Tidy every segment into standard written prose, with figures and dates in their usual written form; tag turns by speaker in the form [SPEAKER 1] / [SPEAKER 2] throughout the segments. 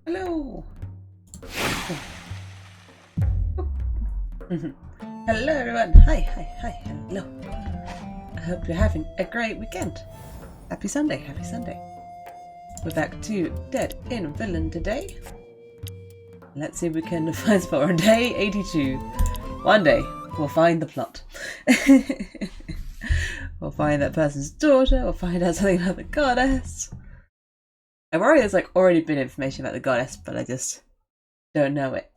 [SPEAKER 1] Hello. Hello everyone. Hi. Hello. I hope you're having a great weekend. Happy Sunday. We're back to Dead in Vinland today. Let's see if we can find spot on day 82. One day we'll find the plot. We'll find that person's daughter. We'll find out something about the goddess. I'm worried there's already been information about the goddess, but I just don't know it.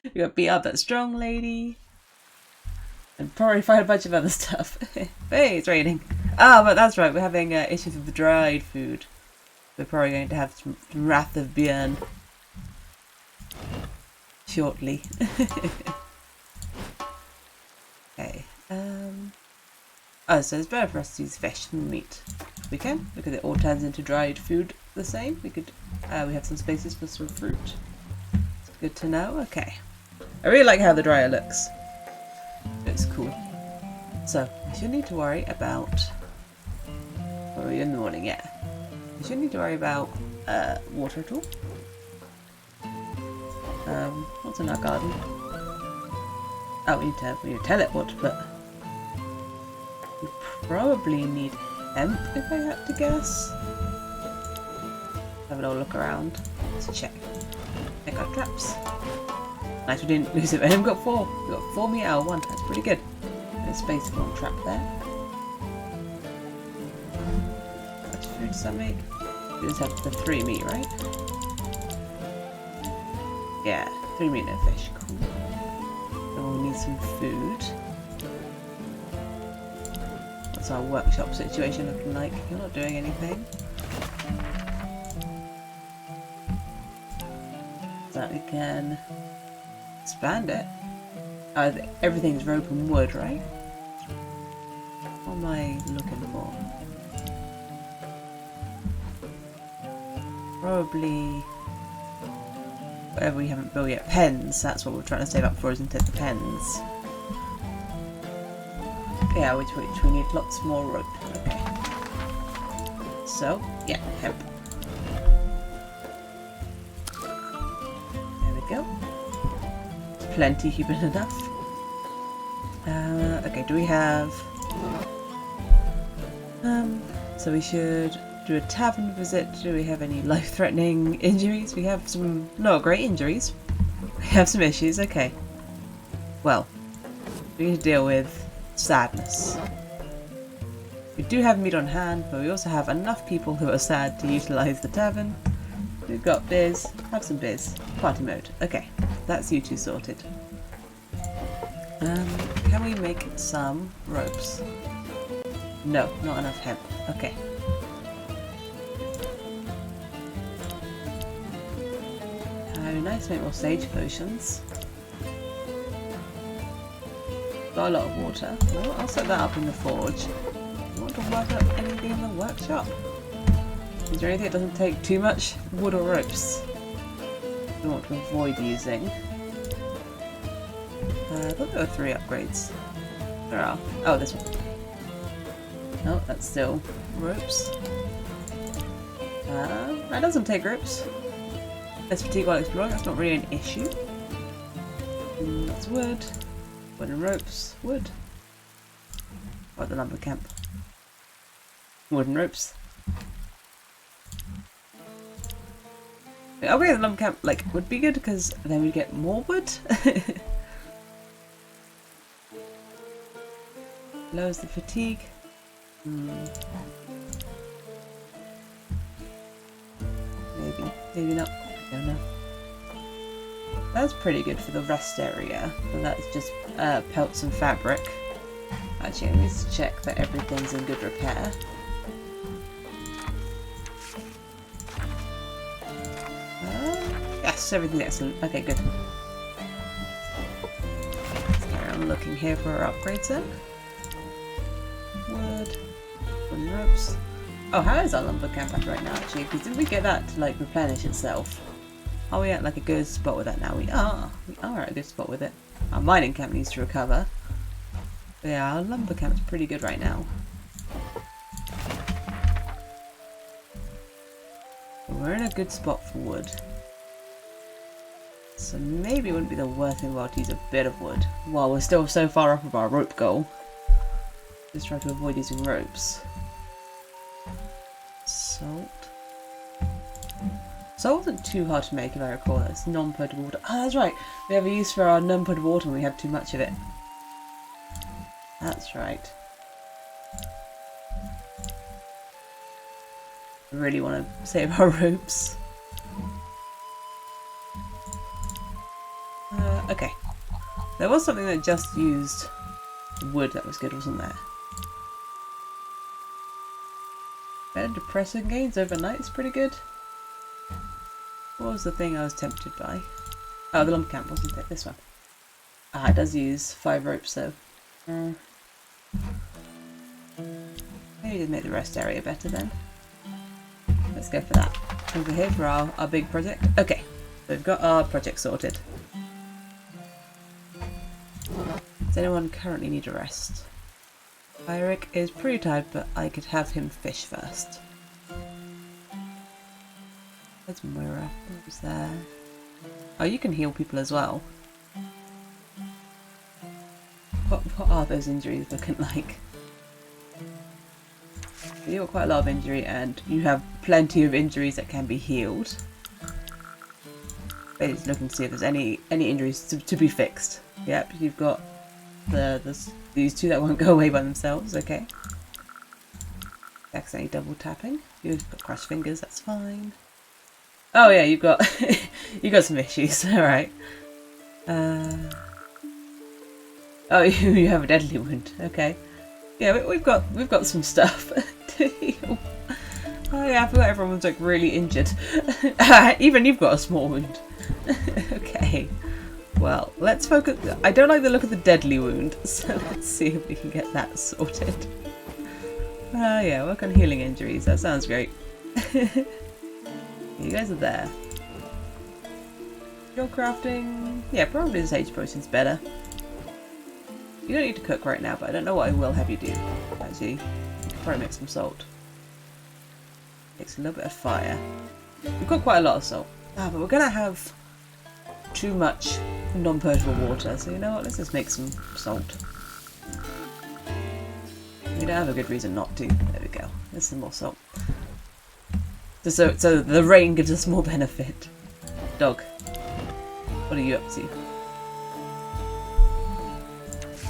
[SPEAKER 1] We got beat up that strong lady. And probably find a bunch of other stuff. Hey, it's raining. But that's right, we're having issues with the dried food. We're probably going to have some Wrath of Björn shortly. Okay. So it's better for us to use fish than meat. We can, because it all turns into dried food the same. We could, we have some spaces for some fruit. It's good to know. Okay. I really like how the dryer looks. It's cool. So, you shouldn't need to worry about... Oh, in the morning, yeah. You shouldn't need to worry about water at all. What's in our garden? Oh, we need to teleport, but... we probably need hemp, if I had to guess. Have a little look around. Let's check. Check our traps. Nice, we didn't lose it. We got 4. We got 4 meat out of 1. That's pretty good. There's space for one trap there. Much food does that make? We just have the 3 meat, right? Yeah, 3 meat, no fish. Cool. Then we'll need some food. What's our workshop situation looking like? You're not doing anything. So that we can expand it. Everything's rope and wood, right? What am I looking for? Probably whatever we haven't built yet. Pens, that's what we're trying to save up for, isn't it? The pens. Yeah, which we need lots more rope. Okay. So, yeah, hemp. There we go. Plenty, even enough. Okay, do we have... so we should do a tavern visit. Do we have any life-threatening injuries? We have some not great injuries. We have some issues, okay. Well, we need to deal with sadness. We do have meat on hand, but we also have enough people who are sad to utilise the tavern. We've got beers. Have some beers. Party mode. Okay, that's you two sorted. Can we make some ropes? No, not enough hemp. Okay. Nice, make more sage potions. Got a lot of water. Well, I'll set that up in the forge. You want to work up anything in the workshop? Is there anything that doesn't take too much wood or ropes? We want to avoid using. I thought there were 3 upgrades. There are. Oh, this one. No, that's still ropes. That doesn't take ropes. Less fatigue while exploring, that's not really an issue. That's wood. Wood and ropes. Wood. What the lumber camp? Wood and ropes. Okay, the lumber camp would be good because then we get more wood. Lowers the fatigue. Maybe not. I don't know. That's pretty good for the rest area, but that's just pelts and fabric. Actually, let me just check that everything's in good repair. Yes, everything's excellent. Okay, good. Let's carry on looking here for our upgrades then. Wood, wooden ropes. Oh, how is our lumber camp at right now, actually? Because didn't we get that to replenish itself? Are we at a good spot with that now? We are at a good spot with it. Our mining camp needs to recover. But yeah, our lumber camp's pretty good right now. We're in a good spot for wood. So maybe it wouldn't be the worst thing while to use a bit of wood. While we're still so far off of our rope goal. Just try to avoid using ropes. Salt. Salt isn't too hard to make if I recall. It's non-potable water. Ah, that's right. We have a use for our non-potable water when we have too much of it. That's right. I really want to save our ropes. Okay. There was something that just used wood that was good, wasn't there? Better depressing gains overnight is pretty good. What was the thing I was tempted by? Oh, the lumber camp, wasn't it? This one. Ah, it does use 5 ropes though. Maybe to make the rest area better then. Let's go for that. Over here for our big project. Okay, so we've got our project sorted. Does anyone currently need a rest? Eirik is pretty tired, but I could have him fish first. There's Moira. What was there? Oh, you can heal people as well. What are those injuries looking like? You've got quite a lot of injury and you have plenty of injuries that can be healed. Basically looking to see if there's any injuries to be fixed. Yep, you've got these two that won't go away by themselves, okay. Accidentally double tapping. You've got crushed fingers, that's fine. Oh yeah, you've got you got some issues, alright. Oh, you have a deadly wound, okay. Yeah, we've got some stuff to heal. Oh yeah, I forgot everyone's like really injured. Even you've got a small wound. Okay. Well, let's focus. I don't like the look of the deadly wound, so let's see if we can get that sorted. Yeah, work on healing injuries. That sounds great. You guys are there. Skill crafting. Yeah, probably the sage potion's better. You don't need to cook right now, but I don't know what I will have you do. Actually, you can probably make some salt. Takes a little bit of fire. We've got quite a lot of salt. Ah, but we're gonna have too much non-potable water, so you know what, let's just make some salt. We don't have a good reason not to. There we go. There's some more salt. So the rain gives us more benefit. Dog, what are you up to?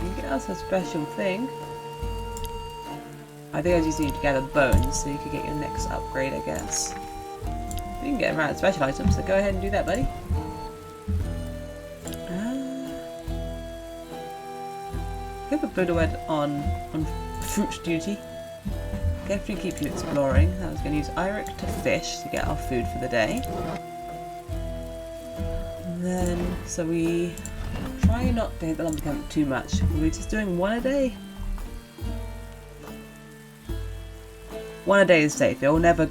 [SPEAKER 1] You get us a special thing. I think I just need to gather bones so you can get your next upgrade, I guess. You can get around special items, so go ahead and do that, buddy. Go for Buddha on fruit duty. Definitely keep you exploring. I was going to use Eirik to fish to get our food for the day. And then, so we try not to hit the lumber camp too much. We're just doing 1 a day. 1 a day is safe. We'll never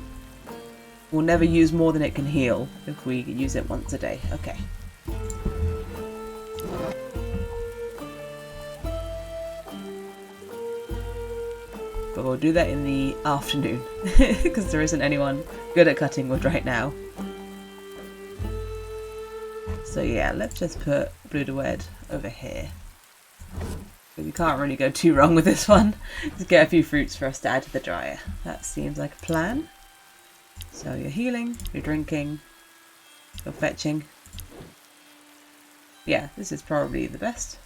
[SPEAKER 1] use more than it can heal if we use it once a day. Okay. But we'll do that in the afternoon because there isn't anyone good at cutting wood right now. So yeah, let's just put Bloodwed over here. We can't really go too wrong with this one. Just get a few fruits for us to add to the dryer. That seems like a plan. So you're healing, you're drinking, you're fetching. Yeah, this is probably the best.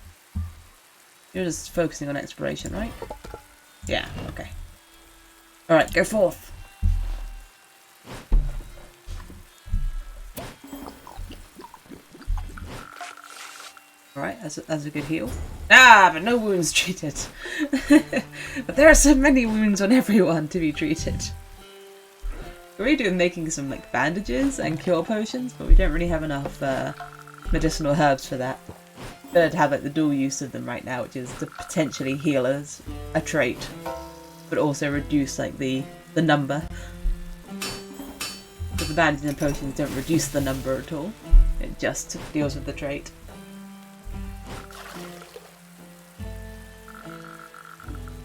[SPEAKER 1] You're just focusing on exploration, right? Yeah, okay. Alright, go forth! Alright, that's a good heal. Ah, but no wounds treated. But there are so many wounds on everyone to be treated. We're really doing making some like bandages and cure potions, but we don't really have enough medicinal herbs for that. Better to have like the dual use of them right now, which is to potentially heal us a trait, but also reduce like the number. But the bandages and potions don't reduce the number at all. It just deals with the trait.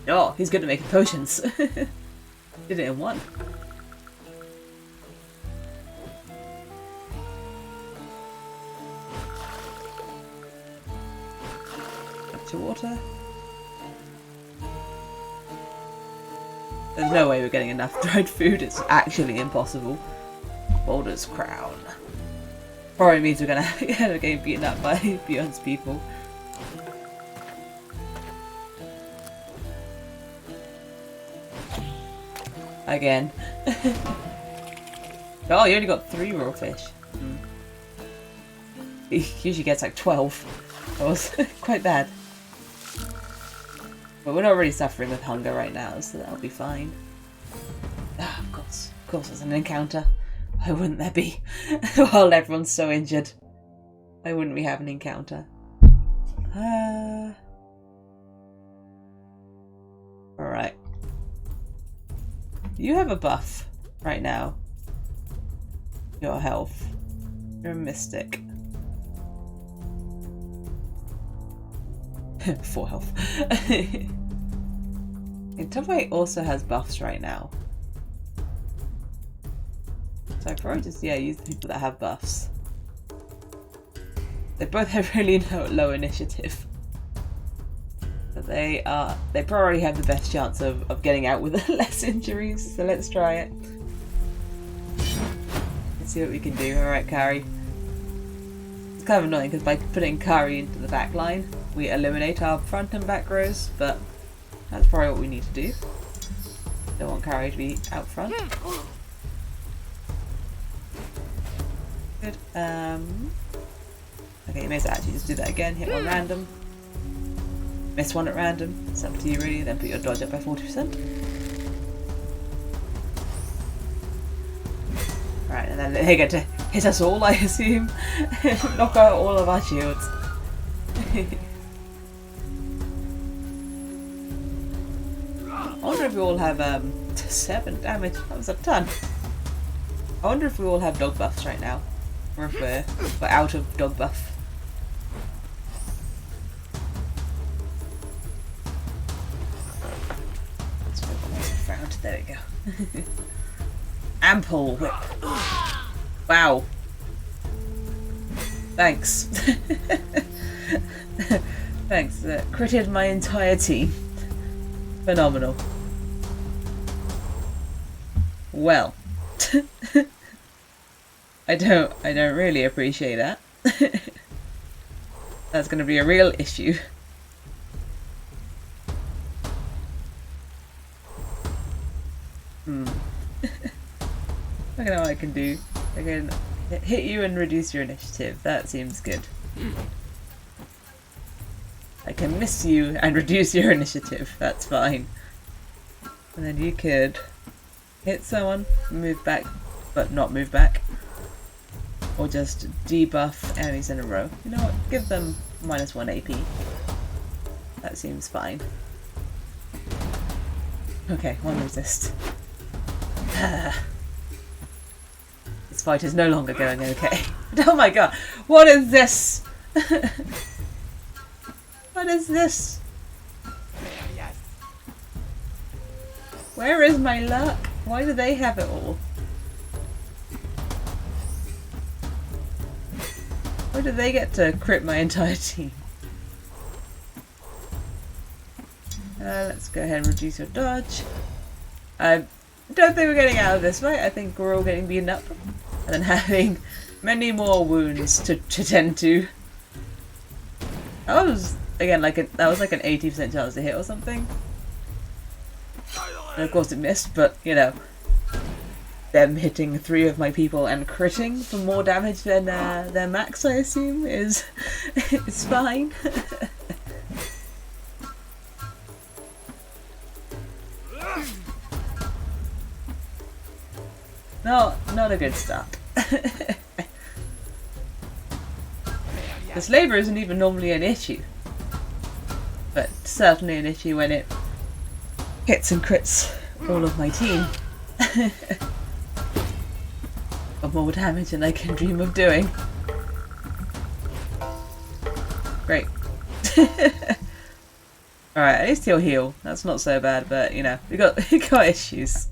[SPEAKER 1] Oh, he's good at making potions. Did it in one. bunch of water. There's no way we're getting enough dried food. It's actually impossible. Boulder's Crown. Probably means we're gonna end up getting beaten up by Beyond's people. Again. Oh, you only got 3 raw fish. He usually gets like 12. That was quite bad. But we're not really suffering with hunger right now, so that'll be fine. Ah, of course there's an encounter. Why wouldn't there be? While everyone's so injured. Why wouldn't we have an encounter? Alright. You have a buff right now. Your health. You're a mystic. 4 health. Tubway also has buffs right now. So I probably just, use the people that have buffs. They both have really low initiative. But they probably have the best chance of getting out with less injuries, so let's try it. Let's see what we can do. Alright, Kari. It's kind of annoying because by putting Kari into the back line, we eliminate our front and back rows, but that's probably what we need to do. Don't want Kari to be out front. Good. Okay, you may actually just do that again. Hit one random. Miss one at random. It's up to you really. Then put your dodge up by 40%. Alright, and then they get to hit us all, I assume. Knock out all of our shields. I wonder if we all have 7 damage. That was a ton. I wonder if we all have dog buffs right now. Or if we're out of dog buff. Let's move on nice and round. There we go. Ample whip. Wow. Thanks. Thanks. Critted my entire team. Phenomenal. Well. I don't really appreciate that. That's gonna be a real issue. I don't know what I can do. I can hit you and reduce your initiative. That seems good. I can miss you and reduce your initiative. That's fine. And then you could hit someone, move back, but not move back. Or just debuff enemies in a row. You know what? Give them -1 AP. That seems fine. Okay, 1 resist. This fight is no longer going okay. Oh my god! What is this? What is this? Where is my luck? Why do they have it all? Why do they get to crit my entire team? Let's go ahead and reduce your dodge. I don't think we're getting out of this fight. I think we're all getting beaten up. And then having many more wounds to tend to. That was, again, that was like an 80% chance to hit or something. And of course it missed, but, you know, them hitting 3 of my people and critting for more damage than their max, I assume, is fine. Not a good start. This labour isn't even normally an issue, but certainly an issue when it hits and crits all of my team. Of more damage than I can dream of doing. Great. Alright, at least he'll heal. That's not so bad, but you know, we got issues.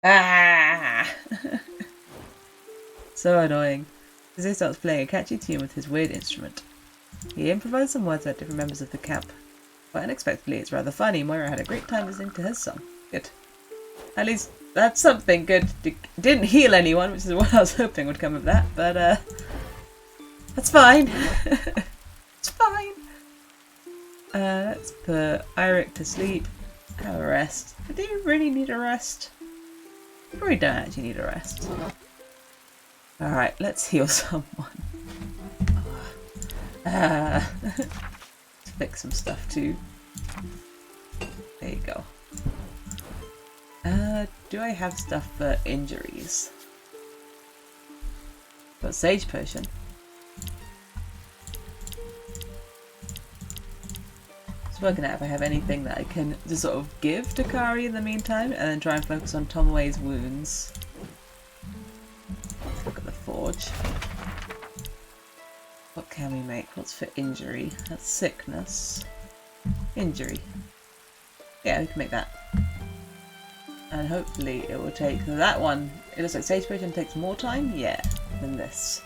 [SPEAKER 1] Ah! So annoying. As he starts playing a catchy tune with his weird instrument. He improvised some words about different members of the camp. Quite unexpectedly, it's rather funny. Moira had a great time listening to his song. Good. At least that's something good. Didn't heal anyone, which is what I was hoping would come of that, but that's fine. It's fine. Let's put Eirik to sleep. Have a rest. Do you really need a rest? You probably don't actually need a rest. Alright, let's heal someone. Let's fix some stuff too. There you go. Do I have stuff for injuries? Got Sage Potion. Just working out if I have anything that I can just sort of give to Kari in the meantime, and then try and focus on Tomoe's wounds. Let's look at the forge. What can we make? What's for injury? That's sickness. Injury. Yeah, we can make that. And hopefully it will take that one. It looks like Sage Potion takes more time, yeah, than this.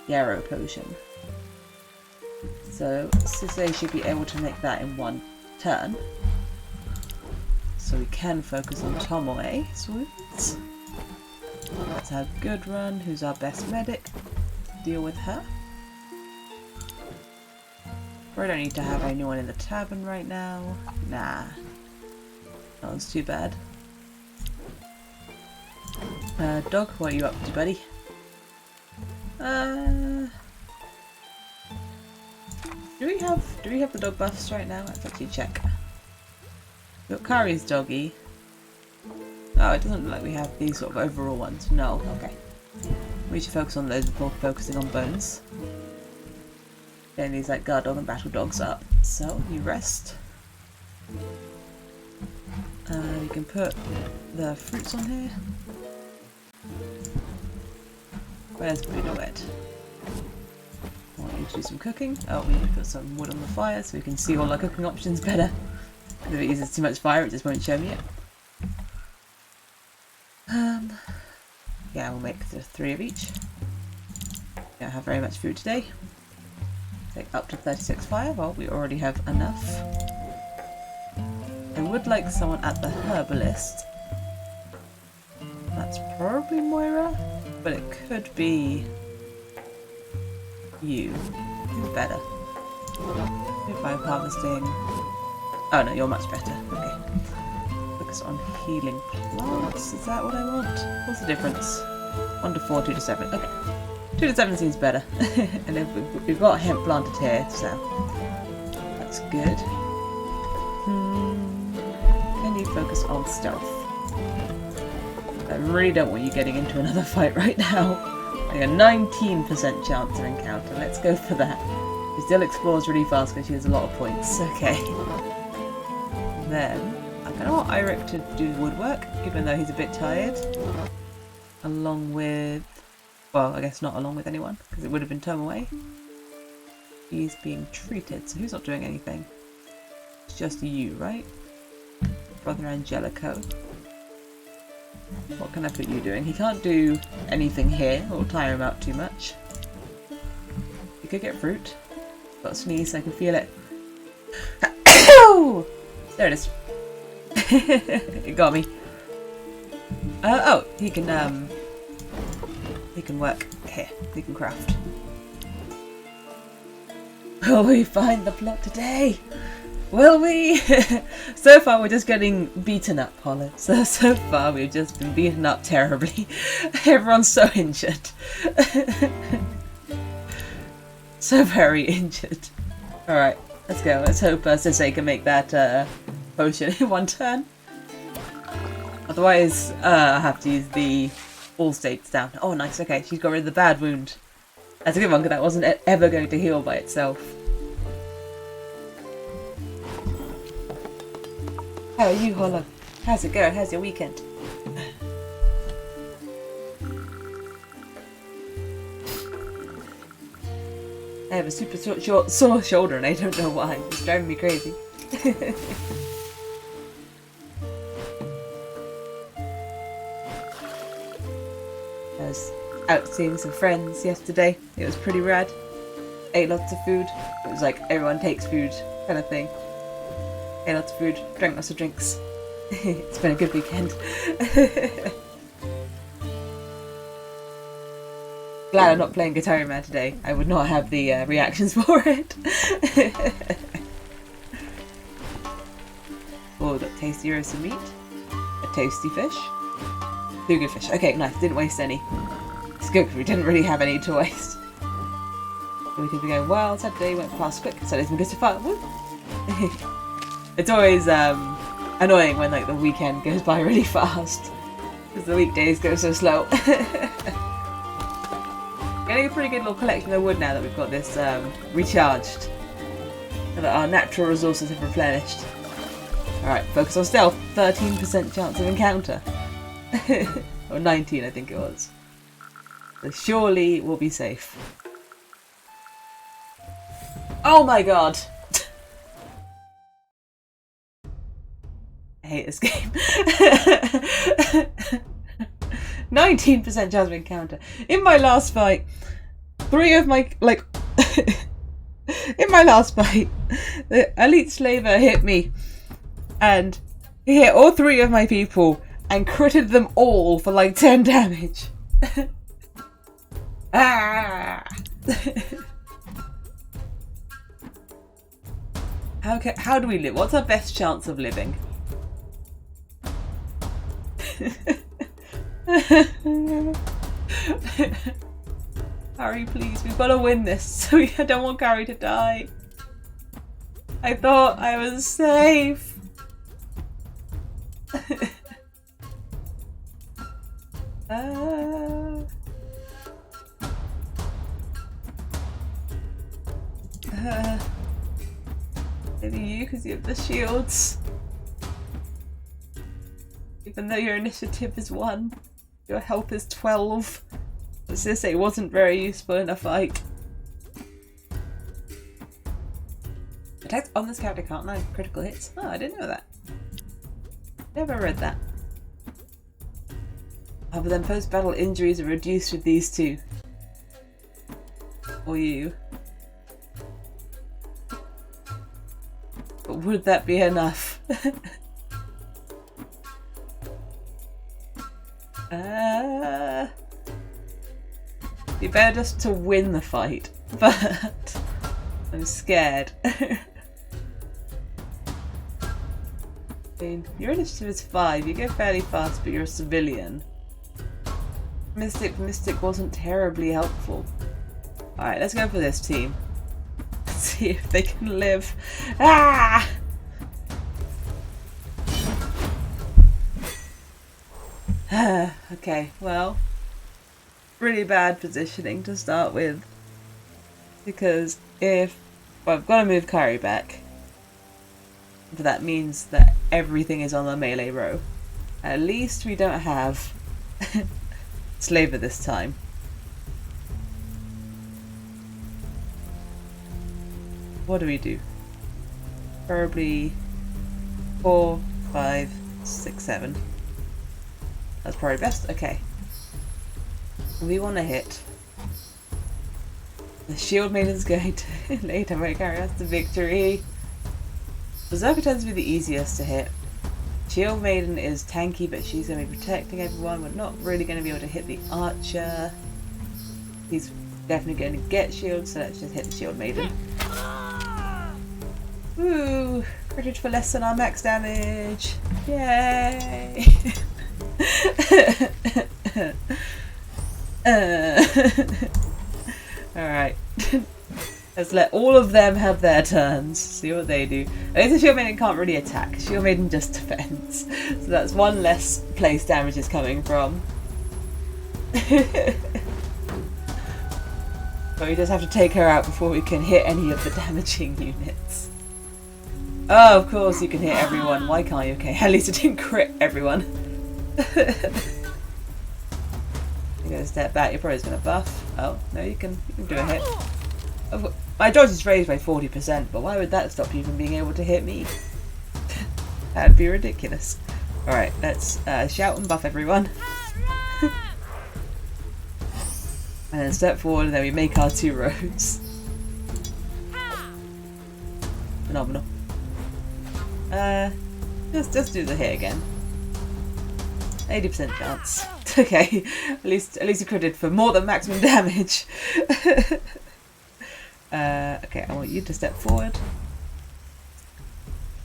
[SPEAKER 1] Yarrow Potion. So Sisei should be able to make that in one turn. So we can focus on Tomoe's wounds. Let's have Goodrun, who's our best medic. Deal with her. We don't need to have anyone in the tavern right now. Nah. That was too bad. Dog, what are you up to, buddy? Do we have the dog buffs right now? Let's actually check. We've got Kari's doggy. Oh, it doesn't look like we have these sort of overall ones. No, okay. We should focus on those before focusing on bones. Getting these like guard dog and battle dogs up. So you rest. You can put the fruits on here. Where's Budowed? I want you to do some cooking. Oh, we need to put some wood on the fire so we can see all our cooking options better. Because if it uses too much fire, it just won't show me it. Yeah, we'll make the 3 of each. Don't have very much food today. Take up to 36 fire. Well, we already have enough. I would like someone at the herbalist. That's probably Moira, but it could be you. Who's better? Revive harvesting. Oh no, you're much better. Okay. Focus on healing plants. Is that what I want? What's the difference? 1 to 4, 2 to 7. Okay. 2 to 7 seems better. And then we've got hemp planted here, so that's good. Can you focus on stealth? I really don't want you getting into another fight right now. Like a 19% chance of encounter. Let's go for that. She still explores really fast because she has a lot of points. Okay. Then, I kind of want Eirik to do woodwork, even though he's a bit tired. Along with... Well, I guess not along with anyone, because it would have been Tomoe. He's being treated, so who's not doing anything? It's just you, right? Brother Angelico. What can I put you doing? He can't do anything here, or tire him out too much. You could get fruit. Got a sneeze, I can feel it. There it is. It got me. Oh, he can work here. He can craft. Will we find the plot today? Will we? So far we're just getting beaten up, Holland. So far we've just been beaten up terribly. Everyone's so injured. So very injured. Alright, let's go. Let's hope Sisei can make that potion in one turn. Otherwise, I have to use the all states down. Oh nice, okay. She's got rid of the bad wound. That's a good one because that wasn't ever going to heal by itself. How are you, Hollow? How's it going? How's your weekend? I have a super short sore shoulder and I don't know why. It's driving me crazy. I was out seeing some friends yesterday. It was pretty rad. ate lots of food. It was like everyone takes food kind of thing. Ate lots of food, drank lots of drinks. It's been a good weekend. Glad I'm not playing Guitar Man today. I would not have the reactions for it. Oh, got tasty roasted meat. A toasty fish. 2 good fish. Okay, nice. Didn't waste any. It's good because we didn't really have any to waste. We could be going, well, Saturday went past quick. Saturday's been good so far. Woo! It's always annoying when like the weekend goes by really fast. Because the weekdays go so slow. Getting a pretty good little collection of wood now that we've got this recharged. So that our natural resources have replenished. Alright, focus on stealth. 13% chance of encounter. Or 19 I think it was. So surely we'll be safe. Oh my god! I hate this game. 19% chance of encounter. In my last fight, 3 of my, like... in my last fight, the elite slaver hit me. And he hit all 3 of my people and critted them all for like 10 damage. Ah! How do we live? What's our best chance of living? Harry, please, we've got to win this. I don't want Harry to die. I thought I was safe. Maybe you, because you have the shields. Even though your initiative is 1, your health is 12. Let's just say it wasn't very useful in a fight. Attacks on this character can't land critical hits. Oh, I didn't know that. Never read that. Oh, but then post-battle injuries are reduced with these 2. Or you. But would that be enough? Be better just to win the fight, but I'm scared. I mean, your initiative is 5, you go fairly fast, but you're a civilian. Mystic wasn't terribly helpful. Alright, let's go for this team. Let's see if they can live. Ah! Okay, well, really bad positioning to start with. Because if I've got to move Kari back, but that means that everything is on the melee row. At least we don't have Slaver this time. What do we do? Probably 4, 5, 6, 7. That's probably best. Okay. We want to hit. The Shield Maiden's going to later carry us to victory. Berserker tends to be the easiest to hit. Shield Maiden is tanky, but she's going to be protecting everyone. We're not really going to be able to hit the Archer. He's definitely going to get shields, so let's just hit the Shield Maiden. Woo! Critted for less than our max damage. Yay! Alright. Let's let all of them have their turns. See what they do. At least the Shield Maiden can't really attack. Shield Maiden just defends. So that's one less place damage is coming from. But we just have to take her out before we can hit any of the damaging units. Oh, of course you can hit everyone. Why can't you? Okay, at least it didn't crit everyone. You're gonna step back. You're probably just gonna buff. Oh no, you can do a hit. Oh, my dodge is raised by 40%, but why would that stop you from being able to hit me? That'd be ridiculous. All right, let's shout and buff everyone. And then step forward, and then we make our 2 roads. Phenomenal. Just do the hit again. 80% chance. Okay, at least you critted for more than maximum damage. Okay, I want you to step forward,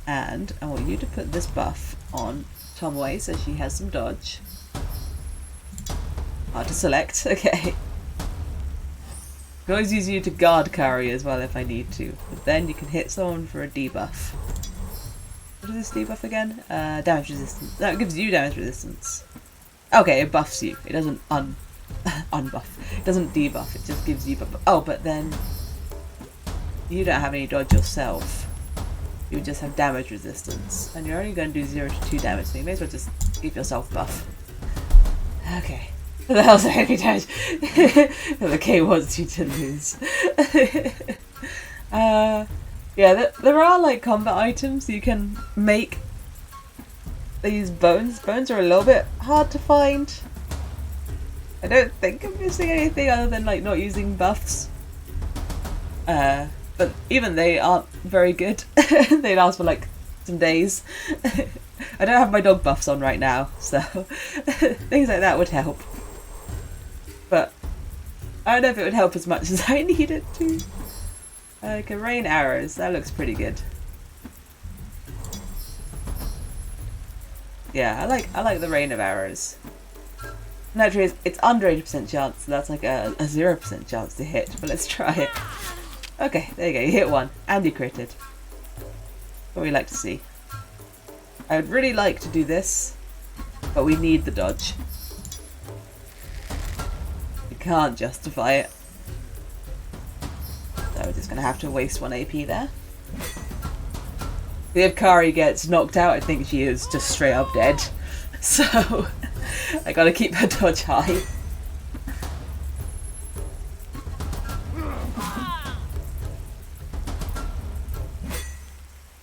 [SPEAKER 1] and I want you to put this buff on Tomoe so she has some dodge. Hard to select. Okay. I can always use you to guard Kari as well if I need to, but then you can hit someone for a debuff. What is this debuff again? Damage resistance. No, it gives you damage resistance. Okay, it buffs you. It doesn't unbuff. It doesn't debuff. It just gives you buff. Oh, but then you don't have any dodge yourself. You just have damage resistance, and you're only going to do 0 to 2 damage. So you may as well just give yourself buff. Okay. What the hell's the heavy damage? The K wants you to lose. Yeah, there are like combat items you can make. These bones. Bones are a little bit hard to find. I don't think I'm missing anything other than like not using buffs. But even they aren't very good. They last for like some days. I don't have my dog buffs on right now, so things like that would help. But I don't know if it would help as much as I need it to. Okay, rain arrows. That looks pretty good. Yeah, I like the rain of arrows. Naturally, it's under 80% chance, so that's like a 0% chance to hit. But let's try it. Okay, there you go. You hit one, and you critted. What we like to see. I would really like to do this, but we need the dodge. We can't justify it. So we're just going to have to waste 1 AP there. If Kari gets knocked out, I think she is just straight up dead. So I gotta keep her dodge high.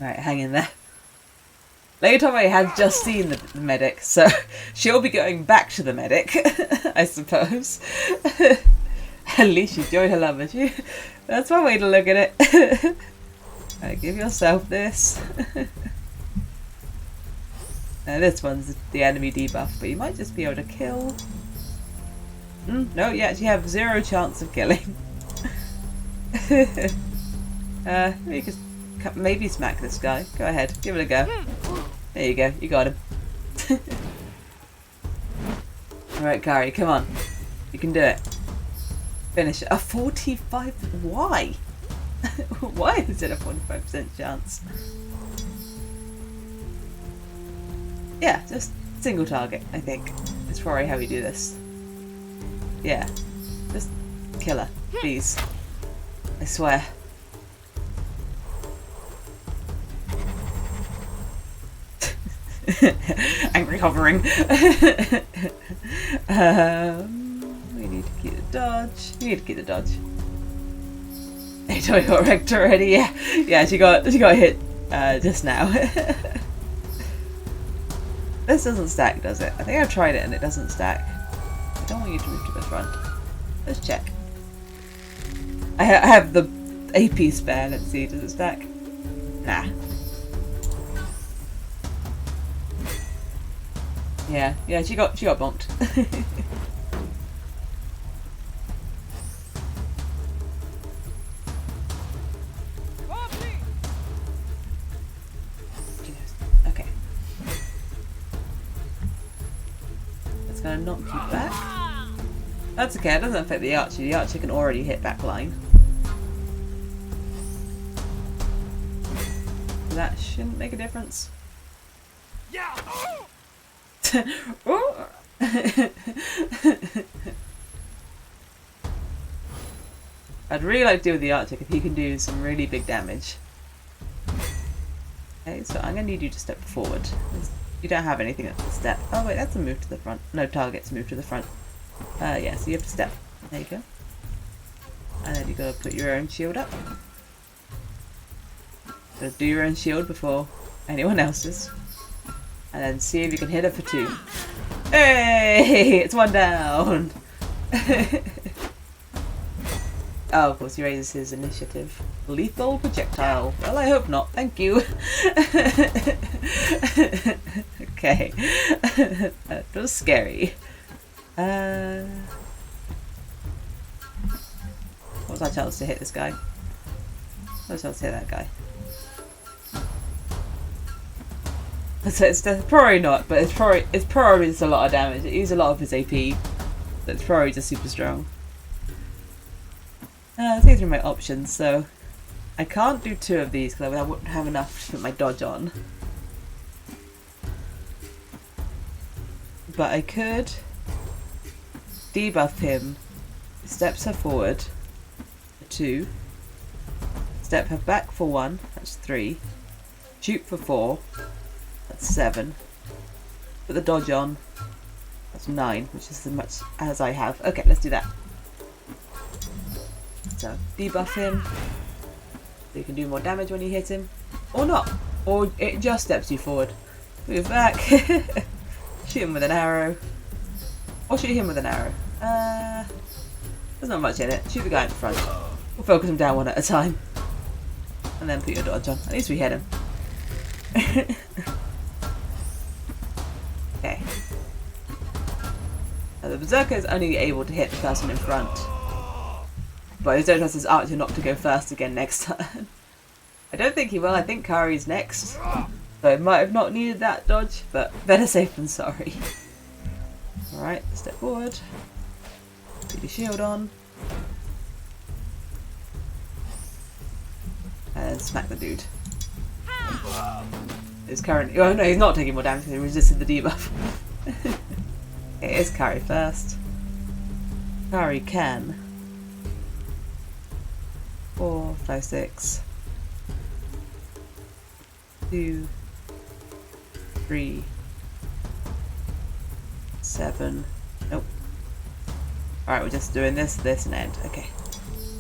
[SPEAKER 1] Right, hang in there. Lady Tomoe has just seen the medic, so she'll be going back to the medic, I suppose. At least she's joined her lover. That's one way to look at it. Right, give yourself this. Now this one's the enemy debuff, but you might just be able to kill. No, you actually have 0 chance of killing. You could maybe smack this guy. Go ahead, give it a go. There you go, you got him. Alright, Kari, come on. You can do it. Finish it. A 45? Why? Why is it a 45% chance? Yeah, just single target, I think. Is probably how we do this. Yeah. Just kill her, please. I swear. Angry hovering. We need to keep the dodge. You need to keep the dodge. Hey, Toy got wrecked already. Yeah, she got hit just now. This doesn't stack, does it? I think I've tried it and it doesn't stack. I don't want you to move to the front. Let's check. I have the AP spare. Let's see. Does it stack? Nah. Yeah. She got bonked. Okay. That's gonna knock you back. That's okay. It doesn't affect the archer. The archer can already hit back line. That shouldn't make a difference. Yeah. I'd really like to deal with the Arctic if he can do some really big damage. Okay, so I'm going to need you to step forward. You don't have anything at the step. Oh wait, that's a move to the front. No, target's move to the front. Yeah, so you have to step. There you go. And then you got to put your own shield up. So do your own shield before anyone else's. And then see if you can hit her for 2. Hey! It's 1 down! Oh, of course, he raises his initiative. Lethal projectile. Well, I hope not. Thank you. Okay. That was scary. What's our chance to hit this guy? What's our chance to hit that guy? So it's probably not, but it's probably just a lot of damage. It used a lot of his AP. So it's probably just super strong. Let's go through my options. So I can't do 2 of these because I wouldn't have enough to put my dodge on. But I could debuff him, steps her forward for 2, step her back for 1, that's 3, shoot for 4, that's 7, put the dodge on, that's 9, which is as much as I have. Okay, let's do that. So debuff him, so you can do more damage when you hit him, or not, or it just steps you forward. Move back, shoot him with an arrow, or shoot him with an arrow. There's not much in it. Shoot the guy in front. We'll focus him down one at a time. And then put your dodge on. At least we hit him. Okay. Now the Berserker is only able to hit the person in front. But he don't trust his archer not to go first again next turn. I don't think he will. I think Kari's next. So it might have not needed that dodge, but better safe than sorry. Alright, step forward. Put your shield on. And smack the dude. He's currently... Oh no, he's not taking more damage because he resisted the debuff. Okay, it's Kari first. Kari can. 4, 5, 6. 2, 3, 7. Nope. Alright, we're just doing this, and end. Okay.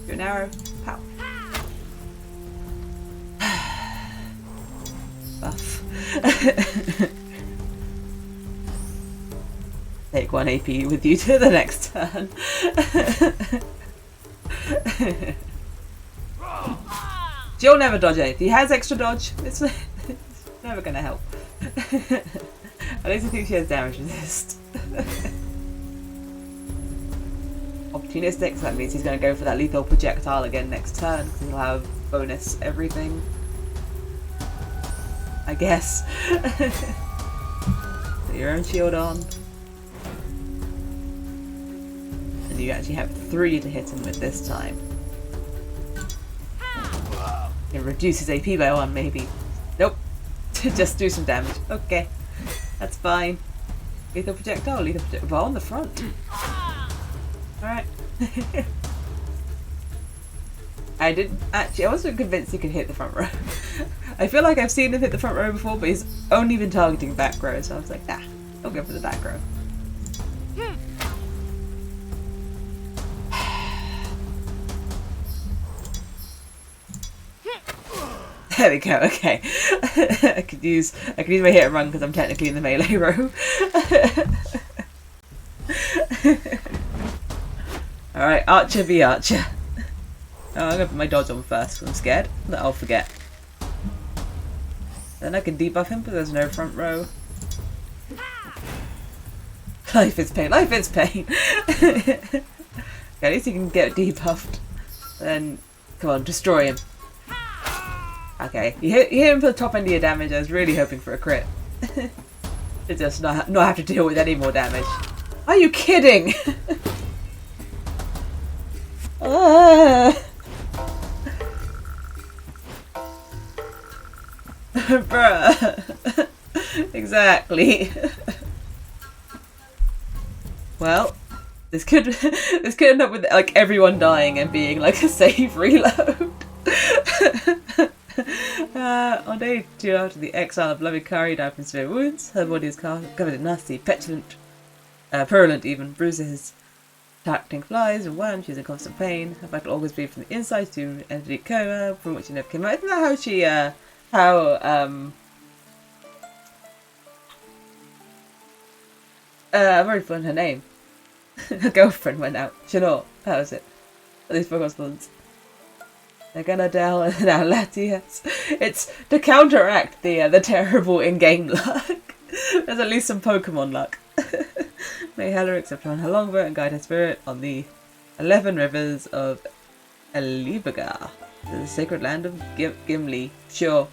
[SPEAKER 1] Do an arrow. Pow. Buff. Take 1 AP with you to the next turn. She'll never dodge anything. He has extra dodge. It's never going to help. At least I think she has damage resist. Opportunistic, so that means he's going to go for that lethal projectile again next turn because he'll have bonus everything. I guess. Put your own shield on. And you actually have 3 to hit him with this time. You can reduce his AP by 1 maybe. Nope. Just do some damage. Okay. That's fine. Lethal projectile, well, on the front. Alright. I wasn't convinced he could hit the front row. I feel like I've seen him hit the front row before, but he's only been targeting back row, so I was like, I'll go for the back row. There we go, okay. I could use my hit and run because I'm technically in the melee row. Alright, archer be archer. Oh, I'm gonna put my dodge on first because I'm scared that I'll forget. Then I can debuff him but there's no front row. Life is pain, life is pain! Okay, at least he can get debuffed. Then, come on, destroy him. Okay, you hit him for the top end of your damage. I was really hoping for a crit. To just not have to deal with any more damage. Are you kidding? Bruh. Exactly. Well, this could end up with like everyone dying and being like a save reload. On day 2 after the exile of beloved Kari died from severe wounds, her body is covered in nasty, petulant, purulent even, bruises, attracting flies and worms. She's in constant pain. Her battle always bleed from the inside to entity coma, from which she never came out. Isn't that how she, I've already forgotten her name. Her girlfriend went out. Chanor, how is it? At least for correspondence. They're gonna down now, Latias. It's to counteract the terrible in-game luck. There's at least some Pokemon luck. May Hela accept on her longboat and guide her spirit on the 11 rivers of Elivagar, the sacred land of Gimli. Sure.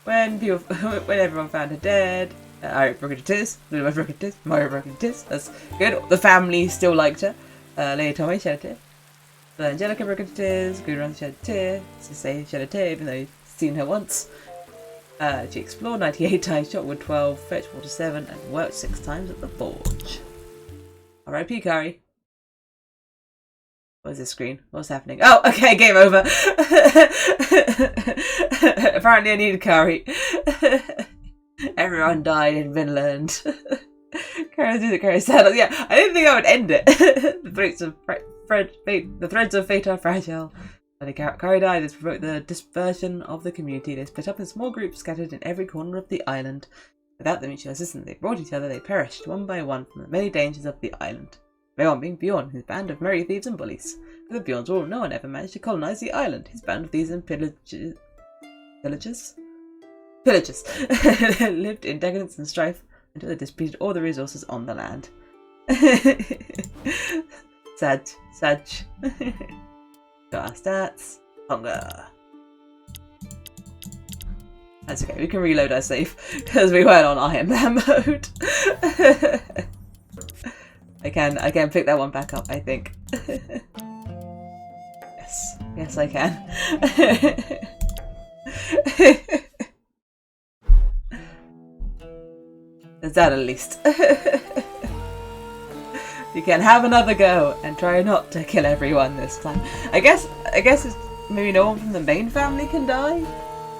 [SPEAKER 1] when everyone found her dead, Mario broke it is. That's good. The family still liked her. Lady Tomei shed a tear. But Angelica broke into tears. Gudrun shed a tear. Sisei shed a tear, even though he'd seen her once. She explored 98 times, shot wood 12, fetched water 7, and worked 6 times at the forge. R.I.P. Kari. What is this screen? What's happening? Oh, okay, game over. Apparently I needed Kari. Everyone died in Vinland. Kari saddles. Yeah, I didn't think I would end it. The threads of fate are fragile. When Kari died, this provoked the dispersion of the community. They split up in small groups scattered in every corner of the island. Without the mutual assistance they brought each other, they perished one by one from the many dangers of the island. The main one being Bjorn, his band of merry thieves and bullies. With Bjorn's rule, no one ever managed to colonize the island. His band of thieves and pillagers lived in decadence and strife until they disputed all the resources on the land. Sag. Got our stats. Hunger. That's okay, we can reload our save because we weren't on Iron Man mode. I can pick that one back up, I think. Yes I can. There's that at least. You can have another go and try not to kill everyone this time. I guess it's maybe no one from the main family can die.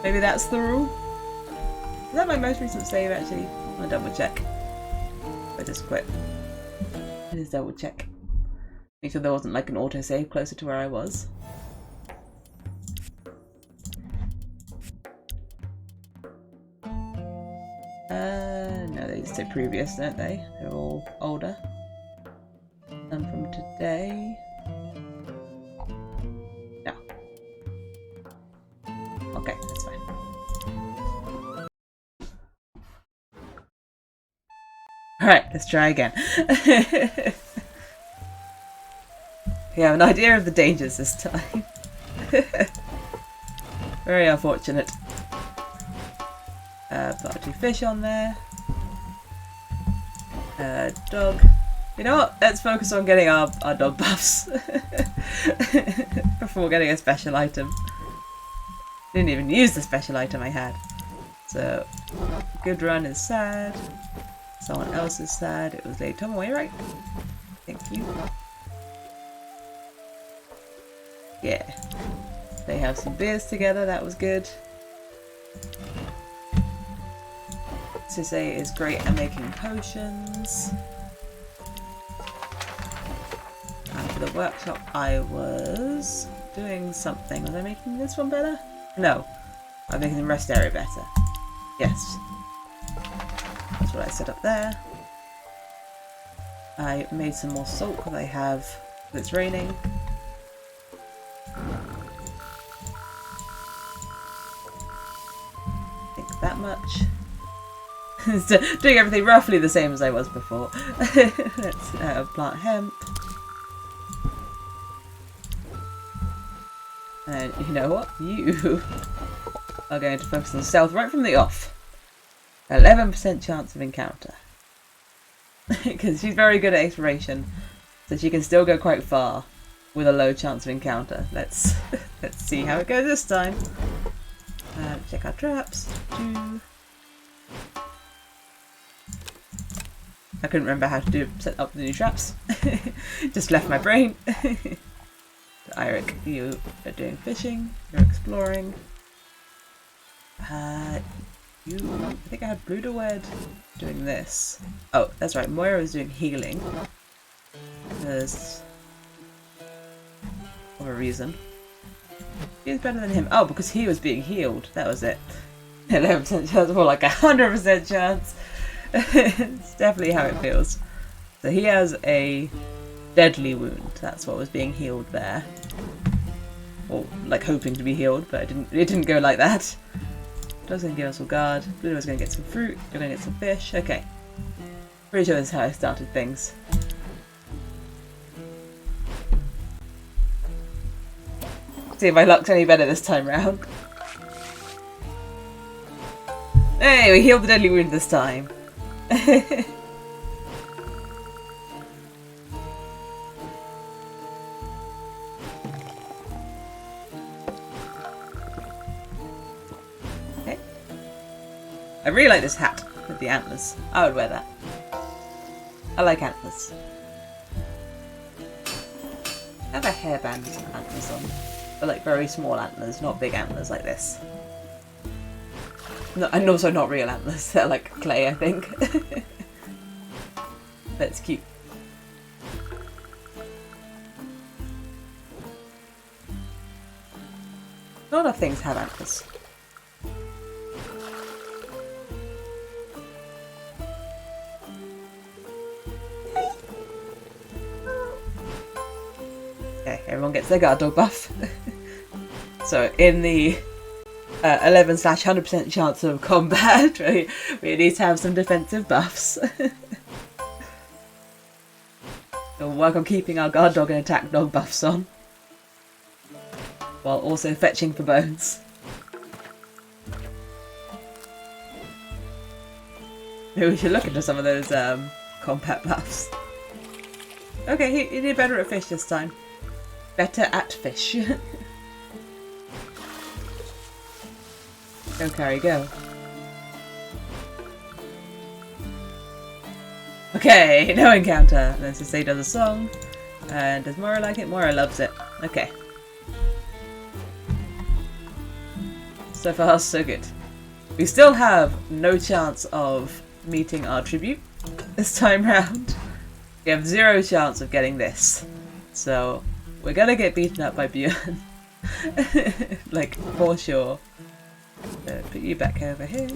[SPEAKER 1] Maybe that's the rule. Is that my most recent save actually? I'm gonna double check. I just quit. I just double check. Make sure there wasn't like an auto save closer to where I was. No, they just say previous, don't they? They're all older. And from today. No. Okay, that's fine. Alright, let's try again. We have an idea of the dangers this time. Very unfortunate. Got 2 fish on there. Dog. You know what? Let's focus on getting our dog buffs before getting a special item. Didn't even use the special item I had. So, good run is sad. Someone else is sad. It was Lady Tomaway, right? Thank you. Yeah. They have some beers together. That was good. Sisei is great at making potions. And for the workshop I was doing something. Was I making this one better? No. I'm making the rest area better. Yes. That's what I set up there. I made some more salt because I have... it's raining. I think that much. Doing everything roughly the same as I was before. Let's plant hemp. And you know what? You are going to focus on stealth right from the off. 11% chance of encounter. Because she's very good at exploration, so she can still go quite far with a low chance of encounter. Let's see how it goes this time. Check our traps. I couldn't remember how to set up the new traps. Just left my brain. Eirik, you are doing fishing. You're exploring. I think I had Bruderwed doing this. Oh, that's right. Moira was doing healing. Because of a reason. He's better than him. Oh, because he was being healed. That was it. 11% chance, more like 100% chance. It's definitely how it feels. So he has a deadly wound. That's what was being healed there. or like hoping to be healed, but it didn't go like that. Dog's gonna give us a guard. Blue's gonna get some fruit. You're gonna get some fish. Okay. Pretty sure that's how I started things. See if my luck's any better this time round. Hey, we healed the deadly wound this time. Okay. I really like this hat with the antlers. I would wear that. I like antlers. I have a hairband with some antlers on. But like very small antlers, not big antlers like this. No, and also not real antlers, they're like clay, I think. But it's cute. Not enough things have antlers. Okay, everyone gets their guard dog buff. So in the 11/100% chance of combat, we need to have some defensive buffs. We'll work on keeping our guard dog and attack dog buffs on, while also fetching for bones. Maybe we should look into some of those combat buffs. Okay, he did better at fish this time. Better at fish. Go, Carrie, go. Okay, no encounter. And then Sissay does a song. And does Mora like it? Mora loves it. Okay. So far, so good. We still have no chance of meeting our tribute this time round. We have 0 chance of getting this. So, we're gonna get beaten up by Björn. Like, for sure. Put you back over here.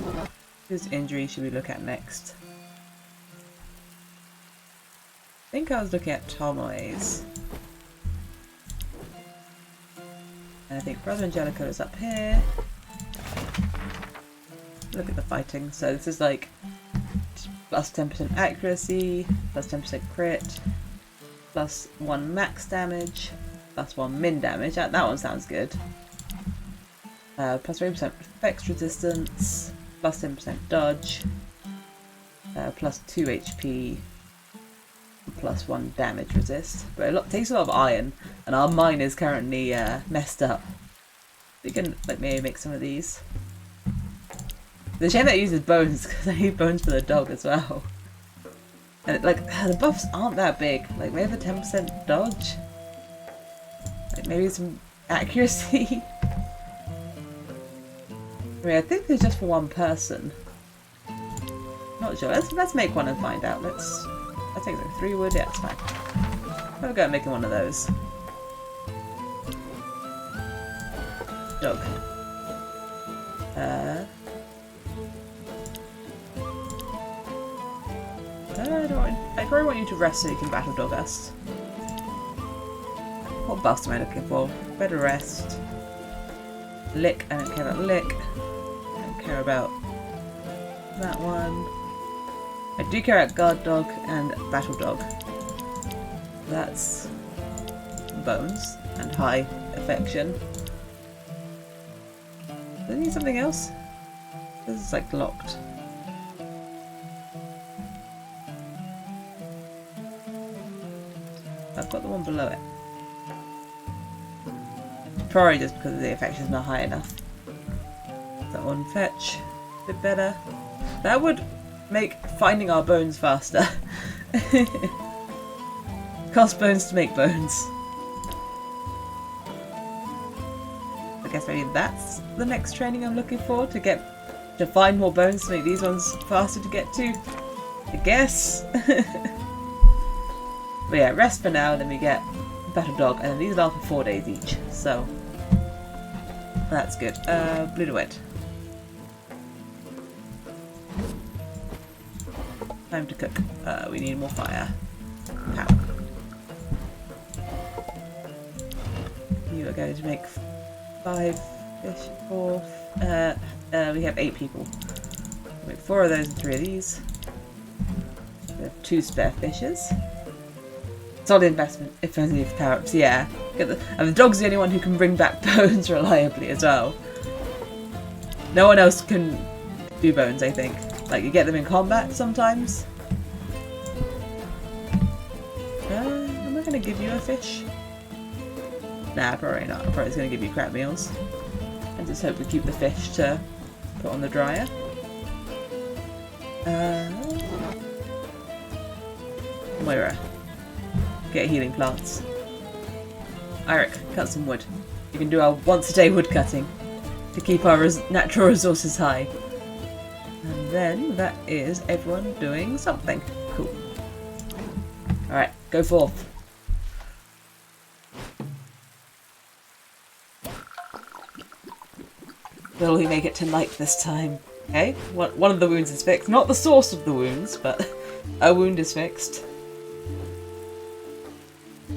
[SPEAKER 1] Whose injury should we look at next? I think I was looking at Tomoe's. And I think Brother Angelico is up here. Look at the fighting. So this is like plus 10% accuracy, plus 10% crit, plus 1 max damage, plus 1 min damage. That one sounds good. Plus 3% effects resistance, plus 10% dodge, plus 2 HP, plus 1 damage resist. But it takes a lot of iron, and our mine is currently messed up. We can like maybe make some of these. The shame that it uses bones, because I need bones for the dog as well. And like the buffs aren't that big. Like maybe the 10% dodge, like maybe some accuracy. I mean, I think they're just for 1 person. Not sure. Let's make one and find out. I think they're 3 wood. Yeah, it's fine. I'll go making one of those. Dog. I probably want you to rest so you can battle dog us. What buffs am I looking for? Better rest. Lick. I don't care about lick. I don't care about that one. I do care about guard dog and battle dog. That's bones and high affection. Do I need something else? This is like locked. I've got the one below it. Probably just because the affection's not high enough. That one fetch. A bit better. That would make finding our bones faster. Cost bones to make bones. I guess maybe that's the next training I'm looking for, to find more bones to make these ones faster to get to. I guess. But yeah, rest for now, then we get Battle Dog, and then these last for 4 days each, so that's good. Blue to wet. Time to cook. We need more fire. Pow. we are going to make 5 fish, 4. We have 8 people. Make 4 of those and 3 of these. We have 2 spare fishes. Solid investment, if only for power-ups, yeah. And the dog's the only one who can bring back bones reliably as well. No one else can do bones, I think. Like, you get them in combat sometimes. Am I going to give you a fish? Nah, probably not. I'm probably just going to give you crab meals. And just hope we keep the fish to put on the dryer. Moira. Get healing plants. Eric, cut some wood. You can do our once-a-day wood cutting to keep our natural resources high. And then that is everyone doing something. Cool. Alright, go forth. Will we make it to night this time? Okay, one of the wounds is fixed. Not the source of the wounds, but a wound is fixed.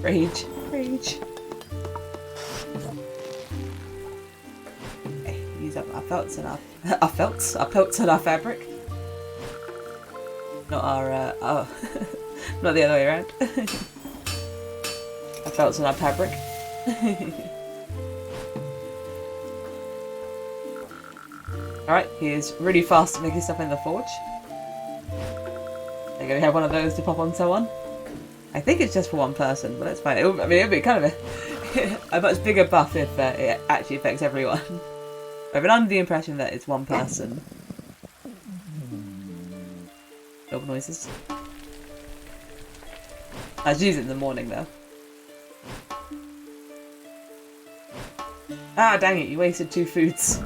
[SPEAKER 1] Rage. Rage. Okay, use up our felts and our pelts and our fabric. Not our not the other way around. Our felts and our fabric. Alright, he is really fast at making stuff in the forge. There you go, we have one of those to pop on someone. I think it's just for one person, but that's fine. It would be kind of a much bigger buff if it actually affects everyone. I've been under the impression that it's one person. Dog noises. I should use it in the morning though. Ah, dang it, you wasted 2 foods.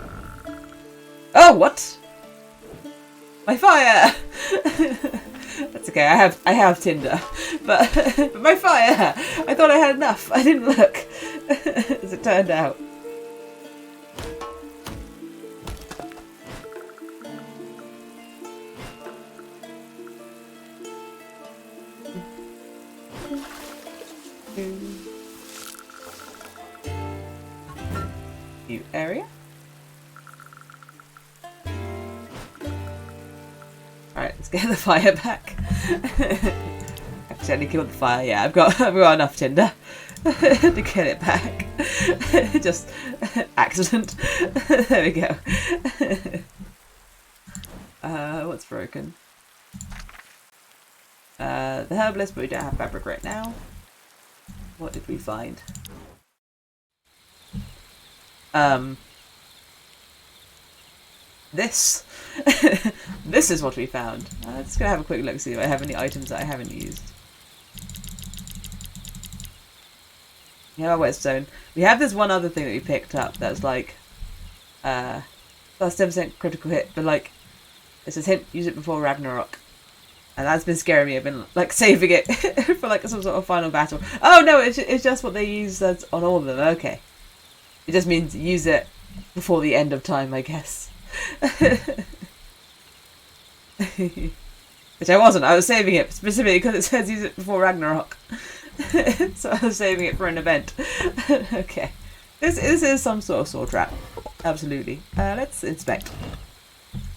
[SPEAKER 1] Oh, what? My fire! That's okay, I have tinder. But my fire! I thought I had enough. I didn't look. As it turned out. New area. Alright, let's get the fire back. Accidentally killed the fire. Yeah, I've got enough tinder to get it back. Just accident. There we go. What's broken? The herbalist, but we don't have fabric right now. What did we find? This. This is what we found. Let's go have a quick look, see if I have any items that I haven't used. We have our whetstone. We have this one other thing that we picked up that's like plus 10% critical hit, but like it says hint, use it before Ragnarok. And that's been scaring me. I've been like saving it for like some sort of final battle. Oh no, it's just what they use on all of them. Okay. It just means use it before the end of time, I guess. Which I wasn't. I was saving it specifically because it says use it before Ragnarok. So I was saving it for an event. Okay. This is some sort of sword trap. Absolutely. Let's inspect.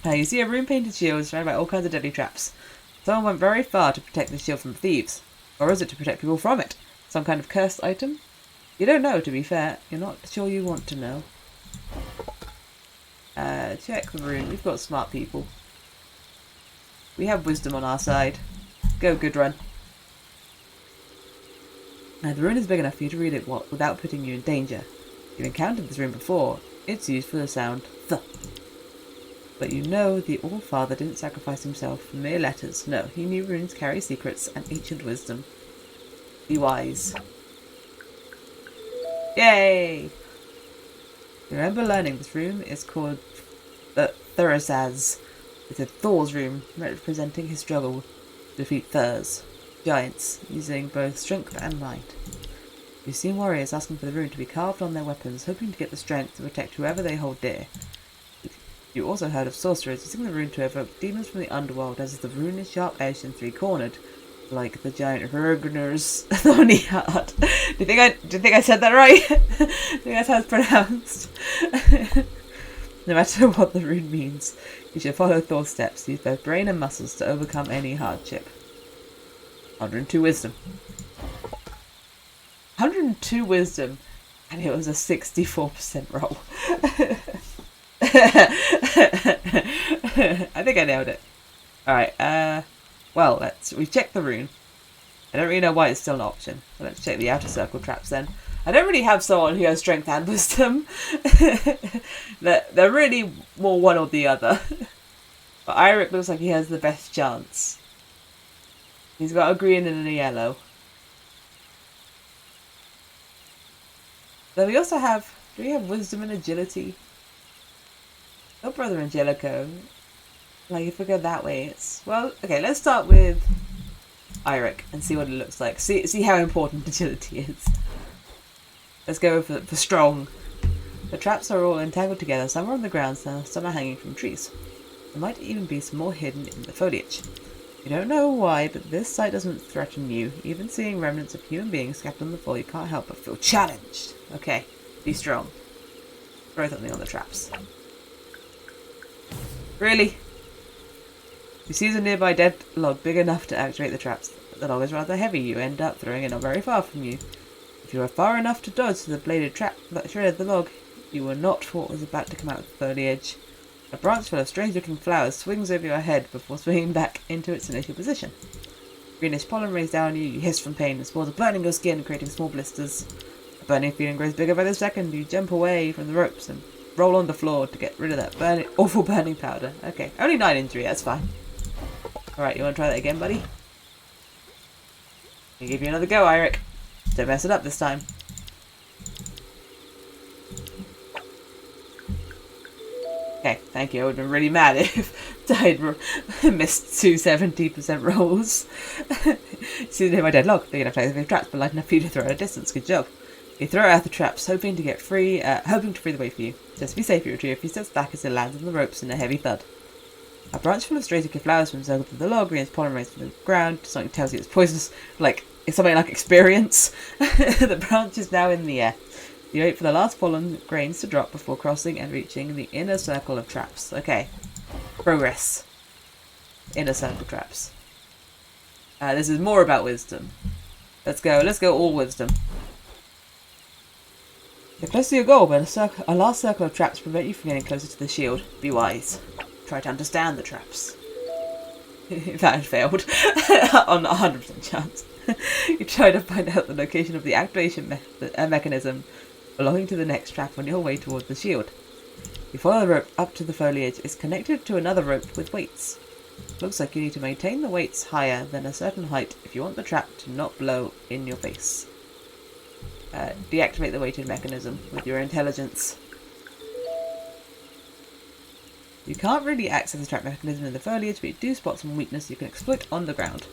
[SPEAKER 1] You see a room-painted shield surrounded by all kinds of deadly traps. Someone went very far to protect the shield from thieves. Or is it to protect people from it? Some kind of cursed item? You don't know, to be fair. You're not sure you want to know. Check the room. We've got smart people. We have wisdom on our side. Go, good run. Now, the rune is big enough for you to read it without putting you in danger. You've encountered this rune before. It's used for the sound th. But you know the All-Father didn't sacrifice himself for mere letters. No, he knew runes carry secrets and ancient wisdom. Be wise. Yay! Remember learning this room is called the Thursaz. It's a Thor's room, representing his struggle to defeat Thurs, giants, using both strength and might. You've seen warriors asking for the rune to be carved on their weapons, hoping to get the strength to protect whoever they hold dear. You also heard of sorcerers using the rune to evoke demons from the underworld, as the rune is sharp-edged and 3-cornered. Like the giant Rogner's thorny heart. Do you think I said that right? Do you think that's how it's pronounced? No matter what the rune means, you should follow Thor's steps. Use both brain and muscles to overcome any hardship. 102 wisdom. 102 wisdom, and it was a 64% roll. I think I nailed it. Alright, well, we've checked the rune. I don't really know why it's still an option. So let's check the outer circle traps then. I don't really have someone who has strength and wisdom. They're really more one or the other. But Eirik looks like he has the best chance. He's got a green and a yellow. Then we also have... Do we have wisdom and agility? Oh, Brother Angelico. Like, if we go that way, it's... Well, okay, let's start with Eirik and see what it looks like. See how important agility is. Let's go for strong. The traps are all entangled together. Some are on the ground, some are hanging from trees. There might even be some more hidden in the foliage. You don't know why, but this sight doesn't threaten you. Even seeing remnants of human beings scattered on the floor, you can't help but feel challenged. Okay, be strong. Throw something on the traps. Really? You see a nearby dead log big enough to activate the traps. The log is rather heavy. You end up throwing it not very far from you. If you are far enough to dodge the bladed trap that shredded the log, you will not what was about to come out of the foliage. A branch full of strange-looking flowers swings over your head before swinging back into its initial position. Greenish pollen rains down on you. You hiss from pain. The spores are burning your skin, creating small blisters. The burning feeling grows bigger by the second. You jump away from the ropes and roll on the floor to get rid of that awful burning powder. Okay, only 9 injury. That's fine. Alright, you want to try that again, buddy? I'll give you another go, Eirik. Don't mess it up this time. Okay, thank you. I would have been really mad if I had missed 2 70% rolls. See near my dead log. Big enough to activate traps, but light enough for you to throw at a distance. Good job. You throw out the traps, hoping to free the way for you. Just be safe, you retrieve a few steps back as it lands on the ropes in a heavy thud. A branch full of strange-looking flowers from circle through the log, greens pollen raised from the ground. Something tells you it's poisonous. Like, it's something like experience. The branch is now in the air. You wait for the last pollen grains to drop before crossing and reaching the inner circle of traps. Okay. Progress. Inner circle traps. This is more about wisdom. Let's go all wisdom. You're close to your goal, but a last circle of traps prevent you from getting closer to the shield. Be wise. Try to understand the traps. That failed. On 100% chance. You try to find out the location of the activation mechanism belonging to the next trap on your way toward the shield. You follow the rope up to the foliage. It's connected to another rope with weights. Looks like you need to maintain the weights higher than a certain height if you want the trap to not blow in your face. Deactivate the weighted mechanism with your intelligence. You can't really access the trap mechanism in the foliage, but you do spot some weakness you can exploit on the ground.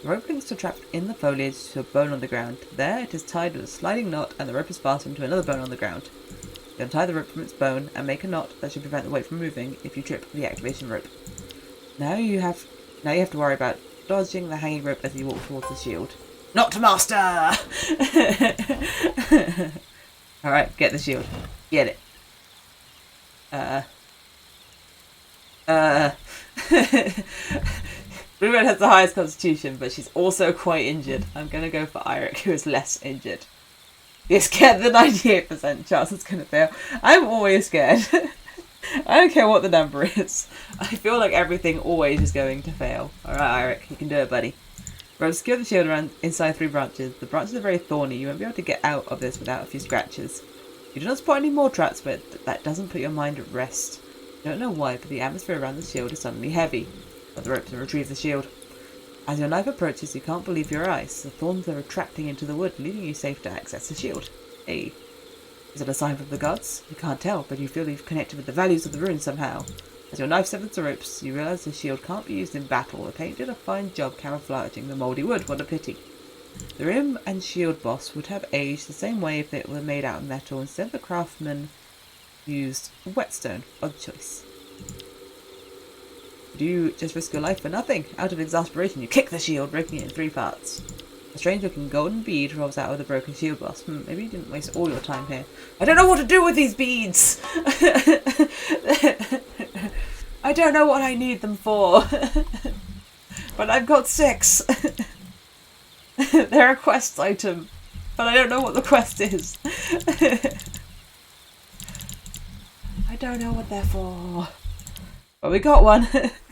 [SPEAKER 1] The rope links to a trap in the foliage to a bone on the ground. There it is tied with a sliding knot and the rope is fastened to another bone on the ground. You untie the rope from its bone and make a knot that should prevent the weight from moving if you trip the activation rope. Now you have to worry about dodging the hanging rope as you walk towards the shield. Not master! Alright, get the shield. Get it. Vinland has the highest constitution, but she's also quite injured. I'm gonna go for Eirik, who is less injured. You're scared the 98% chance it's gonna fail. I'm always scared. I don't care what the number is. I feel like everything always is going to fail. Alright, Eirik, you can do it, buddy. Rope secure the shield around inside 3 branches. The branches are very thorny. You won't be able to get out of this without a few scratches. You do not spot any more traps, but that doesn't put your mind at rest. You don't know why, but the atmosphere around the shield is suddenly heavy. Cut the ropes and retrieve the shield. As your knife approaches, you can't believe your eyes. The thorns are retracting into the wood, leaving you safe to access the shield. Hey. Is it a sign from the gods? You can't tell, but you feel you've connected with the values of the rune somehow. As your knife severs the ropes, you realise the shield can't be used in battle. The paint did a fine job camouflaging the mouldy wood. What a pity. The rim and shield boss would have aged the same way if it were made out of metal. Instead, the craftsman used whetstone. Odd choice. You just risk your life for nothing. Out of exasperation, you kick the shield, breaking it in 3 parts. A strange-looking golden bead rolls out of the broken shield boss. Maybe you didn't waste all your time here. I don't know what to do with these beads! I don't know what I need them for. But I've got 6. They're a quest item. But I don't know what the quest is. I don't know what they're for. But we got one.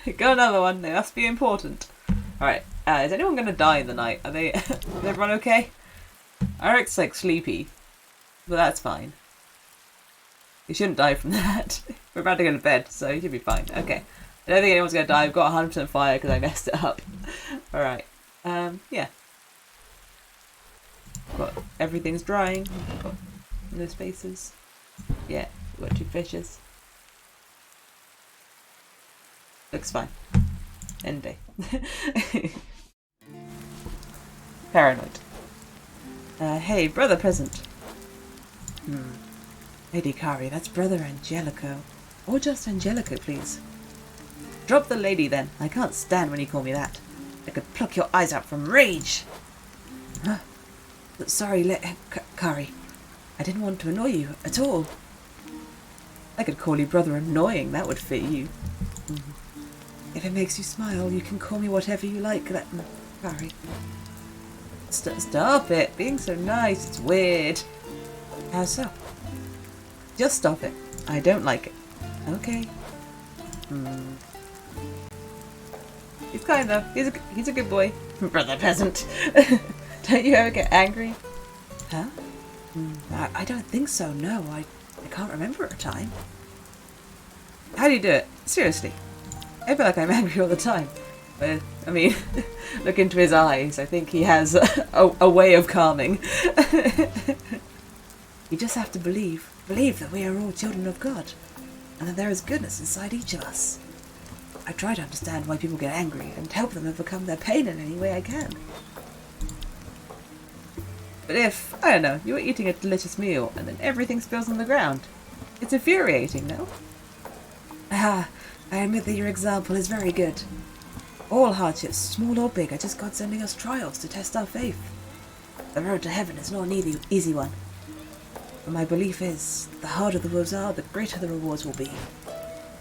[SPEAKER 1] We got another one. They must be important. Alright. Is anyone going to die in the night? Are they? Is everyone okay? Eric's like sleepy. But that's fine. He shouldn't die from that. We're about to go to bed, so he should be fine. Okay. I don't think anyone's going to die. I've got 100% fire because I messed it up. Alright. Yeah. Got everything's drying. Got no spaces. Yeah. We've got 2 fishes. Looks fine. End day. Paranoid. Hey, brother present. Lady Kari, that's brother Angelico. Or just Angelico, please. Drop the lady then. I can't stand when you call me that. I could pluck your eyes out from rage. Huh? Sorry, Kari. I didn't want to annoy you at all. I could call you brother annoying. That would fit you. If it makes you smile, you can call me whatever you like, Kari. Stop it. Being so nice. It's weird. How so? Just stop it. I don't like it. Okay. He's kind of. He's a good boy. Brother peasant. Don't you ever get angry? Huh? I don't think so, no. I can't remember a time. How do you do it? Seriously. I feel like I'm angry all the time. But, I mean, look into his eyes. I think he has a way of calming. You just have to believe. Believe that we are all children of God. And that there is goodness inside each of us. I try to understand why people get angry and help them overcome their pain in any way I can. But if, I don't know, you're eating a delicious meal and then everything spills on the ground, it's infuriating, no? I admit that your example is very good. All hardships, small or big, are just God sending us trials to test our faith. The road to heaven is not an easy one. But my belief is, the harder the roads are, the greater the rewards will be.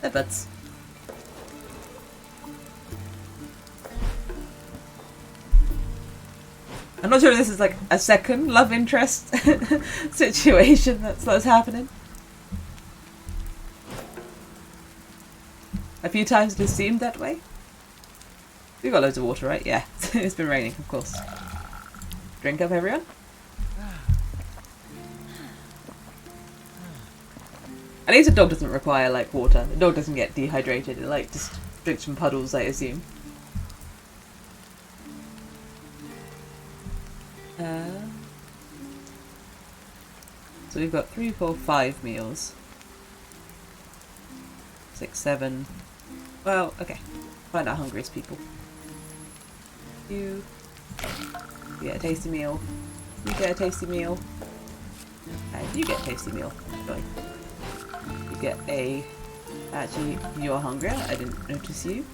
[SPEAKER 1] They're buds. I'm not sure if this is like a second love interest situation that's happening. A few times it has seemed that way. We've got loads of water, right? Yeah. It's been raining, of course. Drink up, everyone. At least a dog doesn't require, like, water. The dog doesn't get dehydrated. It, like, just drinks from puddles, I assume. So we've got 3, 4, 5 meals. 6, 7. Well, okay. Find our hungriest people. You get a tasty meal. You get a tasty meal. And you get a tasty meal. Joy. You get a... Actually, you're hungrier. I didn't notice you.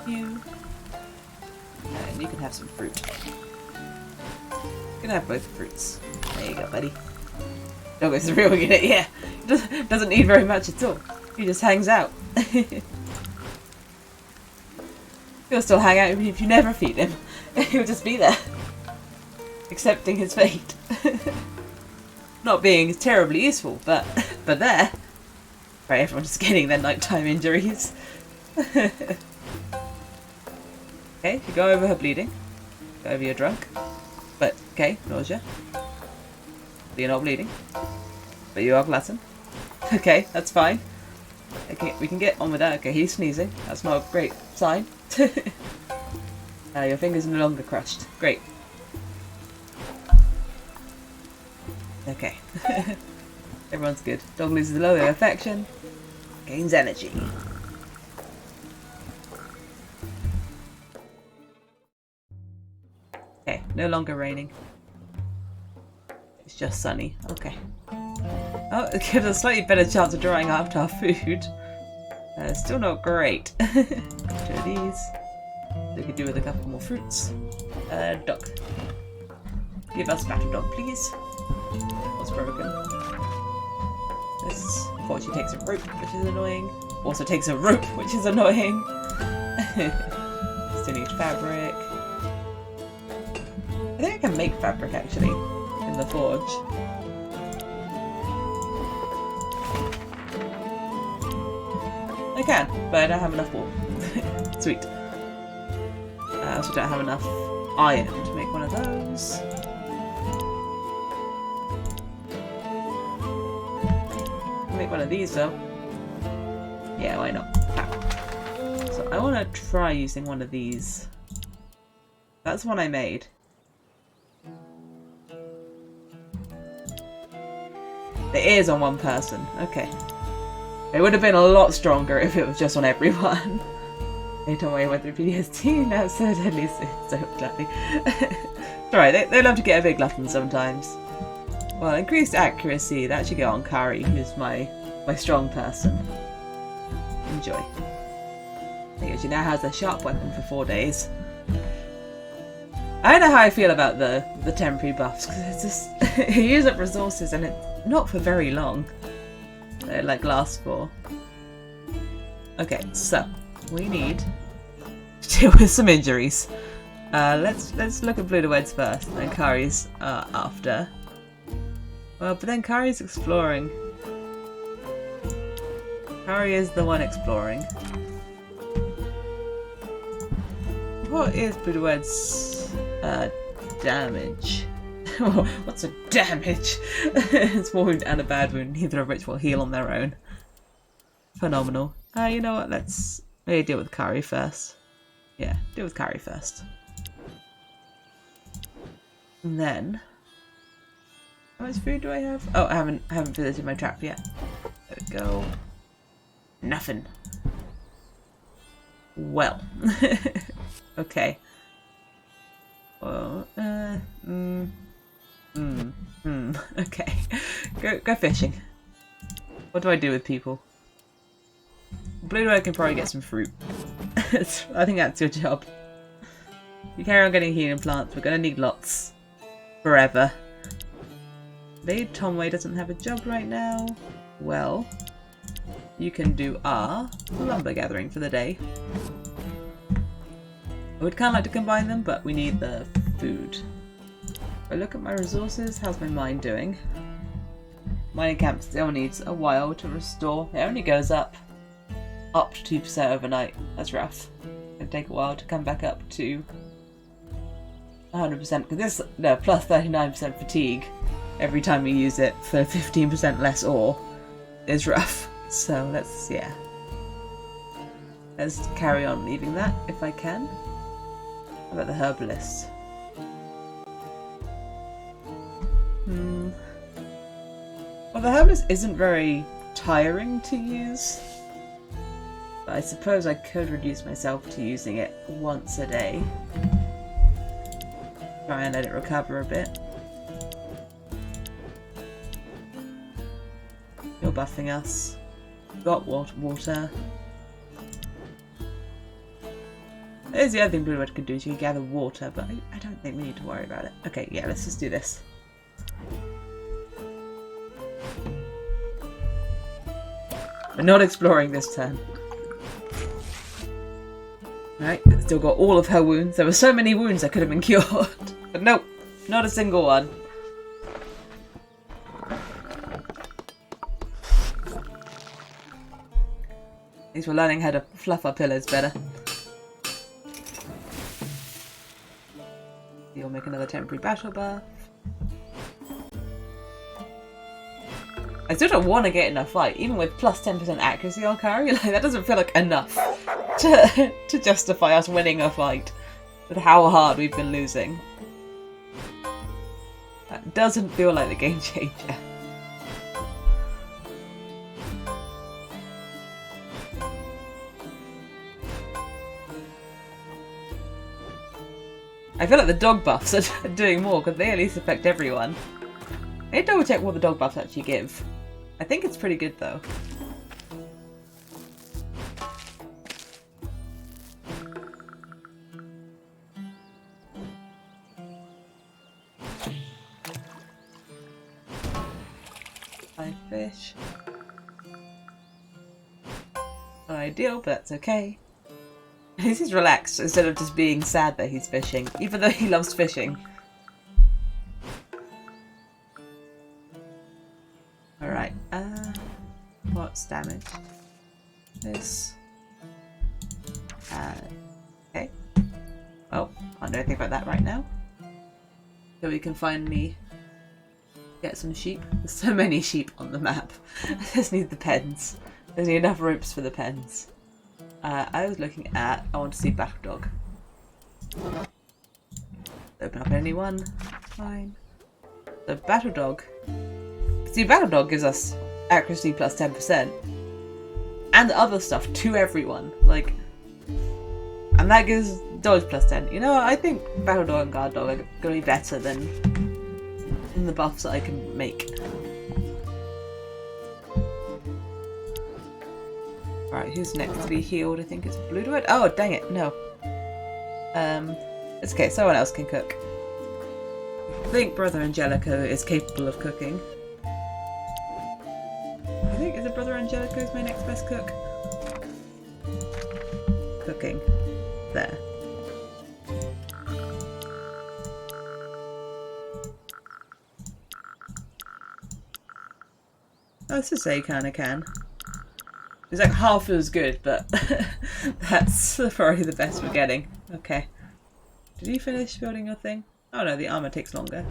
[SPEAKER 1] You. And you can have some fruit. You can have both fruits. There you go, buddy. Dog is the real unit, yeah. Doesn't need very much at all. He just hangs out. He'll still hang out if you never feed him. He'll just be there. Accepting his fate. Not being terribly useful, but there. Right, everyone's just getting their nighttime injuries. Okay, you go over her bleeding. Go over your drunk. But, okay, nausea. But you're not bleeding. But you are glutton. Okay, that's fine. Okay, we can get on with that. Okay, he's sneezing. That's not a great sign. Your finger's no longer crushed. Great. Okay. Everyone's good. Dog loses a low affection. Gains energy. Okay, no longer raining. It's just sunny. Okay. Oh, it gives us a slightly better chance of drying out our food. Still not great. 2 of these. We could do with a couple more fruits. Dog. Give us battle dog, please. What's broken? This fortunately takes a rope, which is annoying. Also takes a rope, which is annoying. Still need fabric. I think I can make fabric actually in the forge. I can, but I don't have enough wool. Sweet. I also don't have enough iron to make one of those. I'll make one of these though. Yeah, why not? Ah. So I want to try using one of these. That's the one I made. It is on one person. Okay. It would have been a lot stronger if it was just on everyone. They told me I went through PTSD, now it's so deadly, so gladly. It's alright, they love to get a big glutton sometimes. Well, increased accuracy, that should go on Kari, who's my strong person. Enjoy. I think she now has a sharp weapon for 4 days. I don't know how I feel about the temporary buffs, because it's just, you use up resources and it's not for very long. They like last for. Okay, so we need to deal with some injuries. Let's look at Blue Weds first, and then Kari's after. Well, but then Kari's exploring. Kari is the one exploring. What is Blue Weds' damage? What's a damage? It's a wound and a bad wound, neither of which will heal on their own. Phenomenal. You know what, let's maybe deal with Kari first. Yeah, deal with Kari first. And then... how much food do I have? Oh, I haven't visited my trap yet. There we go. Nothing. Well. Okay. Well, okay. Go fishing. What do I do with people? Blue Red can probably get some fruit. I think that's your job. You carry on getting healing plants, we're gonna need lots. Forever. Lady Tomway doesn't have a job right now. Well, you can do our lumber gathering for the day. I would kind of like to combine them, but we need the food. If I look at my resources, how's my mine doing? Mining camp still needs a while to restore. It only goes up to 2% overnight. That's rough. It'll take a while to come back up to 100%, because this, no, plus 39% fatigue every time we use it for 15% less ore is rough. So let's carry on leaving that if I can. How about the herbalist? Well, the herbalist isn't very tiring to use. But I suppose I could reduce myself to using it once a day. Try and let it recover a bit. You're buffing us. Got water. There's the other thing Blue Red could do, is you can gather water, but I don't think we need to worry about it. Okay, yeah, let's just do this. We're not exploring this turn. Right, still got all of her wounds. There were so many wounds that could have been cured. But nope, not a single one. At least we're learning how to fluff our pillows better. You'll make another temporary battle buff. I still don't want to get in a fight, even with plus 10% accuracy on Kari. Like, that doesn't feel like enough to justify us winning a fight with how hard we've been losing. That doesn't feel like the game changer. I feel like the dog buffs are doing more, because they at least affect everyone. I need to double check what the dog buffs actually give. I think it's pretty good though. 5 fish. Not ideal, but that's okay. He's relaxed instead of just being sad that he's fishing, even though he loves fishing. Alright, what's damaged? This. Okay. Well, can't do anything about that right now. So we can finally get some sheep. There's so many sheep on the map. I just need the pens. There's enough ropes for the pens. I was looking at, I want to see Battle Dog. Open up anyone. Fine. The Battle Dog. See, Battle Dog gives us accuracy plus 10%. And other stuff to everyone. Like, and that gives dodge plus 10. You know what? I think Battle Dog and Guard Dog are going to be better than the buffs that I can make. Right, who's next to be healed? I think it's Bluewood. Oh, dang it, no. It's okay, someone else can cook. I think Brother Angelico is capable of cooking. I think, is it Brother Angelico's my next best cook? Cooking. There. Let's just say kinda can. It's like half as good, but that's probably the best we're getting. Okay. Did you finish building your thing? Oh no, the armor takes longer.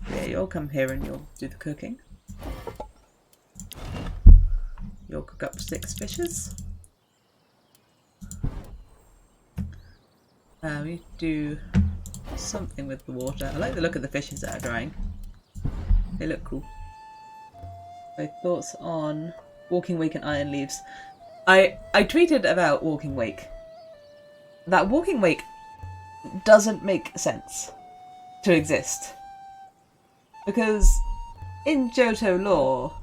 [SPEAKER 1] Yeah, you'll come here and you'll do the cooking. You'll cook up 6 fishes. We do something with the water. I like the look of the fishes that are drying. They look cool. My thoughts on Walking Wake and Iron Leaves. I tweeted about Walking Wake. That Walking Wake doesn't make sense to exist. Because in Johto lore,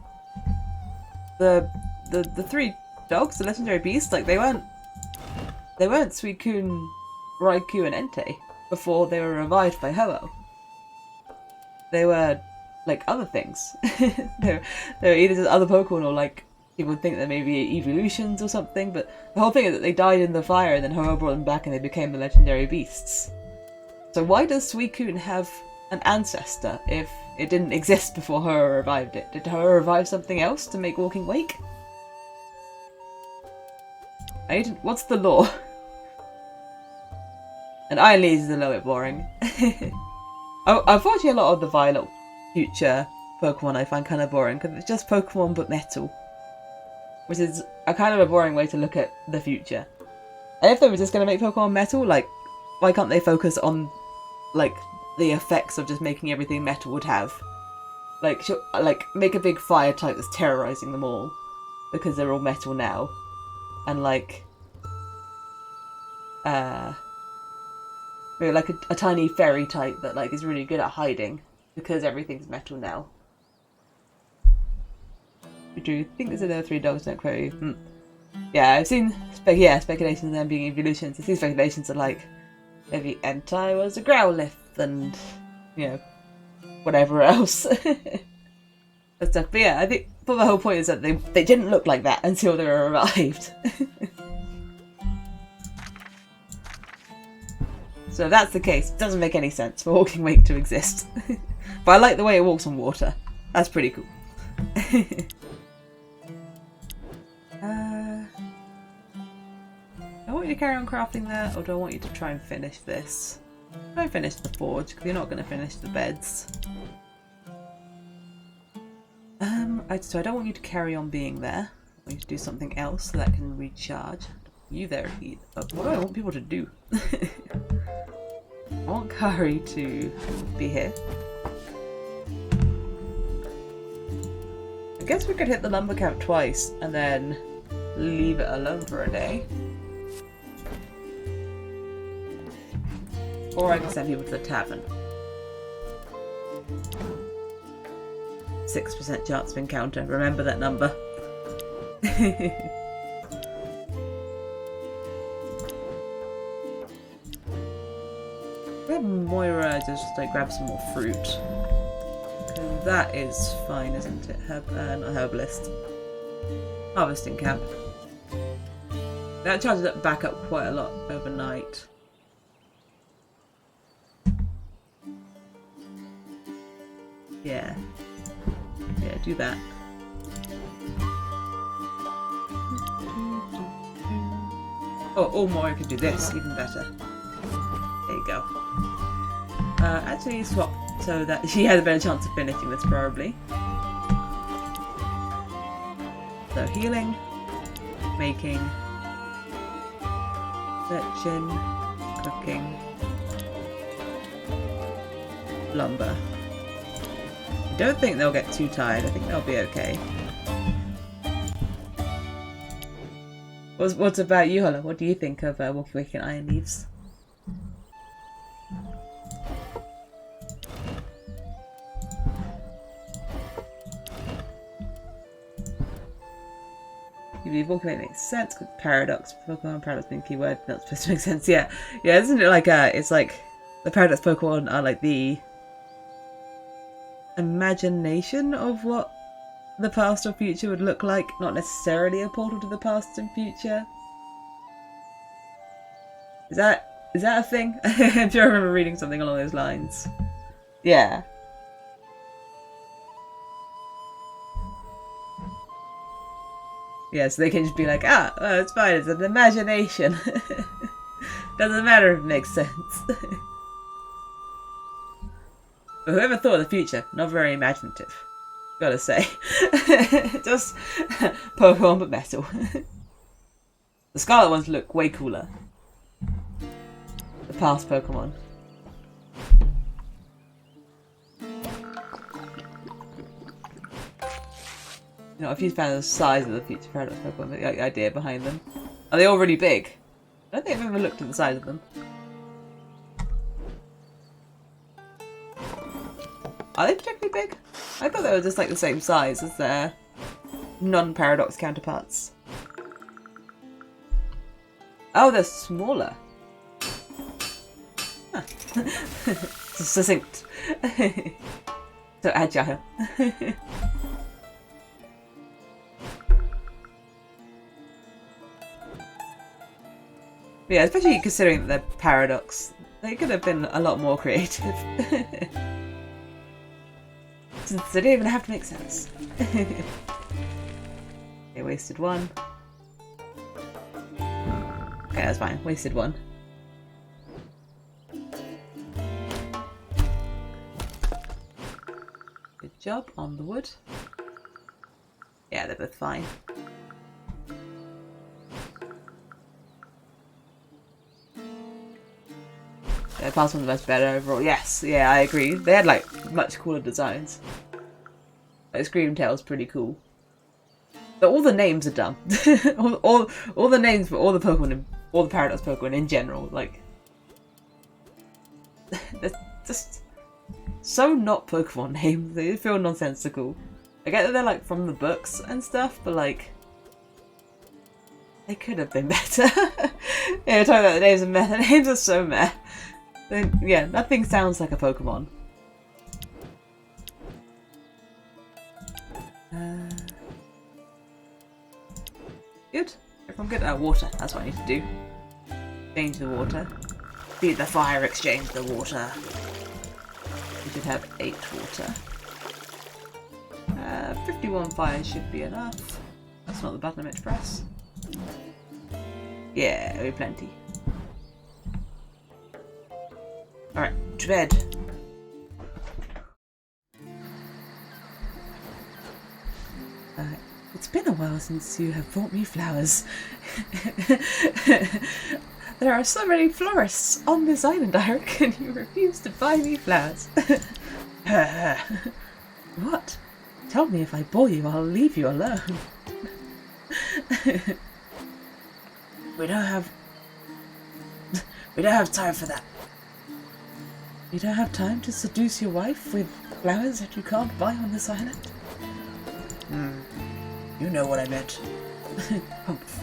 [SPEAKER 1] the 3 dogs, the legendary beasts, like they weren't Suicune, Raikou and Entei before they were revived by Ho-Oh. They were like other things. they were either just other Pokemon or like people would think that maybe evolutions or something, but the whole thing is that they died in the fire and then Ho-Oh brought them back and they became the legendary beasts. So why does Suicune have an ancestor if it didn't exist before Ho-Oh revived it? Did Ho-Oh revive something else to make Walking Wake? What's the lore? And Iron Leaves is a little bit boring. Unfortunately, a lot of the Violet future Pokemon I find kind of boring because it's just Pokemon but metal, which is a kind of a boring way to look at the future. And if they were just going to make Pokemon metal, like, why can't they focus on like the effects of just making everything metal would have? Like, make a big fire type that's terrorizing them all because they're all metal now, and like, maybe like a tiny fairy type that like is really good at hiding because everything's metal now. Do you think there's another 3 dogs? Don't quote you. Yeah, I've seen speculations of them being evolutions. I've seen speculations of like maybe Entei was a Growlithe and you know whatever else. But stuff. But yeah, I think the whole point is that they didn't look like that until they were revived. So if that's the case, it doesn't make any sense for Walking Wake to exist. But I like the way it walks on water. That's pretty cool. I want you to carry on crafting that, or do I want you to try and finish this? Try and finish the forge, because you're not going to finish the beds. So I don't want you to carry on being there. I want you to do something else so that can recharge. You there, what do I want people to do? I want Kari to be here. I guess we could hit the lumber camp twice and then leave it alone for a day. Or I can send people to the tavern. 6% chance of encounter. Remember that number. Let Moira just like grab some more fruit. 'Cause that is fine, isn't it? Not herbalist. Harvesting camp. That charges it back up quite a lot overnight. Yeah. Yeah, do that. Oh, or more, I could do this, even better. There you go. Actually swap so that she has a better chance of finishing this, probably. So healing, making, searching, cooking, lumber. I don't think they'll get too tired. I think they'll be okay. What about you, Holla? What do you think of Walking Wick and Iron Leaves? You believe Walking Wick makes sense because paradox, Pokemon paradox being keyword, not supposed to make sense. Yeah, yeah, isn't it like it's like the paradox Pokemon are like the imagination of what the past or future would look like, not necessarily a portal to the past and future. Is that a thing? I'm sure I remember reading something along those lines. Yeah. Yeah, so they can just be like, it's fine, it's an imagination. Doesn't matter if it makes sense. But whoever thought of the future, not very imaginative. Gotta say. Just Pokemon but metal. The Scarlet ones look way cooler. The past Pokemon. You know, if you found the size of the future Paradox Pokemon, the idea behind them. Are they all really big? I don't think I've ever looked at the size of them. Are they particularly big? I thought they were just like the same size as their non-paradox counterparts. Oh, they're smaller. Huh. Succinct. So agile. Yeah, especially considering that they're paradox. They could have been a lot more creative. Since they don't even have to make sense. Okay, wasted one. Okay, that's fine. Wasted one. Good job on the wood. Yeah, they're both fine. Yeah, past one's much better overall. Yes, yeah, I agree. They had like much cooler designs. Like Screamtail's pretty cool. But all the names are dumb. all the names for all the Pokemon, all the Paradox Pokemon in general, like they're just so not Pokemon names. They feel nonsensical. I get that they're like from the books and stuff, but like they could have been better. Yeah, talking about the names are meh. The names are so meh. Yeah, nothing sounds like a Pokemon. Good. Everyone good? Water. That's what I need to do. Exchange the water. Feed the fire, exchange the water. We should have 8 water. 51 fire should be enough. That's not the button I meant to press. Yeah, we have plenty. Alright, to bed. It's been a while since you have brought me flowers. There are so many florists on this island, I reckon you refuse to buy me flowers. What? Tell me if I bore you, I'll leave you alone. We don't have time for that. You don't have time to seduce your wife with flowers that you can't buy on this island? You know what I meant. Humph.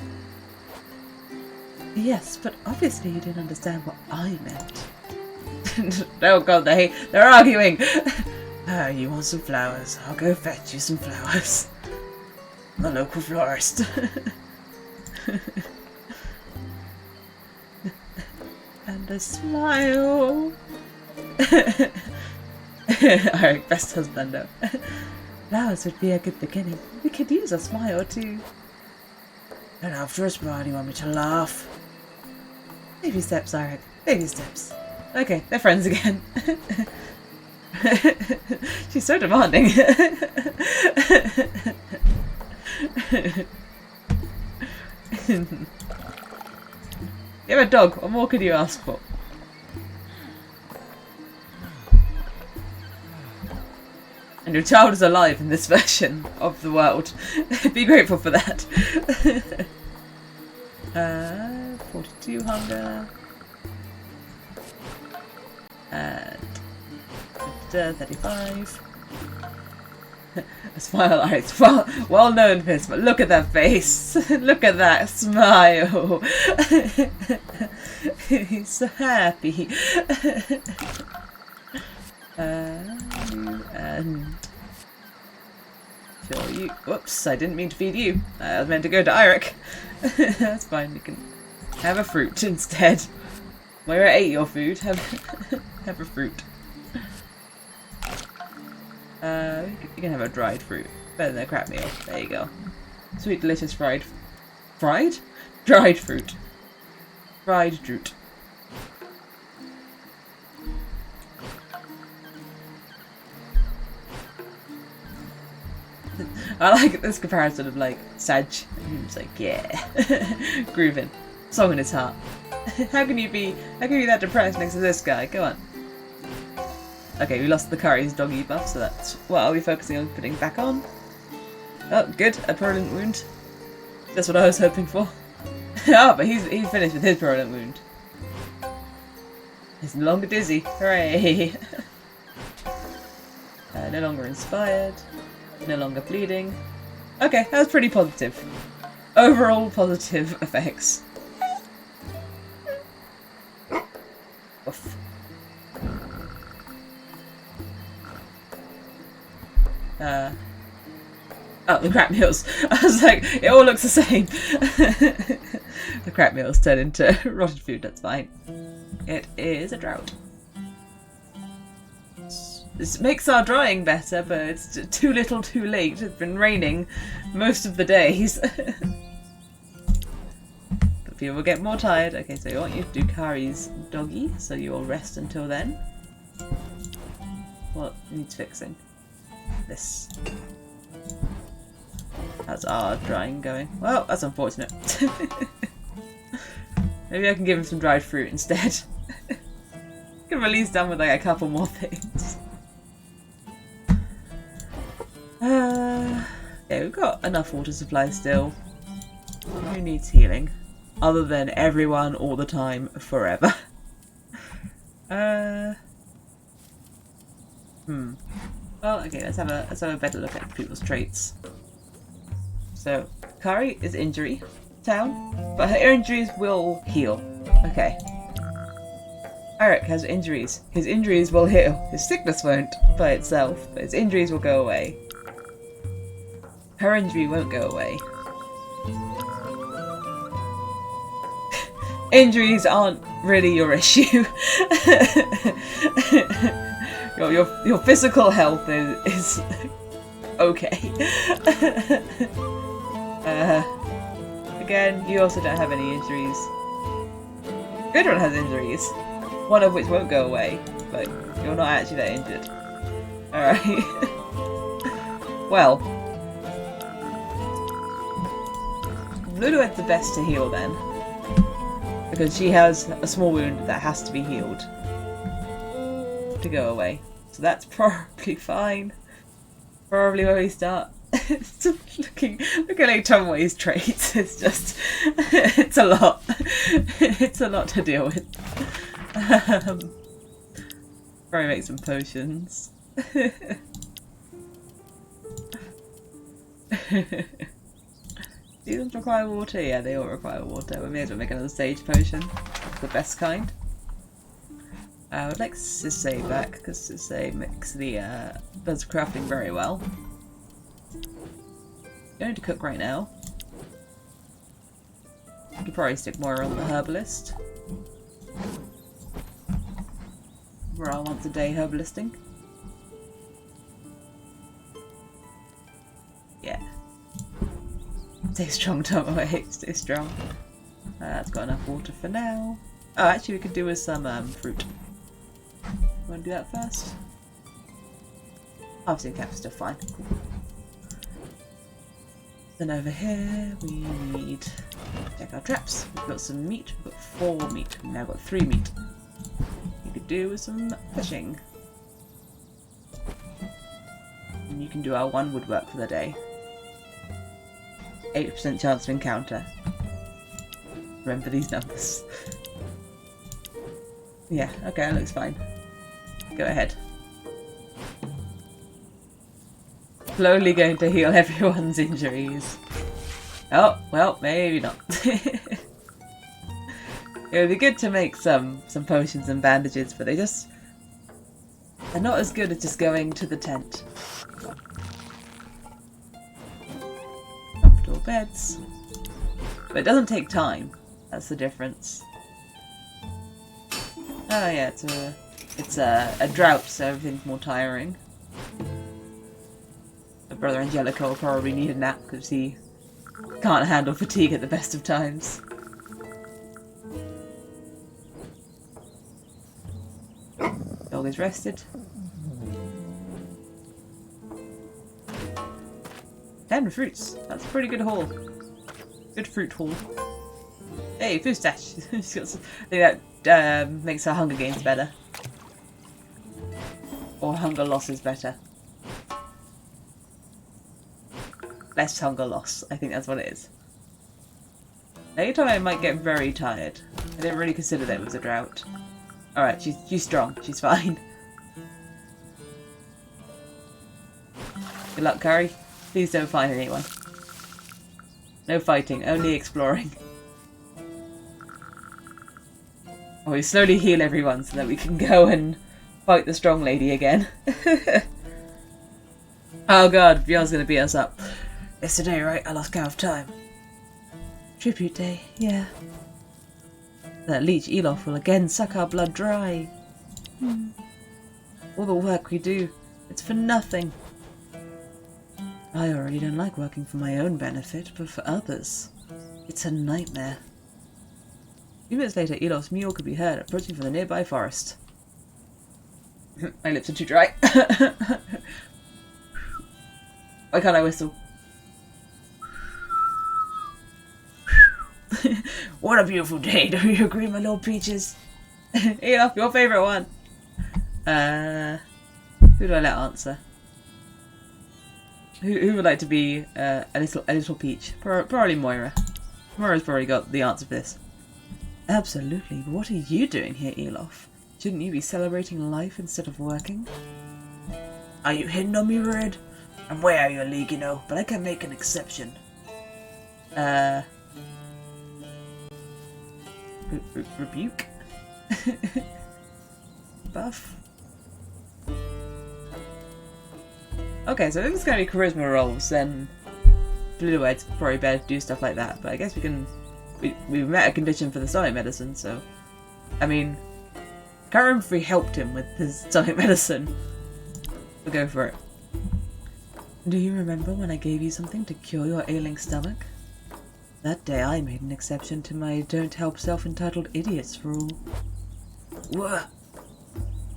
[SPEAKER 1] Yes, but obviously you didn't understand what I meant. Oh god, they're arguing! Ah, you want some flowers? I'll go fetch you some flowers. The local florist. And a smile. Alright, best husband though. Flowers would be a good beginning. We could use a smile too. And after a smile, you want me to laugh? Baby steps, Eric. Baby steps. Okay, they're friends again. She's so demanding. You have a dog. What more could you ask for? And your child is alive in this version of the world. Be grateful for that. 42 hunger. And 35. A smile, it's well known for his, but look at that face. Look at that smile. He's so happy. And sure you. Whoops, I didn't mean to feed you. I was meant to go to Eirik. That's fine, you can have a fruit instead. Where I ate your food, have a fruit. You can have a dried fruit. Better than a crap meal. There you go. Sweet, delicious dried fruit. Fried droot. I like this comparison of like Saj. He's like, yeah, grooving, song in his heart. How can you be that depressed next to this guy? Go on. Okay, we lost the curry's doggy buff, so that's what I'll be focusing on putting back on. Oh, good, a purulent wound. That's what I was hoping for. Oh, but he's finished with his purulent wound. He's no longer dizzy. Hooray! No longer inspired. No longer bleeding. Okay, that was pretty positive. Overall positive effects. Oof. Oh, the crap meals. I was like, it all looks the same. The crap meals turn into rotted food, that's fine. It is a drought. This makes our drying better, but it's too little too late. It's been raining most of the days. But people will get more tired. Okay, so I want you to do Kari's doggy, so you will rest until then. What needs fixing? This. How's our drying going? Well, that's unfortunate. Maybe I can give him some dried fruit instead. Could have at least done with like a couple more things. Yeah, we've got enough water supply still. Who needs healing? Other than everyone, all the time, forever. Well, okay, let's have a better look at people's traits. So, Kari is injury town, but her injuries will heal. Okay. Eirik has injuries. His injuries will heal. His sickness won't by itself, but his injuries will go away. Her injury won't go away. Injuries aren't really your issue. Your physical health is okay. Again, you also don't have any injuries. Gudrun has injuries, one of which won't go away, but you're not actually that injured. Alright. Well. Ludwig's the best to heal then. Because she has a small wound that has to be healed to go away. So that's probably fine. Probably where we start. looking at Tomway's traits. It's just, it's a lot. It's a lot to deal with. Probably make some potions. These ones require water? Yeah, they all require water. We may as well make another sage potion. That's the best kind. I would like Sisay back, because Sisay makes the does crafting very well. Going to cook right now. I could probably stick more on the herbalist. For our once a day herbalisting. Yeah. Stay strong, Tomo. Stay strong. That's got enough water for now. Oh, actually, we could do with some fruit. Want to do that first? Obviously, the cap's still fine. Then over here, we need to check our traps. We've got some meat. We've got 4 meat. We've now got 3 meat. You could do with some fishing. And you can do our 1 woodwork for the day. 8% chance to encounter. Remember these numbers. Yeah, okay, that looks fine. Go ahead. Slowly going to heal everyone's injuries. Oh, well, maybe not. It would be good to make some potions and bandages, but they're not as good as just going to the tent. Comfortable beds. But it doesn't take time. That's the difference. Oh yeah, it's a drought, so everything's more tiring. My brother Angelico will probably need a nap because he can't handle fatigue at the best of times. Dog is rested. 10 fruits. That's a pretty good haul. Good fruit haul. Hey, food stash. I think that makes our hunger gains better. Or hunger loss is better. Less hunger loss. I think that's what it is. Anytime I might get very tired. I didn't really consider that it was a drought. Alright, she's strong. She's fine. Good luck, Curry. Please don't find anyone. No fighting, only exploring. Oh, we slowly heal everyone so that we can go and fight the strong lady again. Oh god, Bjorn's gonna beat us up. Yesterday, right? I lost count of time. Tribute day, yeah. That leech Elof will again suck our blood dry. All the work we do, it's for nothing. I already don't like working for my own benefit, but for others, it's a nightmare. A few minutes later, Elof's mule could be heard approaching from the nearby forest. My lips are too dry. Why can't I whistle? What a beautiful day, don't you agree, my little peaches? Elof, your favourite one. Who do I let answer? Who would like to be a little peach? Probably Moira. Moira's probably got the answer for this. Absolutely. What are you doing here, Elof? Shouldn't you be celebrating life instead of working? Are you hitting on me, Red? I'm way out of your league, you know, but I can make an exception. Rebuke? Buff? Okay, so if it's going to be charisma rolls, then Blue-Ed's probably better to do stuff like that, but I guess we can... We've met a condition for the sonic medicine, so... I mean... I can't remember if we helped him with his sonic medicine. We'll go for it. Do you remember when I gave you something to cure your ailing stomach? That day I made an exception to my don't help self-entitled idiots rule. What?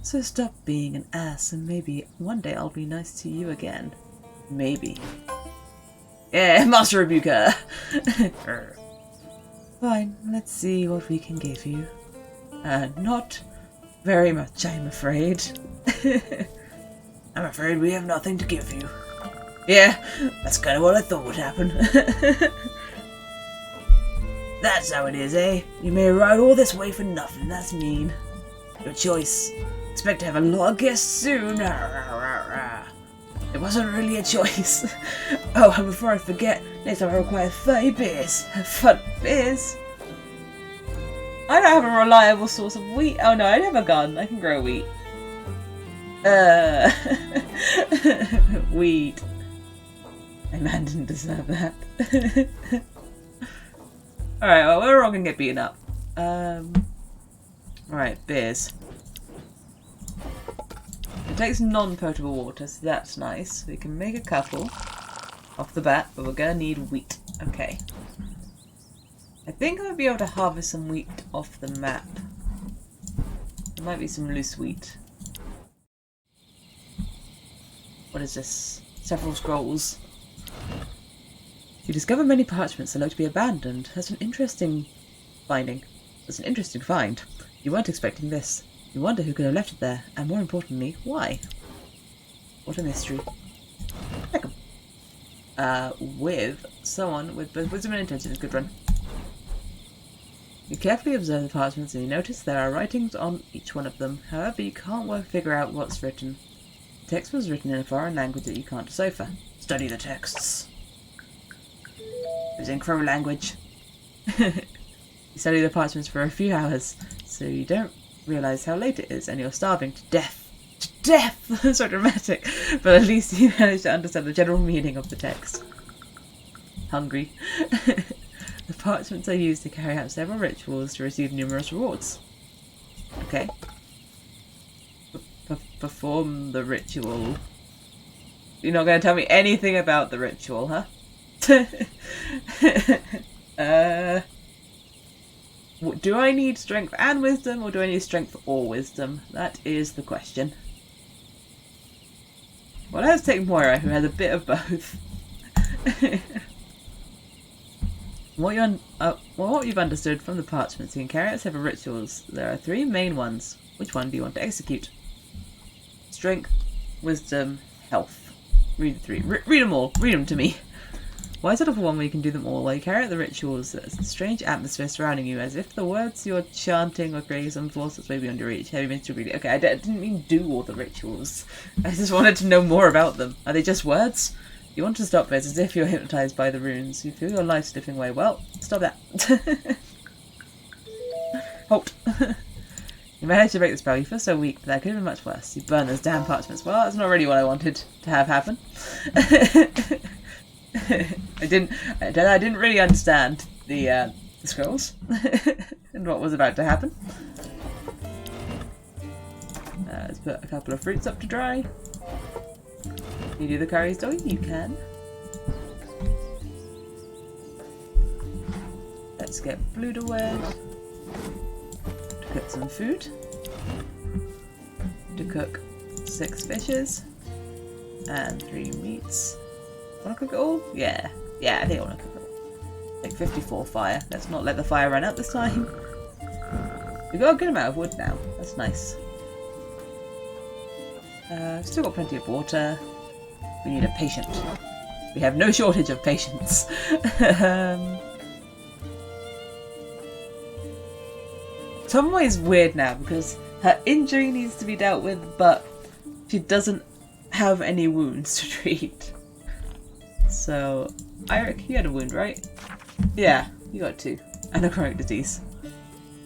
[SPEAKER 1] So stop being an ass and maybe one day I'll be nice to you again. Maybe. Yeah, Master Rebuker! Fine, let's see what we can give you. Not very much, I'm afraid. I'm afraid we have nothing to give you. Yeah, that's kind of what I thought would happen. That's how it is, eh? You may ride all this way for nothing, that's mean. Your choice. Expect to have a lot of guests soon. It wasn't really a choice. Oh, and before I forget, next time I require 30 beers. Have fun, beers. I don't have a reliable source of wheat. Oh no, I don't have a garden. I can grow wheat. Wheat. My man didn't deserve that. Alright, well, we're all gonna get beaten up. Right, beers. It takes non-potable water, so that's nice. We can make a couple off the bat, but we're gonna need wheat. Okay. I think I might be able to harvest some wheat off the map. There might be some loose wheat. What is this? Several scrolls. You discover many parchments that look to be abandoned. That's an interesting finding. That's an interesting find. You weren't expecting this. You wonder who could have left it there, and more importantly, why? What a mystery. Like with someone with both wisdom and intelligence. Good run. You carefully observe the parchments and you notice there are writings on each one of them. However, you can't figure out what's written. The text was written in a foreign language that you can't decipher. Study the texts. Using Crow language. You study the parchments for a few hours, so you don't realise how late it is and you're starving to death. To death! So dramatic. But at least you managed to understand the general meaning of the text. Hungry. The parchments are used to carry out several rituals to receive numerous rewards. Okay. Perform the ritual. You're not going to tell me anything about the ritual, huh? Do I need strength and wisdom, or do I need strength or wisdom? That is the question. Well, let's take Moira, who has a bit of both. What you've understood from the parchments, you can carry out several rituals. There are 3 main ones. Which one do you want to execute? Strength, wisdom, health. Read the 3. Read them all. Read them to me. Why set up for one where you can do them all while you carry out the rituals? There's a strange atmosphere surrounding you, as if the words you're chanting are creating some force that's way beyond your reach. Heavy minstrel reading. Okay, I didn't mean do all the rituals. I just wanted to know more about them. Are they just words? You want to stop it as if you're hypnotised by the runes. You feel your life slipping away. Well, stop that. Halt. You managed to break the spell. You feel so weak, but that could have been much worse. You burn those damn parchments. Well, that's not really what I wanted to have happen. I didn't really understand the scrolls and what was about to happen. Let's put a couple of fruits up to dry. Can you do the curries, doggy? You can. Let's get blue to wed. To cook some food. To cook 6 fishes. And 3 meats. Wanna cook it all? Yeah. Yeah, I think I wanna cook it all. Like 54 fire. Let's not let the fire run out this time. We've got a good amount of wood now. That's nice. Still got plenty of water. We need a patient. We have no shortage of patience. Tomoe is weird now because her injury needs to be dealt with, but she doesn't have any wounds to treat. So, Eirik, you had a wound, right? Yeah, you got 2. And a chronic disease.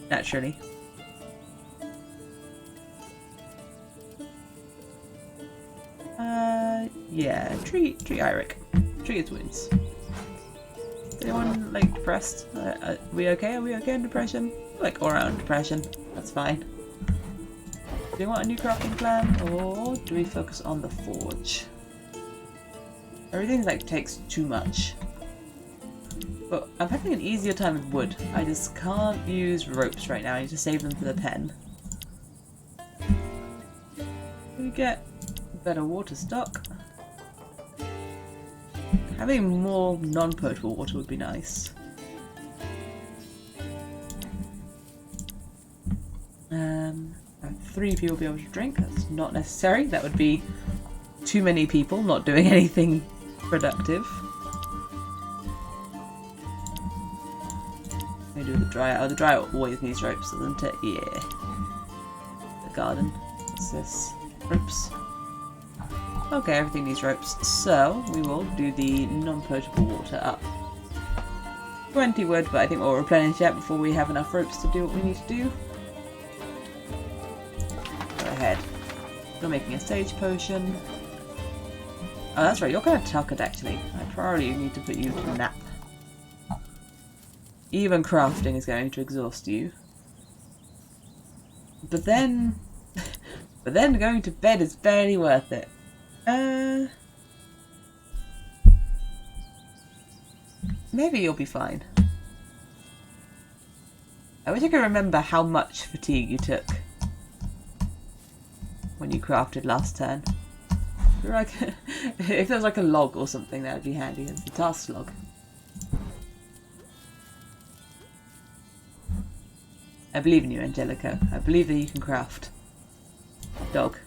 [SPEAKER 1] Naturally. Yeah, treat Eirik. Treat his wounds. Is anyone, like, depressed? Are we okay? Are we okay in depression? Like, all around depression. That's fine. Do you want a new crafting plan, or do we focus on the forge? Everything, like, takes too much. But I'm having an easier time with wood. I just can't use ropes right now. I need to save them for the pen. We get better water stock. Having more non-potable water would be nice. 3 people will be able to drink. That's not necessary. That would be too many people not doing anything productive. We do the dryer. Oh, the dryer always needs ropes, doesn't it? Yeah. The garden. What's this? Ropes. Okay, everything needs ropes. So we will do the non-potable water up. 20 wood, but I think we'll replenish that before we have enough ropes to do what we need to do. Go ahead. You're making a sage potion. Oh, that's right, you're kind of tuckered actually. I probably need to put you to nap. Even crafting is going to exhaust you. But then... but then going to bed is barely worth it. Maybe you'll be fine. I wish I could remember how much fatigue you took when you crafted last turn. If there was like a log or something, that would be handy. It's the task log. I believe in you, Angelica. I believe that you can craft. Dog.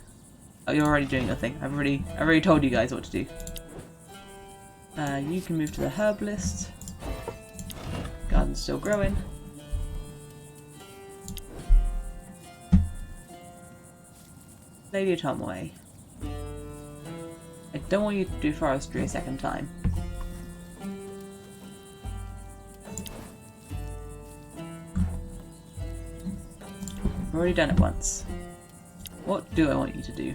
[SPEAKER 1] Oh, you're already doing nothing. I've already told you guys what to do. You can move to the herbalist. Garden's still growing. Lady Tomway. I don't want you to do forestry a second time. I've already done it once. What do I want you to do?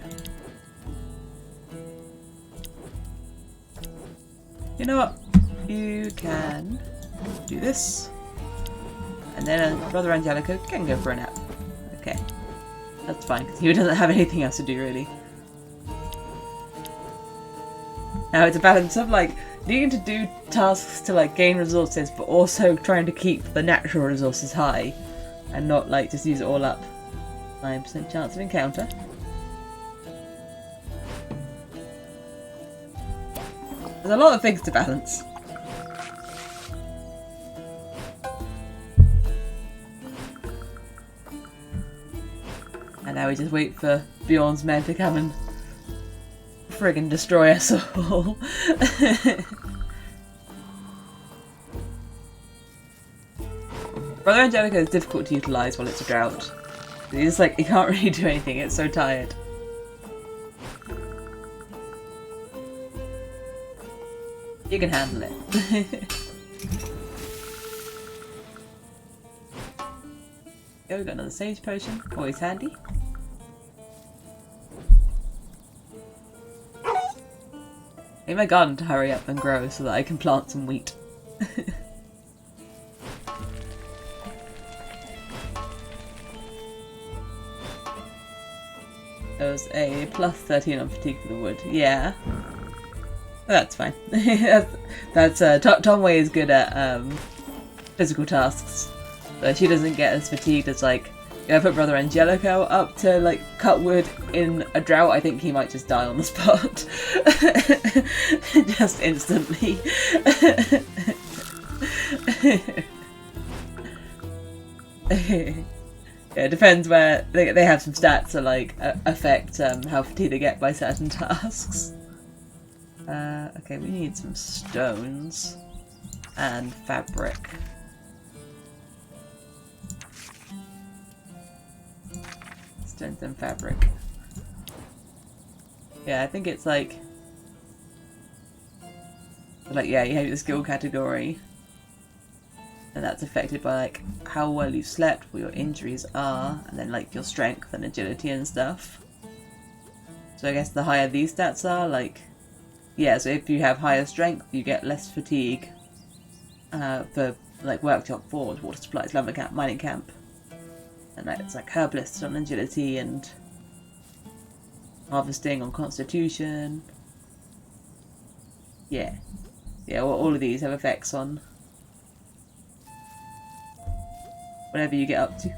[SPEAKER 1] You know what? You can do this. And then Brother Angelica can go for a nap. Okay. That's fine, because he doesn't have anything else to do, really. Now it's a balance of, like, needing to do tasks to, like, gain resources, but also trying to keep the natural resources high. And not, like, just use it all up. 9% chance of encounter. There's a lot of things to balance. And now we just wait for Bjorn's men to come and friggin' destroy us all. Brother Angelica is difficult to utilise while it's a drought. He's like, he can't really do anything, it's so tired. You can handle it. Oh, we got another sage potion. Always handy. I need my garden to hurry up and grow so that I can plant some wheat. There was a plus 13 on fatigue for the wood. Yeah. That's fine. that's Tomway is good at physical tasks. But she doesn't get as fatigued as, like, if I put Brother Angelico up to, like, cut wood in a drought, I think he might just die on the spot. Just instantly. Yeah, it depends where they have some stats that, like, affect how fatigued they get by certain tasks. Okay, we need some stones and fabric. Stones and fabric. Yeah, I think it's like yeah, you have the skill category, and that's affected by like how well you've slept, what your injuries are, and then like your strength and agility and stuff. So I guess the higher these stats are, like, yeah, so if you have higher strength, you get less fatigue for like workshop, forge, water supplies, lumber camp, mining camp. And it's like herbalists on agility and harvesting on constitution. Yeah. Yeah, well, all of these have effects on whatever you get up to.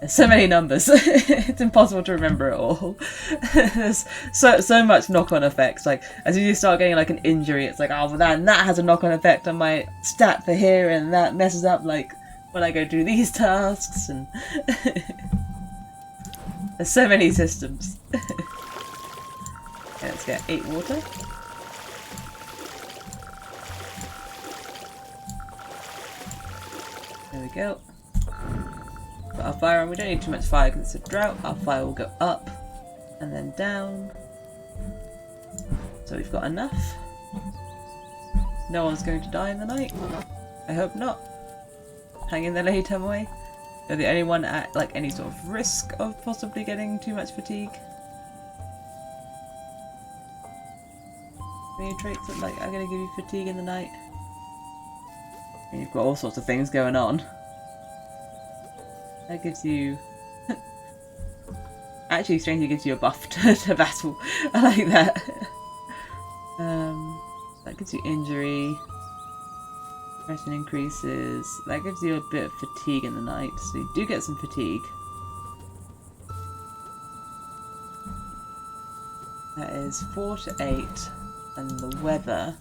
[SPEAKER 1] There's so many numbers. It's impossible to remember it all. There's so much knock-on effects. Like, as you start getting like an injury, it's like, oh, well, that has a knock-on effect on my stat for here, and that messes up like when I go do these tasks, and there's so many systems. Okay, let's get 8 water. There we go. Got our fire on. We don't need too much fire because it's a drought. Our fire will go up and then down. So we've got enough. no one's going to die in the night. I hope not. Hang in there, Lady Tomoe. You're the only one at like any sort of risk of possibly getting too much fatigue. Any traits that like are going to give you fatigue in the night? And you've got all sorts of things going on. That gives you... Actually, strangely gives you a buff to battle. I like that. That gives you injury. Aggression increases. That gives you a bit of fatigue in the night, so you do get some fatigue. That is 4 to 8, and the weather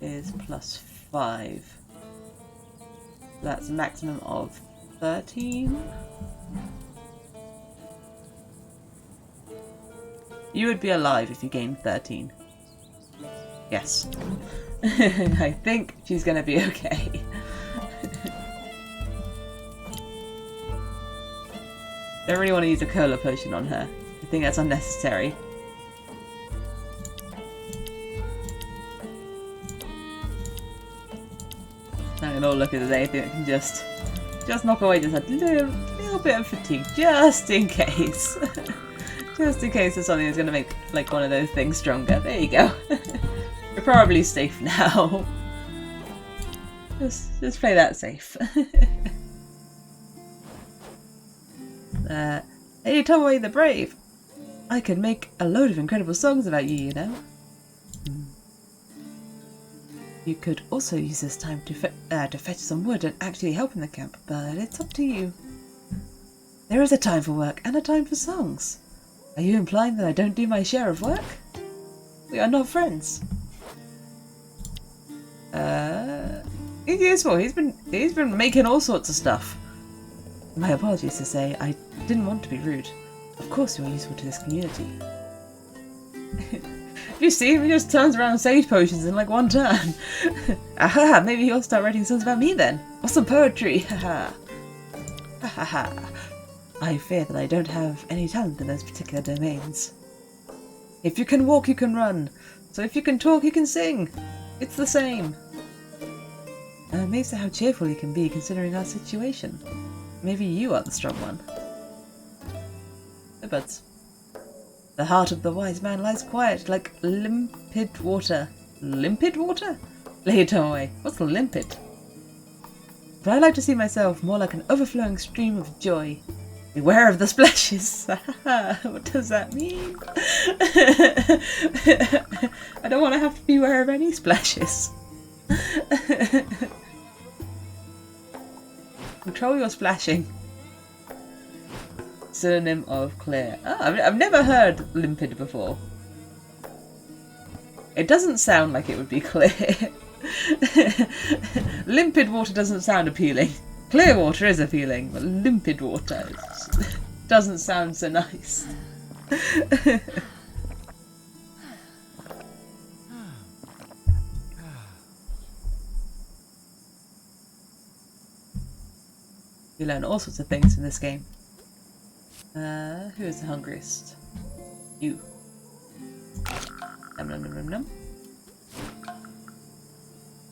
[SPEAKER 1] is +5. That's a maximum of 13. You would be alive if you gained 13. Yes. I think she's gonna be okay. Don't really want to use a cola potion on her. I think that's unnecessary. I can all look at anything that can just knock away just a little bit of fatigue, just in case. Just in case there's something that's going to make like one of those things stronger. There you go. You're probably safe now. Just play that safe. Hey, Tomoe the Brave! I could make a load of incredible songs about you, you know. You could also use this time to fetch some wood and actually help in the camp, but it's up to you. There is a time for work and a time for songs. Are you implying that I don't do my share of work? We are not friends. He's useful. He's been making all sorts of stuff. My apologies to say, I didn't want to be rude. Of course you are useful to this community. You see, he just turns around sage potions in like one turn. Aha, maybe you'll start writing songs about me then. Or some poetry. Haha. Haha. I fear that I don't have any talent in those particular domains. If you can walk, you can run. So if you can talk, you can sing. It's the same. I'm amazed at how cheerful you can be considering our situation. Maybe you are the strong one. No buds. The heart of the wise man lies quiet like limpid water. Limpid water? Lady Tomoe, what's limpid? But I like to see myself more like an overflowing stream of joy. Beware of the splashes. What does that mean? I don't want to have to beware of any splashes. Control your splashing. Synonym of clear. Oh, I've never heard limpid before. It doesn't sound like it would be clear. Limpid water doesn't sound appealing. Clear water is appealing, but limpid water doesn't sound so nice. You learn all sorts of things in this game. Who is the hungriest? You. Num num num num num.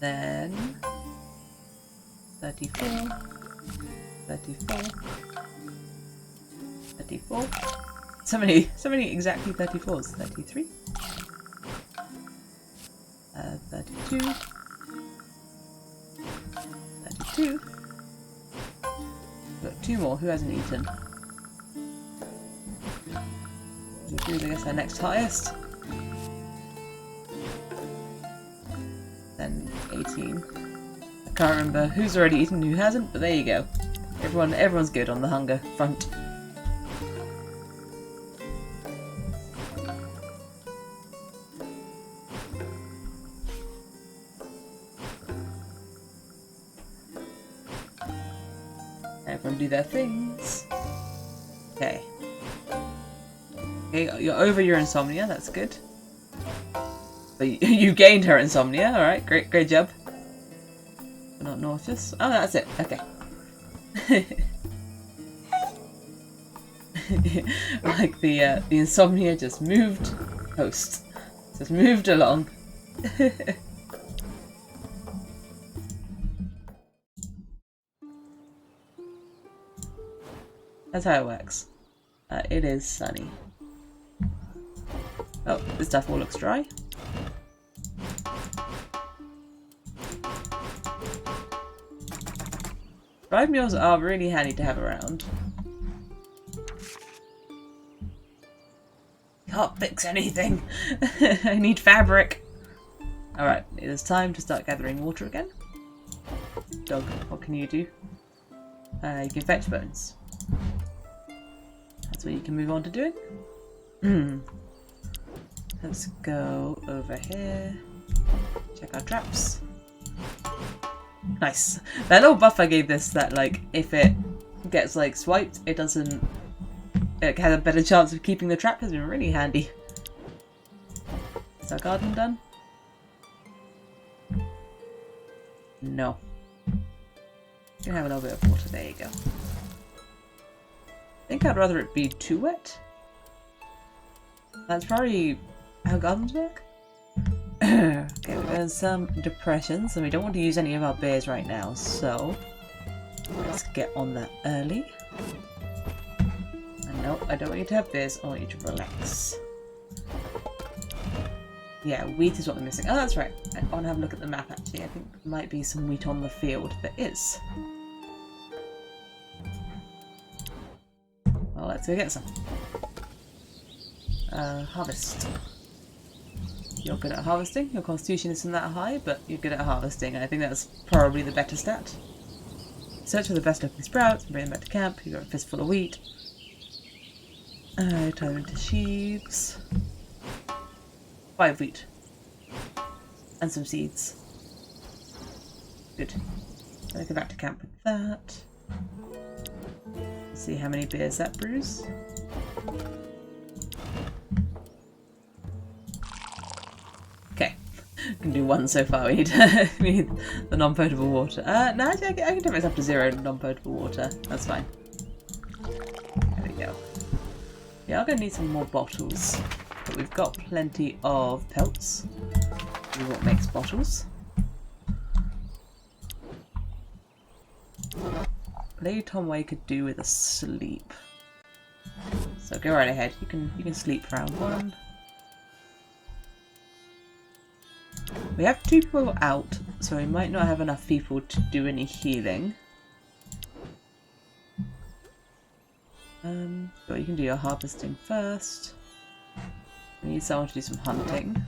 [SPEAKER 1] Then 34, 34, 34. So many exactly 34s. 33, 32, 32. We've got 2 more. Who hasn't eaten? I guess our next highest. Then 18. I can't remember who's already eaten and who hasn't, but there you go. Everyone's good on the hunger front. Everyone do their things. Okay. Okay, you're over your insomnia, that's good. But you gained her insomnia, alright, great job. We're not nauseous. Oh, that's it, okay. Like the insomnia just moved just moved along. That's how it works. It is sunny. Oh, this stuff all looks dry. Dried meals are really handy to have around. Can't fix anything. I need fabric. Alright, it is time to start gathering water again. Dog, what can you do? You can fetch bones. That's what you can move on to doing. Let's go over here. Check our traps. Nice. That little buff I gave this, that like if it gets like swiped, it doesn't. It has a better chance of keeping the trap, has been really handy. Is our garden done? No. You can have a little bit of water. There you go. I think I'd rather it be too wet. That's probably how gardens work. Okay, there's some depressions, and we don't want to use any of our beers right now, so let's get on that early. And no, I don't want you to have beers, I want you to relax. Yeah, wheat is what we're missing. Oh, that's right. I want to have a look at the map, actually. I think there might be some wheat on the field. There is. Well, let's go get some. Harvest. You're good at harvesting. Your constitution isn't that high, but you're good at harvesting. I think that's probably the better stat. Search for the best looking sprouts and bring them back to camp. You've got a fistful of wheat. Tie them into sheaves. 5 wheat. And some seeds. Good. I'll go back to camp with that. See how many beers that brews. Okay, I can do 1 so far. We need, we need the non-potable water. No, actually, I can take myself to 0 non-potable water. That's fine. There we go. Yeah, I'm going to need some more bottles. But we've got plenty of pelts. See what makes bottles. Lady Tomway could do with a sleep. So go right ahead. You can sleep round 1. We have 2 people out, so we might not have enough people to do any healing. But you can do your harvesting first. We need someone to do some hunting.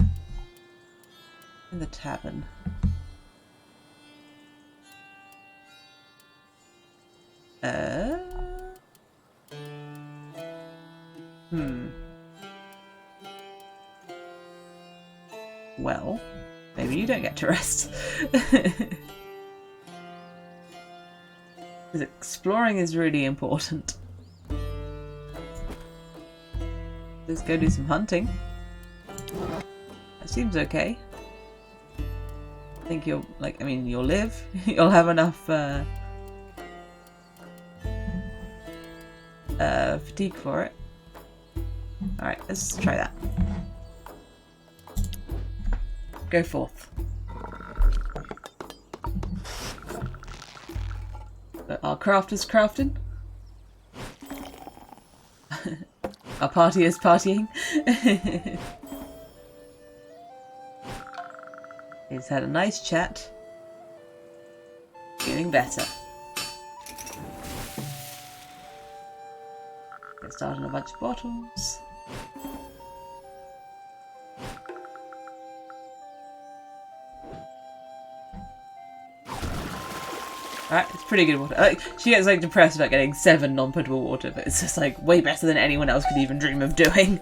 [SPEAKER 1] In the tavern. Well, maybe you don't get to rest. Because exploring is really important. Let's go do some hunting. That seems okay. I think you'll, like, I mean, you'll live. You'll have enough fatigue for it. Alright, let's try that. Go forth. Our craft is crafting. Our party is partying. He's had a nice chat. Feeling better. Get started on a bunch of bottles. Alright, it's pretty good water. Like, she gets like depressed about getting 7 non-potable water, but it's just like way better than anyone else could even dream of doing.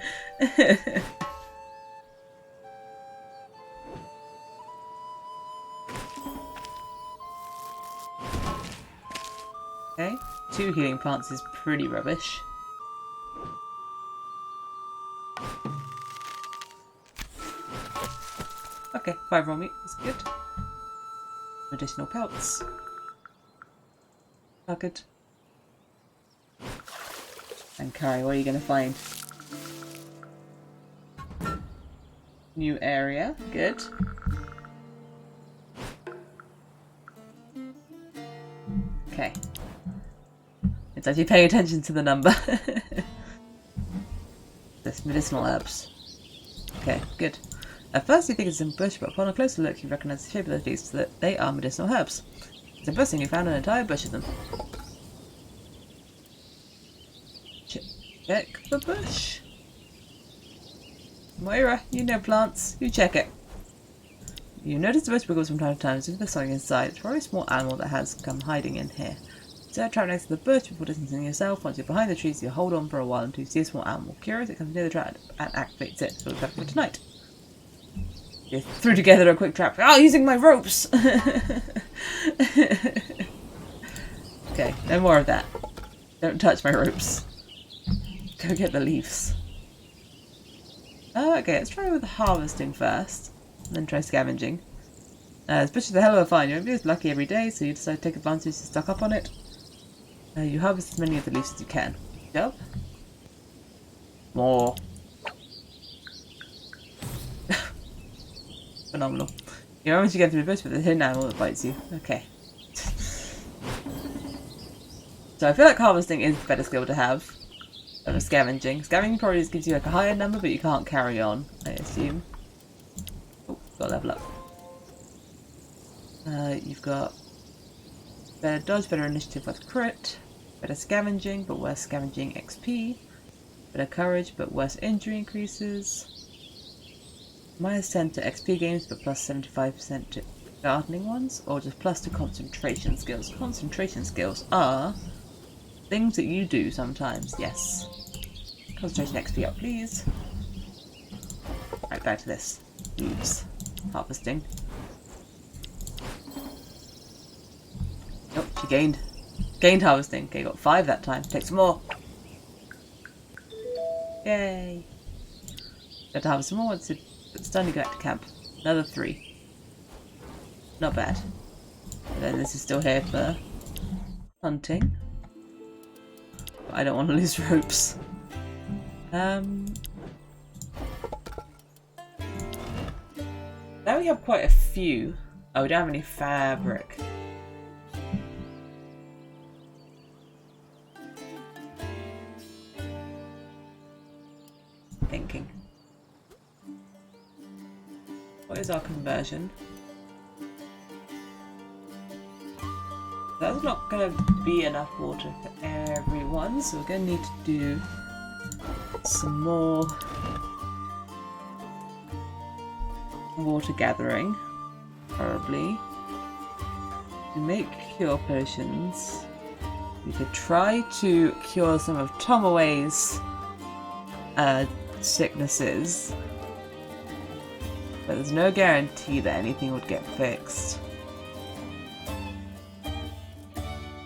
[SPEAKER 1] Okay, 2 healing plants is pretty rubbish. Okay, 5 raw meat is good. Additional pelts. Good. And Kai, what are you going to find? new area. Good. Okay. It's actually paying attention to the number. This medicinal herbs. Okay, good. At first you think it's a bush, but upon a closer look you recognise the shape of the leaves so that they are medicinal herbs. It's interesting you found an entire bush of them. Check the bush. Moira, you know plants. You check it. You notice the bush wiggles from time to time as if there's something inside. It's probably a small animal that has come hiding in here. Set a trap next to the bush before distancing yourself. Once you're behind the trees, you hold on for a while until you see a small animal. Curious, it comes near the trap and activates it. So it's perfect for tonight. You threw together a quick trap. Oh, using my ropes! Okay, no more of that. Don't touch my ropes. Go get the leaves. Oh, okay, let's try with harvesting first. And then try scavenging. This bush is a hell of a find. You won't be as lucky every day, so you decide to take advantage to stock up on it. You harvest as many of the leaves as you can. Yep. More. Phenomenal. You know once you get through the bush with a hidden animal that bites you. Okay. So I feel like harvesting is the better skill to have over scavenging. Scavenging probably just gives you like a higher number, but you can't carry on, I assume. Oh, got a level up. You've got better dodge, better initiative with crit, better scavenging, but worse scavenging XP, better courage, but worse injury increases, minus 10 to XP games, but plus 75% to gardening ones, or just plus to concentration skills. Concentration skills are things that you do sometimes, yes. Concentration XP up, please. Right, back to this. Leaves. Harvesting. Oh, she gained. Gained harvesting. Okay, got 5 that time. Take some more. Yay. Got to harvest some more once it's done, you go back to camp. Another 3. Not bad. And then this is still here for hunting. But I don't want to lose ropes. Now we have quite a few. Oh, we don't have any fabric. Thinking. What is our conversion? That's not going to be enough water for everyone, so we're going to need to do some more water gathering, probably. To make cure potions, we could try to cure some of Tomaway's sicknesses, but there's no guarantee that anything would get fixed.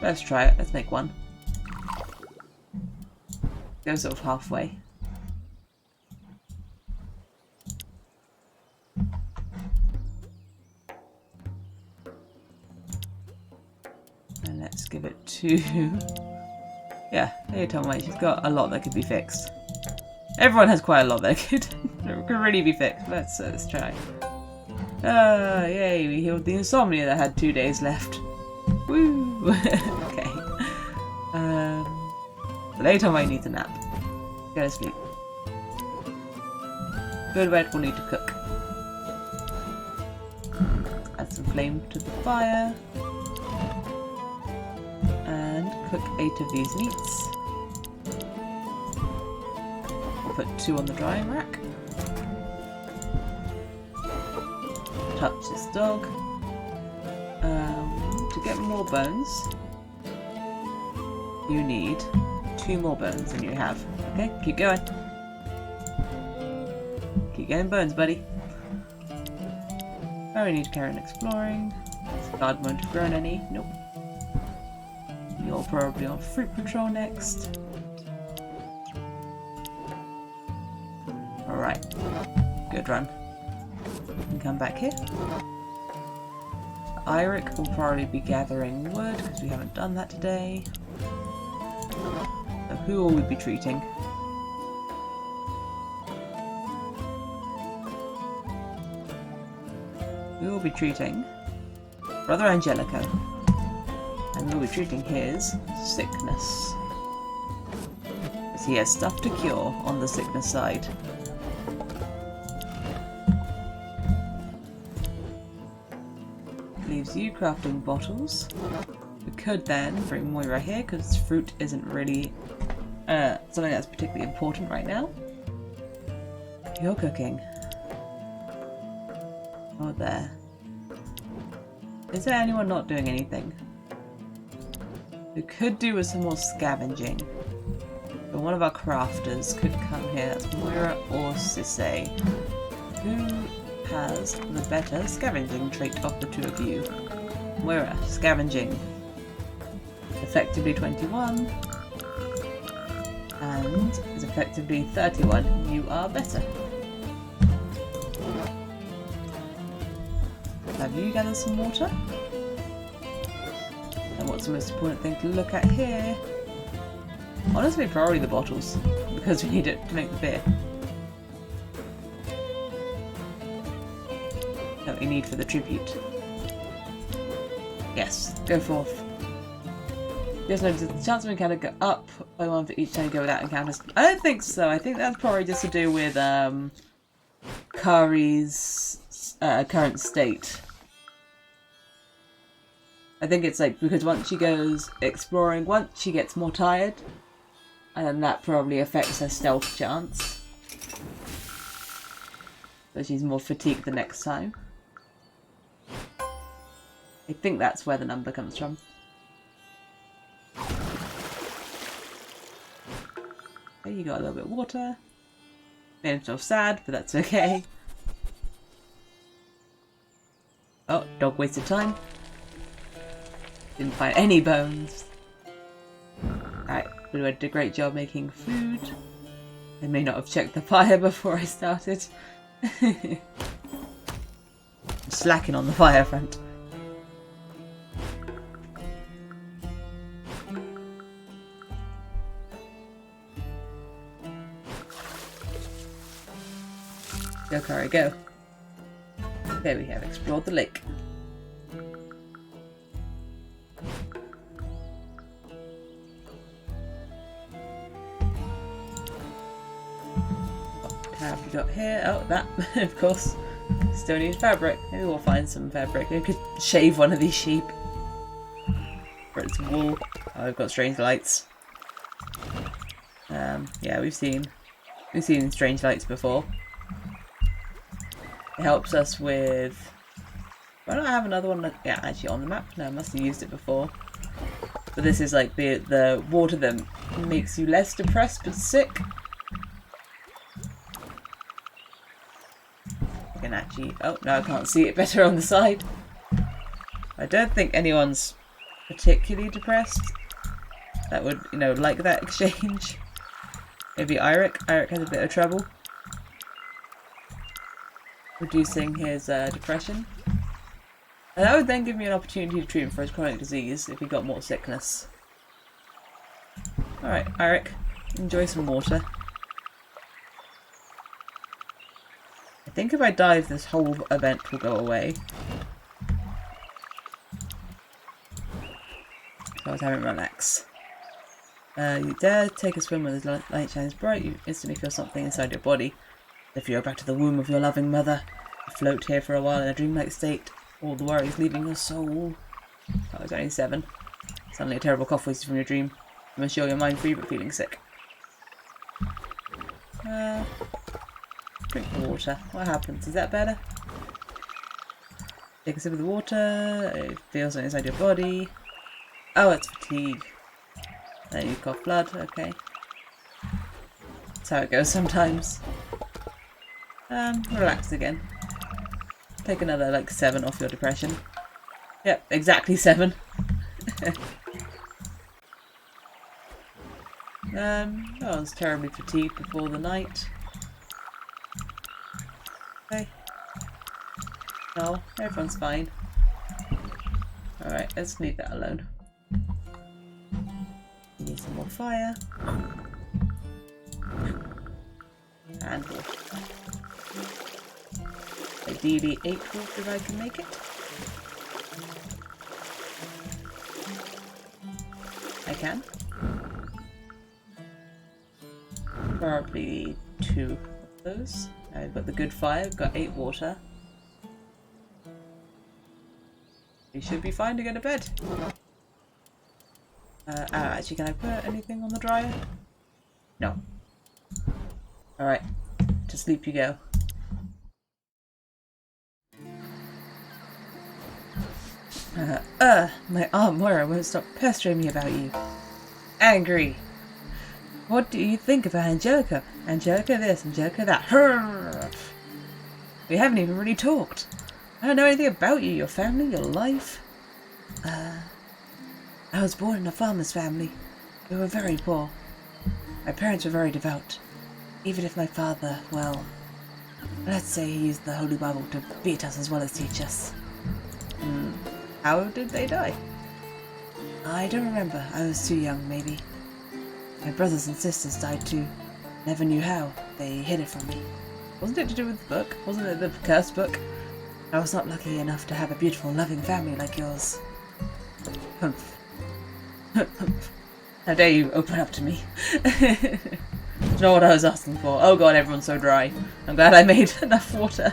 [SPEAKER 1] Let's try it. Let's make one. Go sort of halfway. And let's give it to... Yeah, hey Tommy, she's got a lot that could be fixed. Everyone has quite a lot that could really be fixed. Let's try. Yay, we healed the insomnia that had 2 days left. Woo! Okay. So later I need a nap. Go to sleep. Good wet will need to cook. Add some flame to the fire. And cook 8 of these meats. We'll put 2 on the drying rack. Touch this dog. To get more bones, you need 2 more bones than you have. Okay, keep going. Keep getting bones, buddy. Oh, we need to carry on exploring. This garden won't have grown any. Nope. You're probably on fruit patrol next. Alright. Good run. You can come back here. Eirik will probably be gathering wood because we haven't done that today. So who will we be treating? we will be treating Brother Angelico. And we will be treating his sickness. Because he has stuff to cure on the sickness side. Leaves you crafting bottles. We could then bring Moira here because fruit isn't really something that's particularly important right now. You're cooking. Oh, there. Is there anyone not doing anything? We could do with some more scavenging. But one of our crafters could come here. That's Moira or Sisse. Who has the better scavenging trait of the two of you? Moira, scavenging. Effectively 21. And is effectively 31. You are better. Have you gathered some water? And what's the most important thing to look at here? Honestly, probably the bottles, because we need it to make the beer. That we need for the tribute. Yes, go forth. Just notice the chance of encounter go up by 1 for each time you go without encounters. I don't think so. I think that's probably just to do with Kari's current state. I think it's like because once she goes exploring, once she gets more tired, and then that probably affects her stealth chance. So she's more fatigued the next time. I think that's where the number comes from. Okay, you got a little bit of water. Made himself sad, but that's okay. Oh, dog wasted time. Didn't find any bones. Alright, we did a great job making food. I may not have checked the fire before I started. I'm slacking on the fire front. Go, Kari, go. There we have explored the lake. What have we got here? Oh, that, of course. Still need fabric. Maybe we'll find some fabric. Maybe we could shave one of these sheep. For its wool. Oh, we've got strange lights. Yeah, we've seen strange lights before. It helps us with... Why don't I have another one? Yeah, actually on the map? No, I must have used it before. But this is like the water that makes you less depressed but sick. I can actually... Oh, no, I can't see it better on the side. I don't think anyone's particularly depressed that would, you know, like that exchange. Maybe Eirik. Eirik has a bit of trouble reducing his depression. And that would then give me an opportunity to treat him for his chronic disease if he got more sickness. Alright, Eirik, enjoy some water. I think if I dive, this whole event will go away. So I was having relax. You dare take a swim when the light shines bright, you instantly feel something inside your body. If you go back to the womb of your loving mother, you float here for a while in a dreamlike state, all the worries leaving your soul. Oh, I was only 7. Suddenly a terrible cough wasted from your dream. You must show your mind free but feeling sick. Drink the water. What happens? Is that better? Take a sip of the water. It feels something inside your body. Oh, it's fatigue. Then you cough blood. Okay. That's how it goes sometimes. Relax again. Take another, like, 7 off your depression. Yep, exactly 7. I was terribly fatigued before the night. Okay. No, everyone's fine. Alright, let's leave that alone. We need some more fire. And water. I Ideally 8 wood if I can make it. I can. Probably 2 of those. I've got the good fire, I've got 8 water. We should be fine to go to bed. Actually, can I put anything on the dryer? No. Alright, to sleep you go. My Aunt Moira won't stop pestering me about you. Angry. What do you think about Angelica? Angelica this, Angelica that. Hurr! We haven't even really talked. I don't know anything about you, your family, your life. I was born in a farmer's family. We were very poor. My parents were very devout. Even if my father, well, let's say he used the Holy Bible to beat us as well as teach us. How did they die? I don't remember. I was too young, maybe. My brothers and sisters died too. Never knew how. They hid it from me. Wasn't it to do with the book? Wasn't it the cursed book? I was not lucky enough to have a beautiful, loving family like yours. Humph. How dare you open up to me? It's not what I was asking for. Oh god, everyone's so dry. I'm glad I made enough water.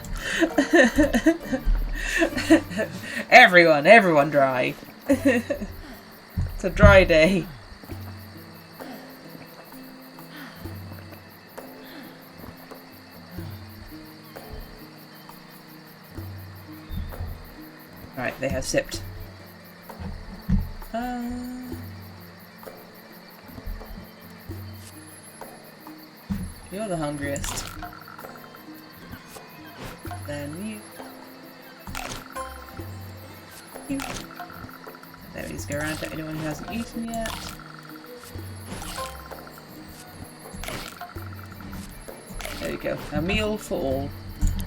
[SPEAKER 1] Everyone dry. It's a dry day. Right, they have sipped. You're the hungriest. Then you. There we just go around to anyone who hasn't eaten yet. There you go. A meal for all.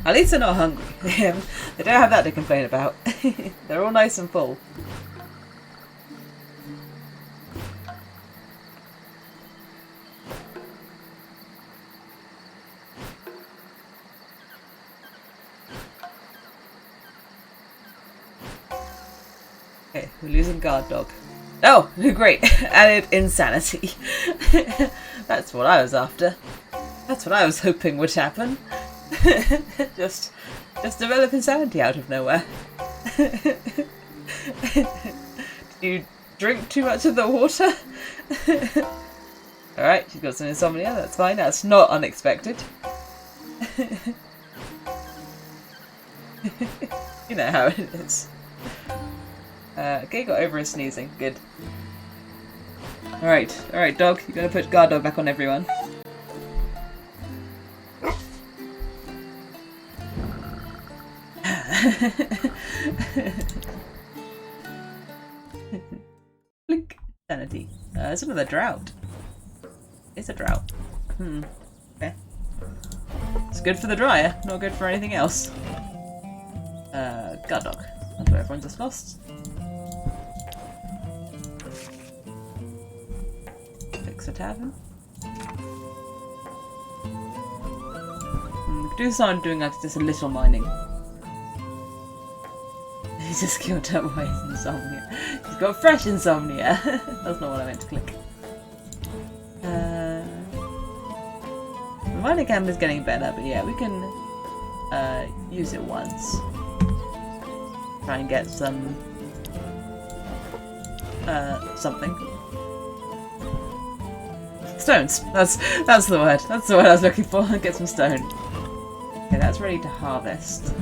[SPEAKER 1] At least they're not hungry. They don't have that to complain about. They're all nice and full. Okay, we're losing guard dog. Oh, great. Added insanity. That's what I was after. That's what I was hoping would happen. just develop insanity out of nowhere. Did you drink too much of the water? Alright, she's got some insomnia, that's fine. That's not unexpected. You know how it is. Okay, got over his sneezing. Good. Alright, dog. You're gonna put guard dog back on everyone. Blink. Sanity. It's another drought. It's a drought. Okay. It's good for the dryer, not good for anything else. Guard dog. That's what everyone just lost. Fix a tavern. Could do something doing like just a little mining. He just killed her by his insomnia. He's got fresh insomnia. That's not what I meant to click. The mining camp is getting better, but yeah, we can use it once. Try and get some something. Stones. That's the word. That's the word I was looking for. Get some stone. Okay, that's ready to harvest.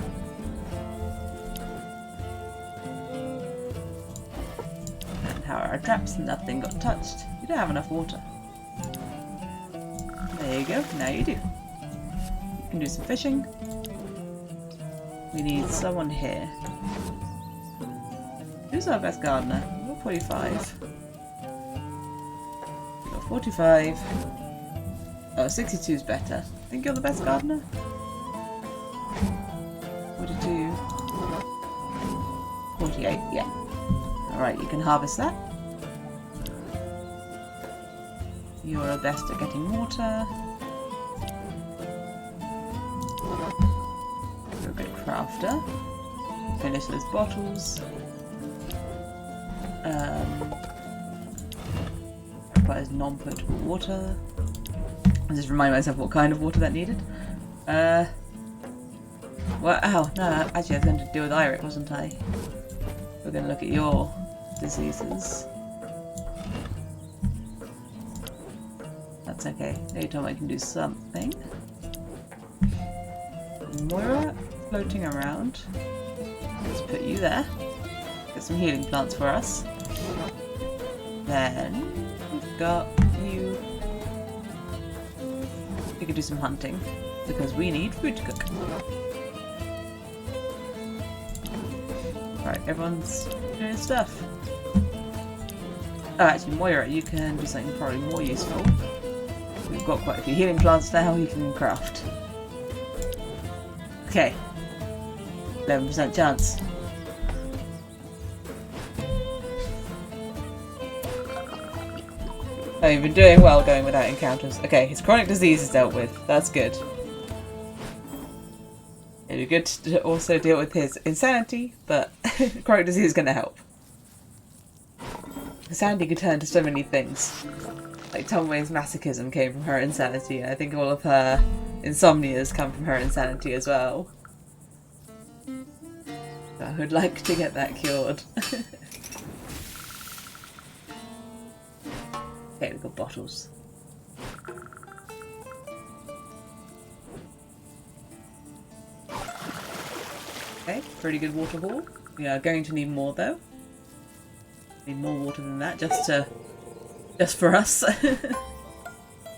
[SPEAKER 1] And how are our traps? Nothing got touched. You don't have enough water. There you go. Now you do. You can do some fishing. We need someone here. Who's our best gardener? We've got 45. We've got 45. Oh, 62 is better. Think you're the best gardener? 42. 48, yeah. Alright, you can harvest that. You're best at getting water. You're a good crafter. Finish those bottles. Requires non-potable water. I just remind myself what kind of water that needed. Well, ow, no, actually I was going to deal with Iric, wasn't I? We're going to look at your diseases. That's okay. Anytime I can do something. Moira, floating around. Let's put you there. Get some healing plants for us. Then we've got you. We could do some hunting because we need food to cook. Right, everyone's doing stuff. Oh, actually, Moira, you can do something probably more useful. We've got quite a few healing plants now you can craft. Okay. 11% chance. Oh, you've been doing well going without encounters. Okay, his chronic disease is dealt with. That's good. It'd be good to also deal with his insanity, but chronic disease is going to help. Insanity could turn to so many things. Like Tomway's masochism came from her insanity, and I think all of her insomnias come from her insanity as well. So I would like to get that cured. Okay, we've got bottles. Okay, pretty good water haul. We are going to need more though. Need more water than that, just for us.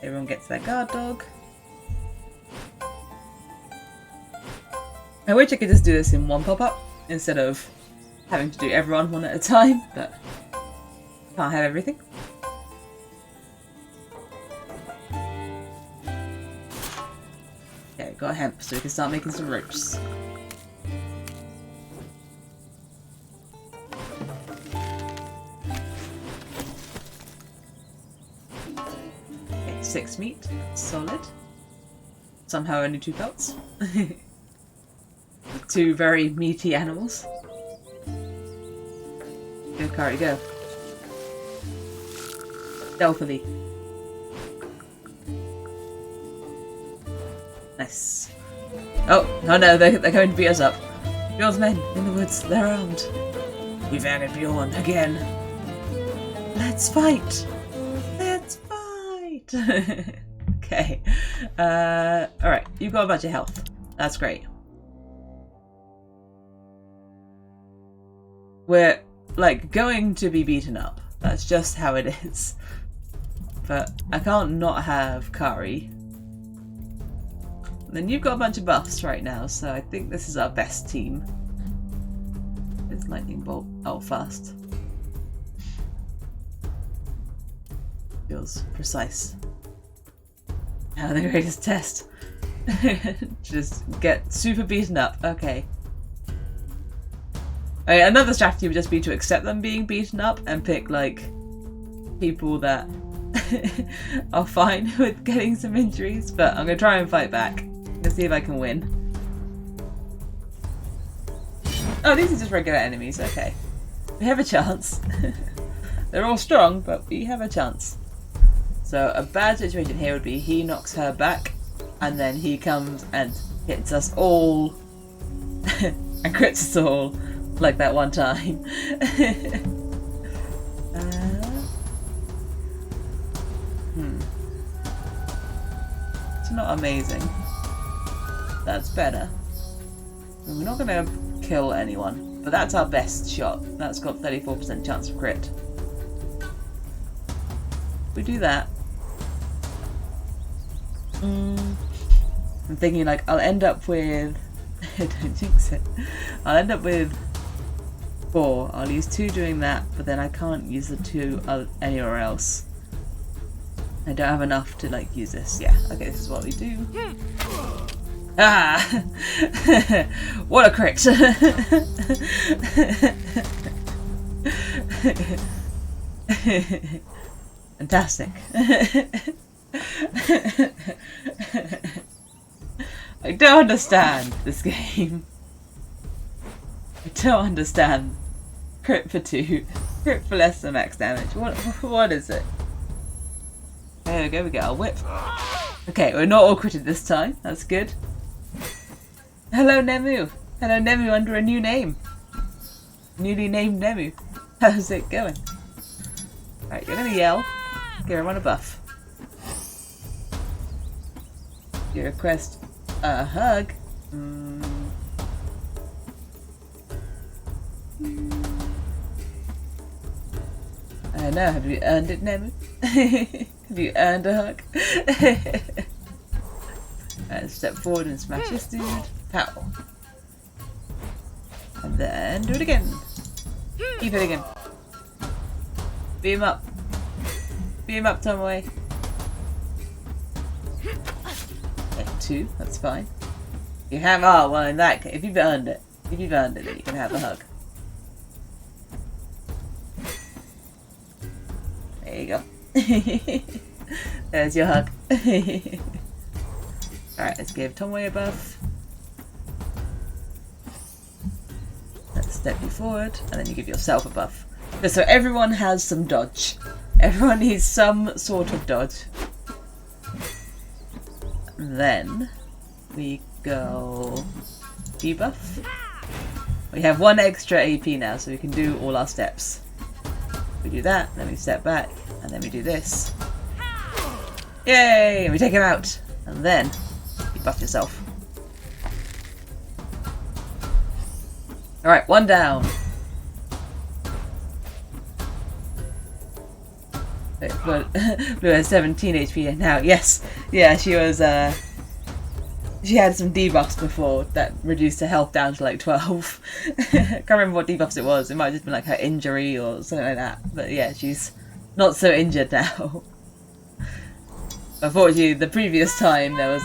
[SPEAKER 1] Everyone gets their guard dog. I wish I could just do this in one pop-up instead of having to do everyone one at a time, but can't have everything. Okay, got a hemp so we can start making some ropes. Okay, 6 meat, solid. Somehow only 2 pelts. 2 very meaty animals. Go, Kari, go. Stealthily. Nice. Oh no, they're going to beat us up. Bjorn's men in the woods, they're armed. We've added Bjorn again. Let's fight! Let's fight! Okay. Alright, you've got a bunch of health. That's great. We're, like, going to be beaten up. That's just how it is. But I can't not have Kari. Then you've got a bunch of buffs right now, so I think this is our best team. It's lightning bolt. Oh, fast. Feels precise. Now the greatest test. Just get super beaten up. Okay. Another strategy would just be to accept them being beaten up and pick, like, people that are fine with getting some injuries, but I'm going to try and fight back. Let's see if I can win. Oh, these are just regular enemies. Okay. We have a chance. They're all strong, but we have a chance. So a bad situation here would be he knocks her back, and then he comes and hits us all and crits us all, like that one time. It's not amazing. That's better. We're not going to kill anyone, but that's our best shot. That's got 34% chance of crit. If we do that. I'm thinking like I'll end up with... I don't jinx it. I'll end up with 4. I'll use 2 doing that, but then I can't use the 2 anywhere else. I don't have enough to like use this. Yeah, okay, this is what we do. Ah! What a crit! Fantastic. I don't understand this game. I don't understand. Crit for 2. Crit for less than max damage. What is it? There we go, we get our whip. Okay, we're not all critted this time. That's good. Hello, Nemu. Hello, Nemu under a new name. Newly named Nemu. How's it going? Alright, you're gonna yell. Give everyone a buff. You request a hug. I don't know, have you earned it, Nemu? Have you earned a hug? Step forward and smash this dude. Pow. And then do it again. Keep hitting him. Beat him up. Beat him up, Tomoe. Okay, 2, that's fine. You have, oh, well in that case, if you've earned it, then you can have a hug. There you go. There's your hug. Alright, let's give Tomoe a buff. Let's step you forward, and then you give yourself a buff. So everyone has some dodge. Everyone needs some sort of dodge. Then we go debuff. We have 1 extra AP now, so we can do all our steps. We do that, then we step back, and then we do this. Yay! We take him out, and then you buff yourself. Alright, 1 down. Blue has 17 HP now. Yes, yeah, she was. She had some debuffs before that reduced her health down to like 12. I can't remember what debuffs it was. It might have just been like her injury or something like that. But yeah, she's not so injured now. Unfortunately, the previous time there was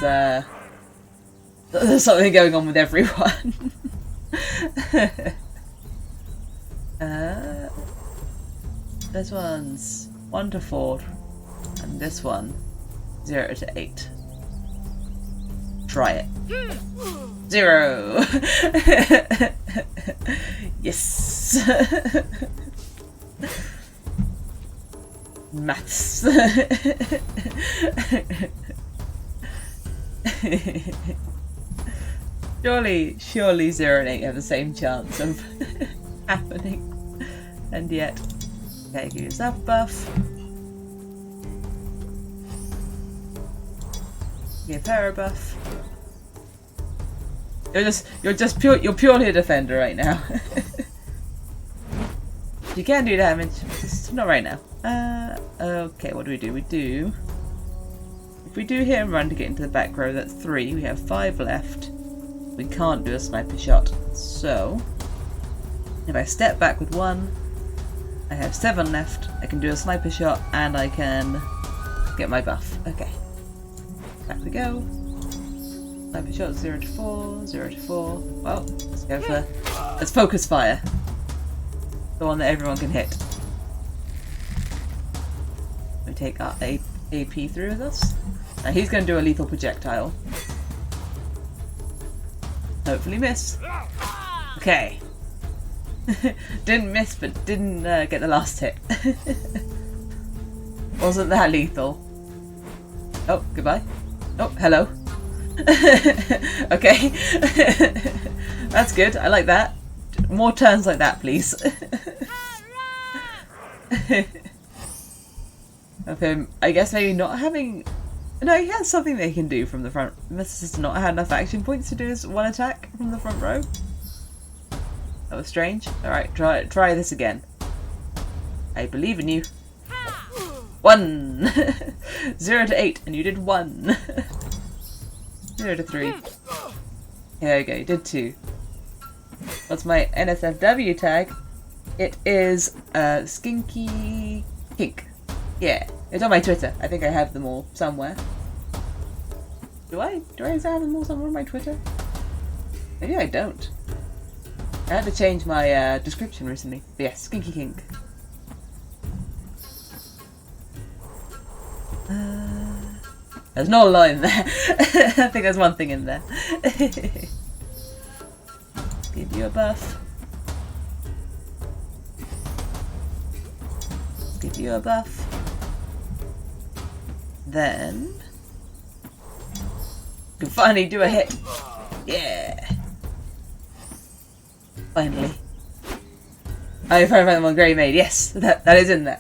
[SPEAKER 1] something going on with everyone. This one's 1 to 4, and this one 0 to 8. Try it. 0. Yes. Maths. Surely 0 and 8 have the same chance of happening. And yet, okay, give yourself a buff. Give her a buff. You're purely a defender right now. You can do damage, just not right now. Okay, what do? If we do hit and run to get into the back row, that's 3. We have 5 left. We can't do a sniper shot. So, if I step back with 1, I have 7 left. I can do a sniper shot and I can get my buff. Okay. Back we go. Sniper shot 0 to 4, 0 to 4. Well, let's focus fire. The one that everyone can hit. We take our AP through with us. Now he's going to do a lethal projectile. Hopefully miss. Okay. Didn't miss, but didn't get the last hit. Wasn't that lethal? Oh, goodbye. Oh, hello. Okay. That's good. I like that. More turns like that, please. Okay, I guess maybe not having... No, he has something they can do from the front. Must just not have enough action points to do his 1 attack from the front row. That was strange. Alright, try this again. I believe in you. 1! 0 to 8, and you did 1. 0 to 3. Here we go, you did 2. What's my NSFW tag? It is Skinky Kink. Yeah, it's on my Twitter. I think I have them all somewhere. Do I have them all somewhere on my Twitter? Maybe I don't. I had to change my description recently. But yeah, Skinky Kink. There's not a lot in there. I think there's one thing in there. Give you a buff. Give you a buff. Then you can finally do a hit. Yeah. Finally. Oh, you found the one Grey made. Yes, that is in there.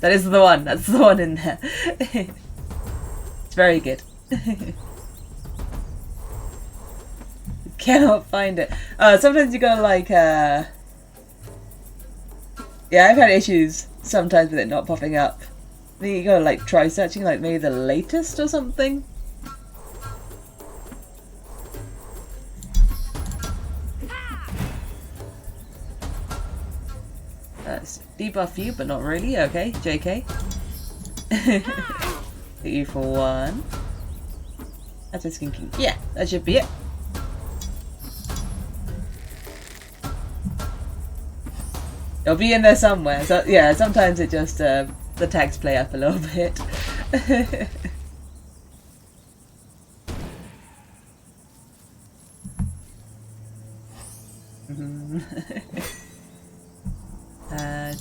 [SPEAKER 1] That is the one. That's the one in there. It's very good. Cannot find it. Sometimes you gotta like yeah, I've had issues sometimes with it not popping up. I think you gotta like try searching like maybe the latest or something. Debuff you, but not really. Okay, JK. Hit you for 1. That's a skinking. Yeah, that should be it. It'll be in there somewhere. So yeah, sometimes it just the tags play up a little bit.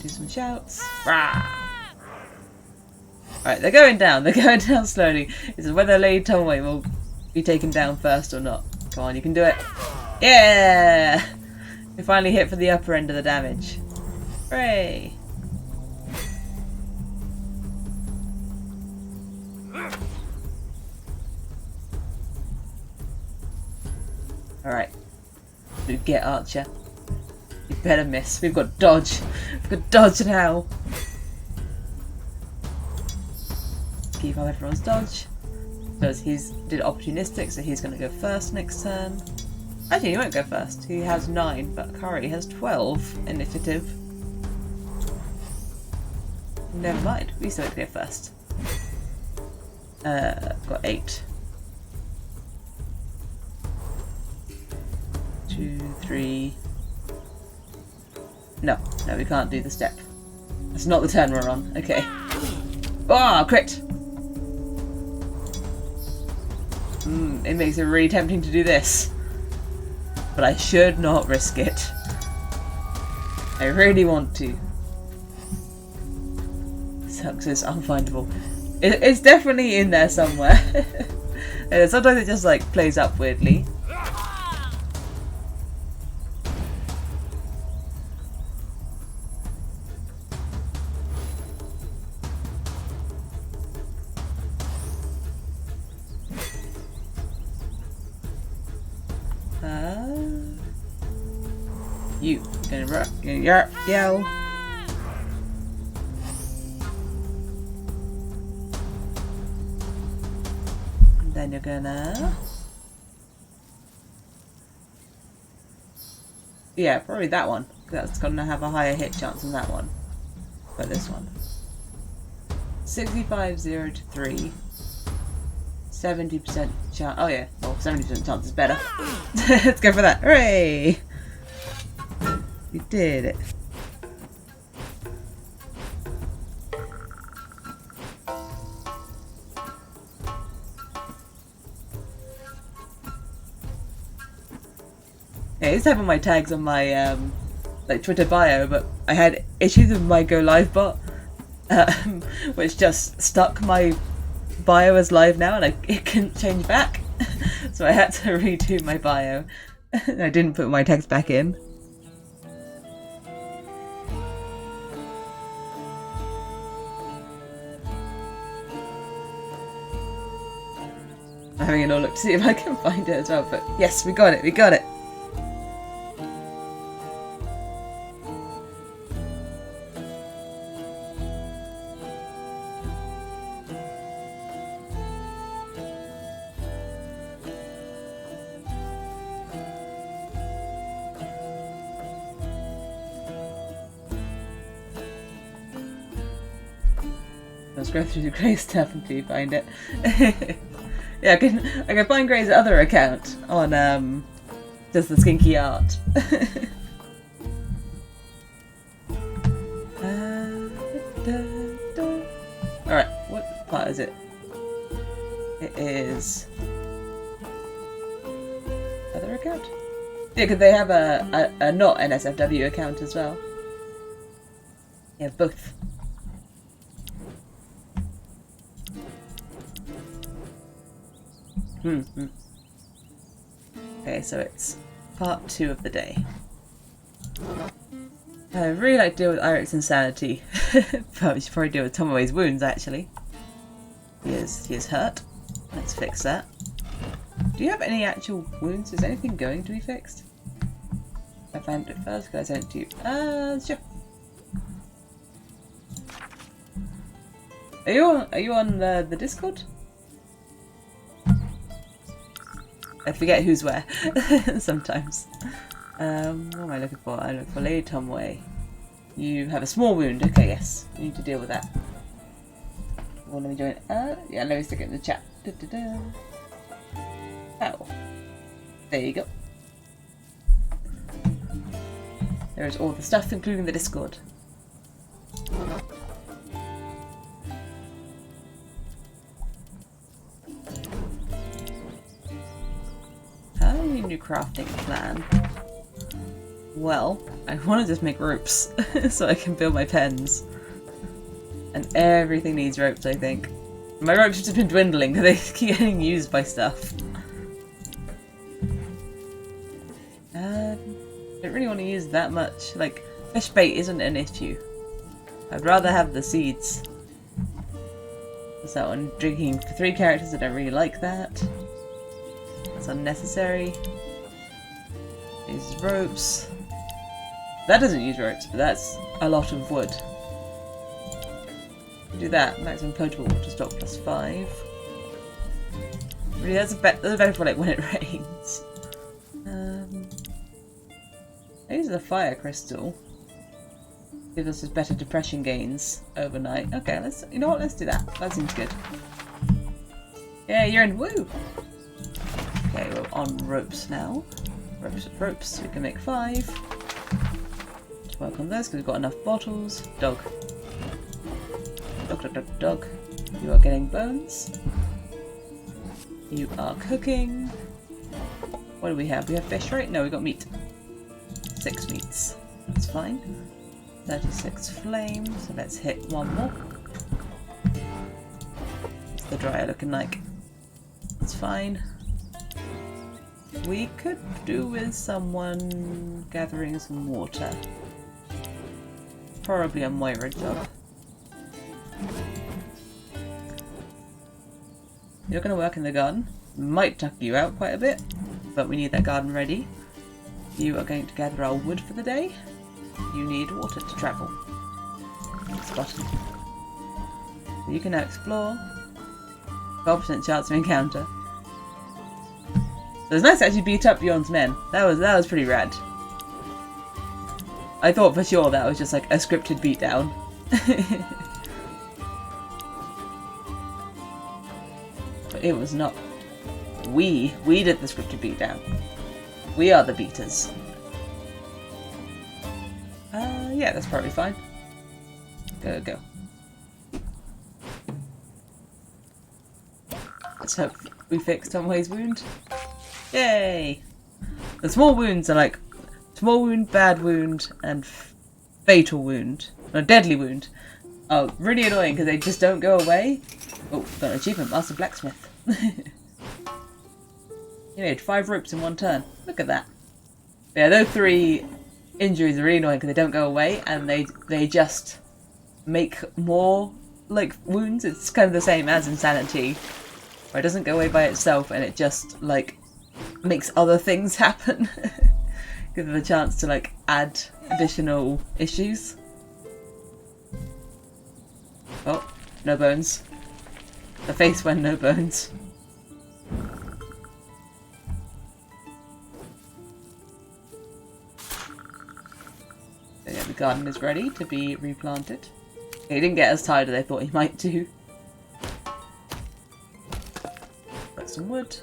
[SPEAKER 1] Do some shouts. Alright, they're going down. They're going down slowly. It's whether Lady Tomway will be taken down first or not. Come on, you can do it. Yeah! We finally hit for the upper end of the damage. Hooray! Alright. Get Archer. You better miss. We've got dodge. We've got dodge now. Keep up everyone's dodge. Because he's did opportunistic, so he's going to go first next turn. Actually, he won't go first. He has 9, but Kari has 12 initiative. Never mind. We still have to go first. Got 8. 2, 3. No, we can't do the step. That's not the turn we're on. Okay. Oh, crit! It makes it really tempting to do this. But I should not risk it. I really want to. Sucks is unfindable. It's definitely in there somewhere. And sometimes it just like plays up weirdly. You're gonna yell. And then you're gonna... Yeah, probably that one. That's gonna have a higher hit chance than that one. But this one. 65, 0 to 3. 70% chance. Oh yeah, well, 70% chance is better. Let's go for that. Hooray! We did it. Yeah, I used to have all my tags on my like Twitter bio, but I had issues with my Go Live bot, which just stuck my bio as live now, and it couldn't change back. So I had to redo my bio. I didn't put my text back in. I'm having a look to see if I can find it as well, but yes, we got it, we got it. Let's go through the Grey stuff until you find it. Yeah, I can find Grey's other account on just the skinky art. Alright, what part is it? It is other account? Yeah, because they have a not NSFW account as well. Yeah, both. Okay, so it's part 2 of the day. I really like to deal with Irik's insanity, but we should probably deal with Tomoe's wounds actually. He is hurt. Let's fix that. Do you have any actual wounds? Is anything going to be fixed? I found it first because I sent it to you. Sure. Are you on the Discord? I forget who's where sometimes. What am I looking for? I look for Lady Tomoe. You have a small wound. Okay, yes. You need to deal with that. Well, let me join. Yeah, let me stick it in the chat. Da, da, da. Oh. There you go. There's all the stuff, including the Discord. New crafting plan. Well, I want to just make ropes so I can build my pens. And everything needs ropes, I think. My ropes have just been dwindling because they keep getting used by stuff. I don't really want to use that much. Like, fish bait isn't an issue. I'd rather have the seeds. So I'm drinking for 3 characters, I don't really like that. It's unnecessary. These ropes. That doesn't use ropes, but that's a lot of wood. Do that. Maximum potable water stock +5. Really, that's better for like when it rains. I use the fire crystal. Gives us better depression gains overnight. Okay, you know what? Let's do that. That seems good. Yeah, you're in. Woo! Okay, we're on ropes now. Ropes. We can make 5. Let's work on this because we've got enough bottles. Dog. Dog. You are getting bones. You are cooking. What do we have? We have fish, right? No, we got meat. 6 meats. That's fine. 36 flame. So let's hit 1 more. What's the dryer looking like? That's fine. We could do with someone gathering some water. Probably a Moira job. You're going to work in the garden. Might tuck you out quite a bit, but we need that garden ready. You are going to gather our wood for the day. You need water to travel. This button. So you can now explore. 12% chance of encounter. So it's nice to actually beat up Bjorn's men. That was pretty rad. I thought for sure that was just like a scripted beatdown. But it was not. We did the scripted beatdown. We are the beaters. Yeah, that's probably fine. Go. Let's hope we fixed Tomoe's wound. Yay! The small wounds are like small wound, bad wound, and fatal wound. No, deadly wound. Oh, really annoying because they just don't go away. Oh, got an achievement, Master Blacksmith. You made 5 ropes in 1 turn. Look at that. Yeah, those 3 injuries are really annoying because they don't go away and they just make more like wounds. It's kind of the same as insanity, where it doesn't go away by itself and it just like makes other things happen. Give them a chance to like add additional issues. Oh, no bones. The face went no bones. So yeah, the garden is ready to be replanted. He didn't get as tired as I thought he might do. Got some wood.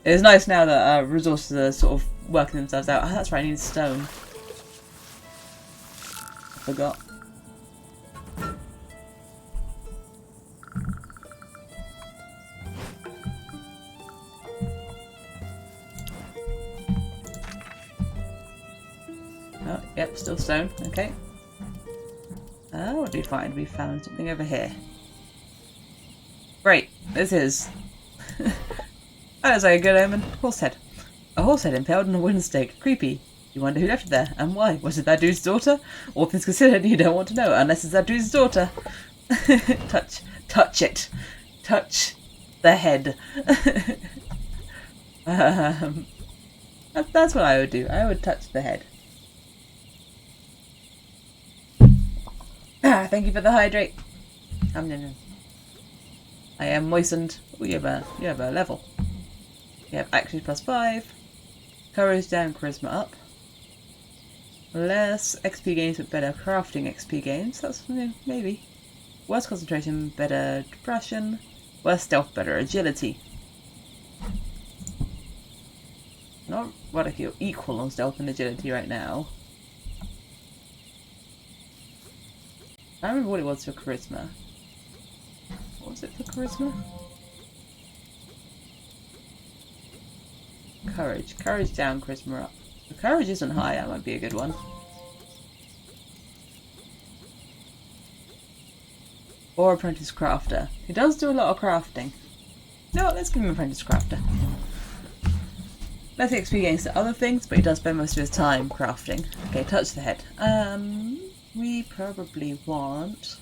[SPEAKER 1] It's nice now that resources are sort of working themselves out. Oh, that's right, I need stone. I forgot. Oh, yep, still stone. Okay. What did we find? We found something over here. Great. This is That is like a good omen. Horse head. A horse head impaled on a wooden stake. Creepy. You wonder who left it there, and why? Was it that dude's daughter? All things considered, you don't want to know, unless it's that dude's daughter. Touch it. Touch the head. That's what I would do. I would touch the head. Thank you for the hydrate. I am moistened. Oh, you have a level. You have accuracy +5. Courage down, charisma up. Less XP gains but better crafting XP gains. That's maybe. Worse concentration, better depression. Worse stealth, better agility. Not what if you're equal on stealth and agility right now. I don't remember what it was for charisma. What was it for charisma? Courage. Courage down, charisma up. The courage isn't high, that might be a good one. Or apprentice crafter. He does do a lot of crafting. No, let's give him apprentice crafter. Less XP gains to other things, but he does spend most of his time crafting. Okay, touch the head. We probably want...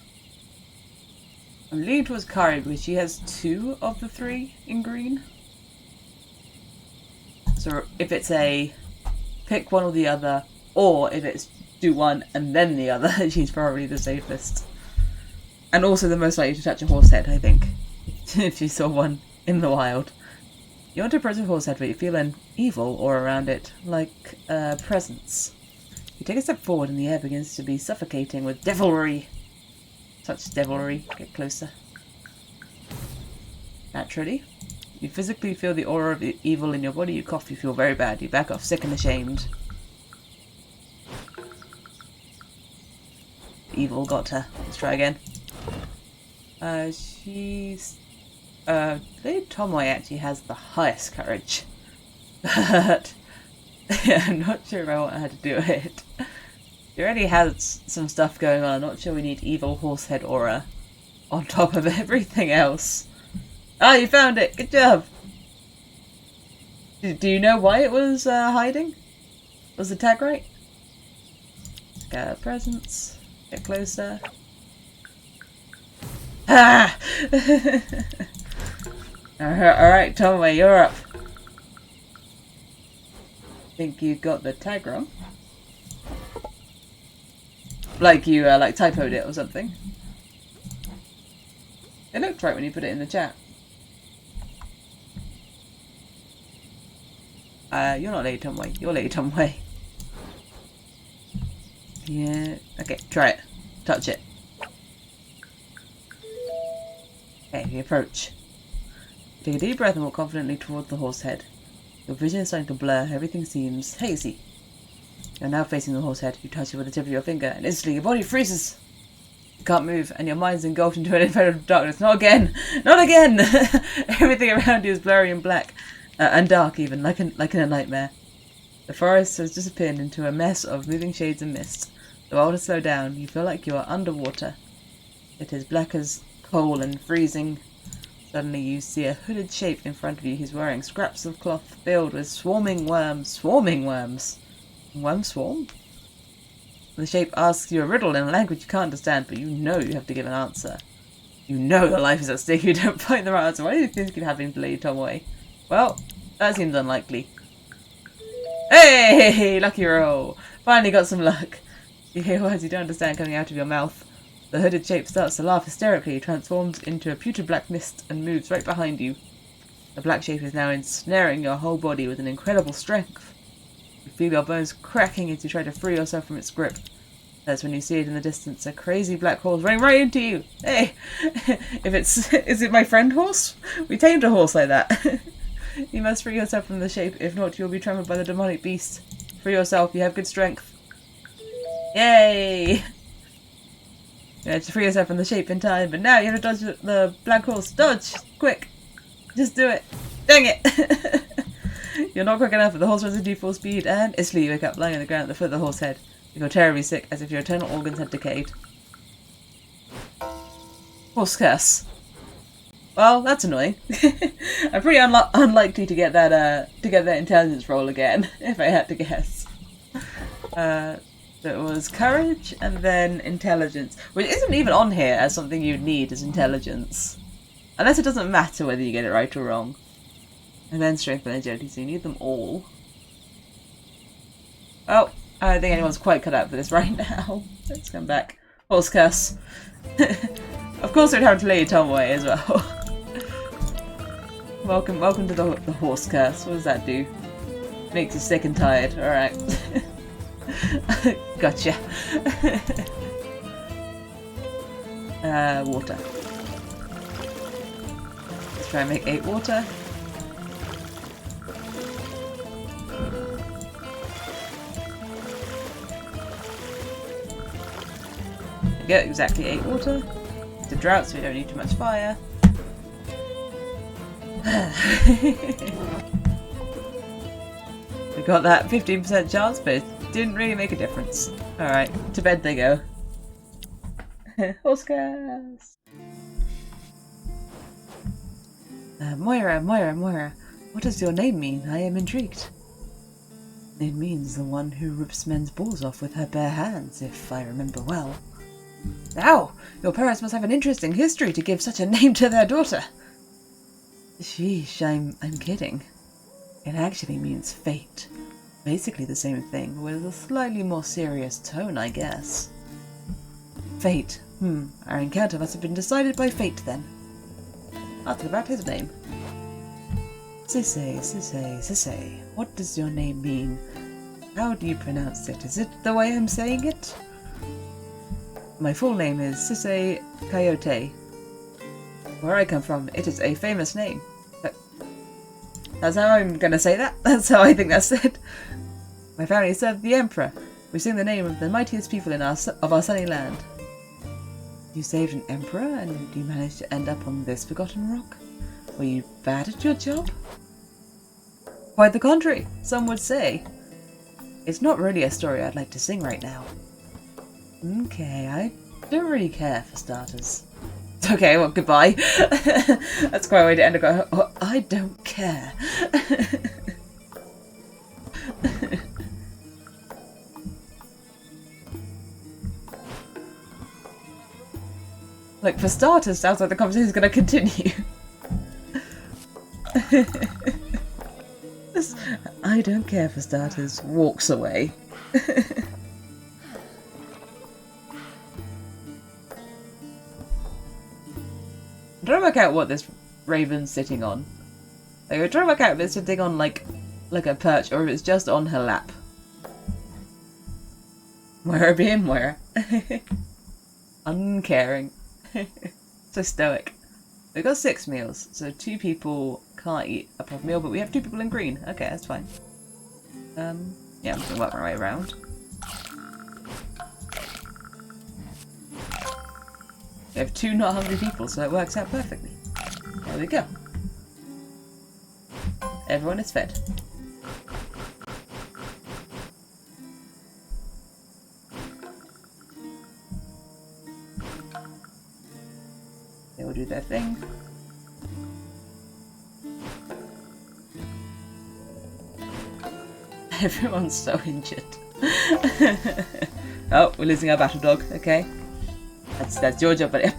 [SPEAKER 1] I'm leaning towards Kari because she has 2 of the 3 in green. So if it's a pick one or the other, or if it's do one and then the other, she's probably the safest. And also the most likely to touch a horse head, I think. If you saw one in the wild. You want to approach a horse head, but you feel an evil aura around it, like a presence. You take a step forward and the air begins to be suffocating with devilry. Touch devilry, get closer. Naturally. You physically feel the aura of evil in your body, you cough, you feel very bad, you back off, sick and ashamed. Evil got her. Let's try again. Lady Tomoe actually has the highest courage. But yeah, I'm not sure if I want her to do it. She already has some stuff going on. I'm not sure we need evil horsehead aura on top of everything else. Ah, you found it! Good job! Do you know why it was hiding? Was the tag right? Presence. Get closer. Ah! Alright, Tomoe, you're up. Think you got the tag wrong? Like you, like typoed it or something. It looked right when you put it in the chat. You're not Lady Tomoe. You're Lady Tomoe. Yeah. Okay, try it. Touch it. Okay, we approach. Take a deep breath and walk confidently toward the horse head. Your vision is starting to blur. Everything seems hazy. You're now facing the horse head. You touch it with the tip of your finger, and instantly your body freezes. You can't move, and your mind's engulfed into an impenetrable darkness. Not again! Not again! Everything around you is blurry and black. And dark even, like in a nightmare. The forest has disappeared into a mess of moving shades and mist. The world has slowed down. You feel like you are underwater. It is black as coal and freezing. Suddenly you see a hooded shape in front of you. He's wearing scraps of cloth filled with swarming worms. Swarming worms? Worm swarm? The shape asks you a riddle in a language you can't understand, but you know you have to give an answer. You know your life is at stake if you don't find the right answer. Why do you think it happened to Lady Tomoe? Well, that seems unlikely. Hey! Lucky roll! Finally got some luck. You hear words you don't understand coming out of your mouth. The hooded shape starts to laugh hysterically, transforms into a putrid black mist, and moves right behind you. The black shape is now ensnaring your whole body with an incredible strength. You feel your bones cracking as you try to free yourself from its grip. That's when you see it in the distance, a crazy black horse running right into you. Hey! Is it my friend horse? We tamed a horse like that. You must free yourself from the shape, if not you'll be trampled by the demonic beast. Free yourself, you have good strength. Yay! You had to free yourself from the shape in time, but now you have to dodge the black horse. Dodge! Quick! Just do it! Dang it! You're not quick enough, but the horse runs into you full speed, and instantly you wake up lying on the ground at the foot of the horse head. You feel terribly sick, as if your internal organs had decayed. Horse curse. Well, that's annoying. I'm pretty unlikely to get that intelligence roll again, if I had to guess. So it was courage and then intelligence, which isn't even on here as something you'd need as intelligence. Unless it doesn't matter whether you get it right or wrong. And then strength and agility, so you need them all. Oh, I don't think anyone's quite cut out for this right now. Let's come back. Horse curse. Of course we'd have to lay your Tom away as well. Welcome to the horse curse. What does that do? Makes you sick and tired. Alright. Gotcha. Water. Let's try and make 8 water. There we go, exactly 8 water. It's a drought, so we don't need too much fire. We got that 15% chance, but it didn't really make a difference. Alright, to bed they go. Horse curse! Moira, what does your name mean? I am intrigued. It means the one who rips men's balls off with her bare hands, if I remember well. Now, your parents must have an interesting history to give such a name to their daughter. Sheesh, I'm kidding. It actually means fate. Basically the same thing, with a slightly more serious tone, I guess. Fate. Our encounter must have been decided by fate then. Ask about his name. Sisse. What does your name mean? How do you pronounce it? Is it the way I'm saying it? My full name is Sisse Coyote. Where I come from, it is a famous name. That's how I'm gonna say that. That's how I think that's said. My family served the Emperor. We sing the name of the mightiest people in our sunny land. You saved an Emperor, and you managed to end up on this forgotten rock? Were you bad at your job? Quite the contrary, some would say. It's not really a story I'd like to sing right now. Okay, I don't really care for starters. Okay, well, goodbye. That's quite a way to end it. Oh, I don't care. Like, for starters, sounds like the conversation is going to continue. I don't care for starters. Walks away. I'm trying to work out what this raven's sitting on. Like, I'm trying to work out if it's sitting on like a perch or if it's just on her lap. Moira being Moira. Uncaring. So stoic. We've got 6 meals, so 2 people can't eat a proper meal, but we have 2 people in green. Okay, that's fine. Yeah, I'm just gonna work my way around. We have 2 not hungry people, so it works out perfectly. There we go. Everyone is fed. They will do their thing. Everyone's so injured. Oh, we're losing our battle dog. Okay. That's your job, buddy.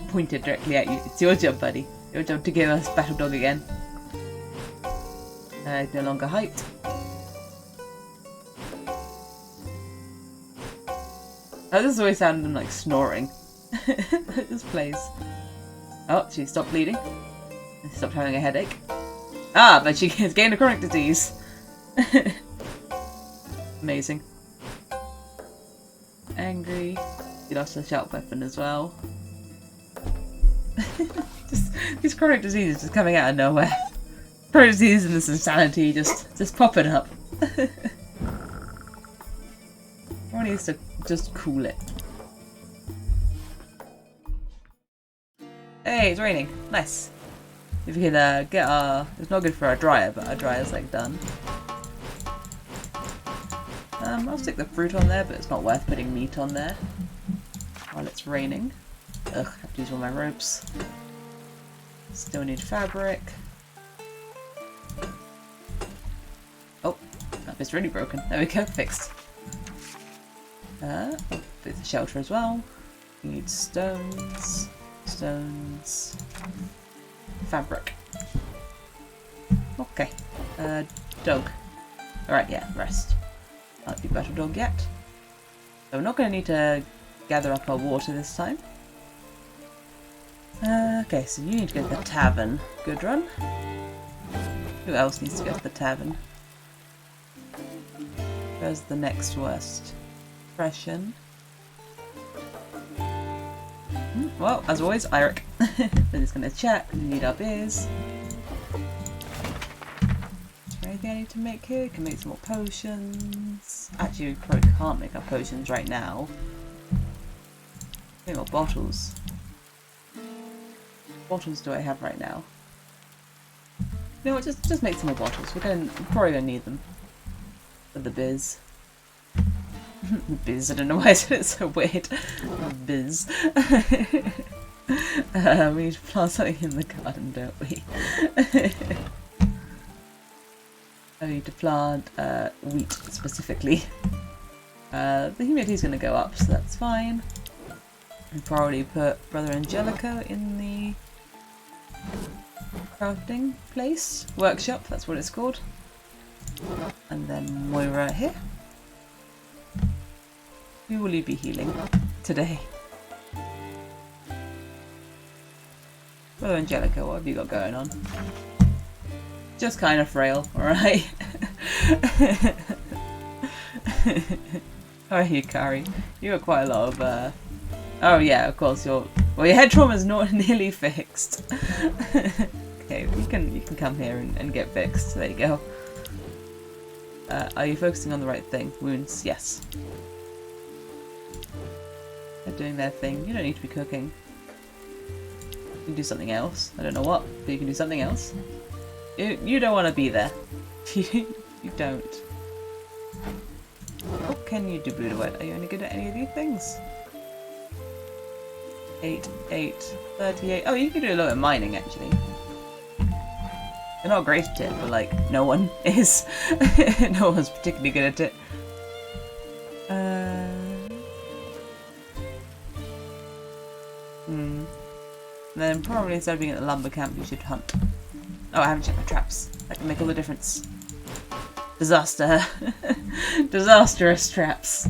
[SPEAKER 1] Pointed directly at you. It's your job, buddy. Your job to give us battle dog again. No longer hyped. Oh, this always sounded like snoring. This plays. Oh, she stopped bleeding. Stopped having a headache. Ah, but she has gained a chronic disease. Amazing. Angry. She lost her sharp weapon as well. These chronic diseases just coming out of nowhere. Chronic disease and this insanity just popping up. Everyone needs to just cool it. Hey, it's raining. Nice. If we can get our... It's not good for our dryer, but our dryer's like done. I'll stick the fruit on there, but it's not worth putting meat on there while it's raining. Ugh, I have to use all my ropes. Still need fabric. Oh, that bit's really broken. There we go, fixed. Bit of shelter as well. We need stones. Stones. Fabric. Okay. Dog. Alright, yeah, rest. Not be battle dog yet. So we're not going to need to gather up our water this time. Okay, so you need to go to the tavern. Good run. Who else needs to go to the tavern? Where's the next worst? Depression. Well, as always, Eirik. We're just going to chat. We need our beers. Is there anything I need to make here? We can make some more potions. Actually, we probably can't make our potions right now. Make more bottles. What bottles do I have right now? You know what? Just make some more bottles. We're probably gonna need them for the biz. The biz. I don't know why I said it so weird. Biz. We need to plant something in the garden, don't we? I need to plant wheat specifically. The humidity is going to go up, so that's fine. I'll probably put Brother Angelico in the crafting place. Workshop, that's what it's called. And then Moira here. Who will you be healing today? Brother Angelico, what have you got going on? Just kind of frail, alright? How are you, Kari? You got quite a lot of, Oh yeah, of course, your head trauma's not nearly fixed. Okay, you can come here and get fixed. There you go. Are you focusing on the right thing? Wounds, yes. They're doing their thing. You don't need to be cooking. You can do something else. I don't know what, but you can do something else. You don't want to be there. You don't. What can you do, Buddha? Are you any good at any of these things? 8, 38. Oh, you can do a lot of mining, actually. You're not great at it, but like, no one is. No one's particularly good at it. Then probably instead of being at the lumber camp, you should hunt. Oh, I haven't checked my traps. That can make all the difference. Disaster. Disastrous traps.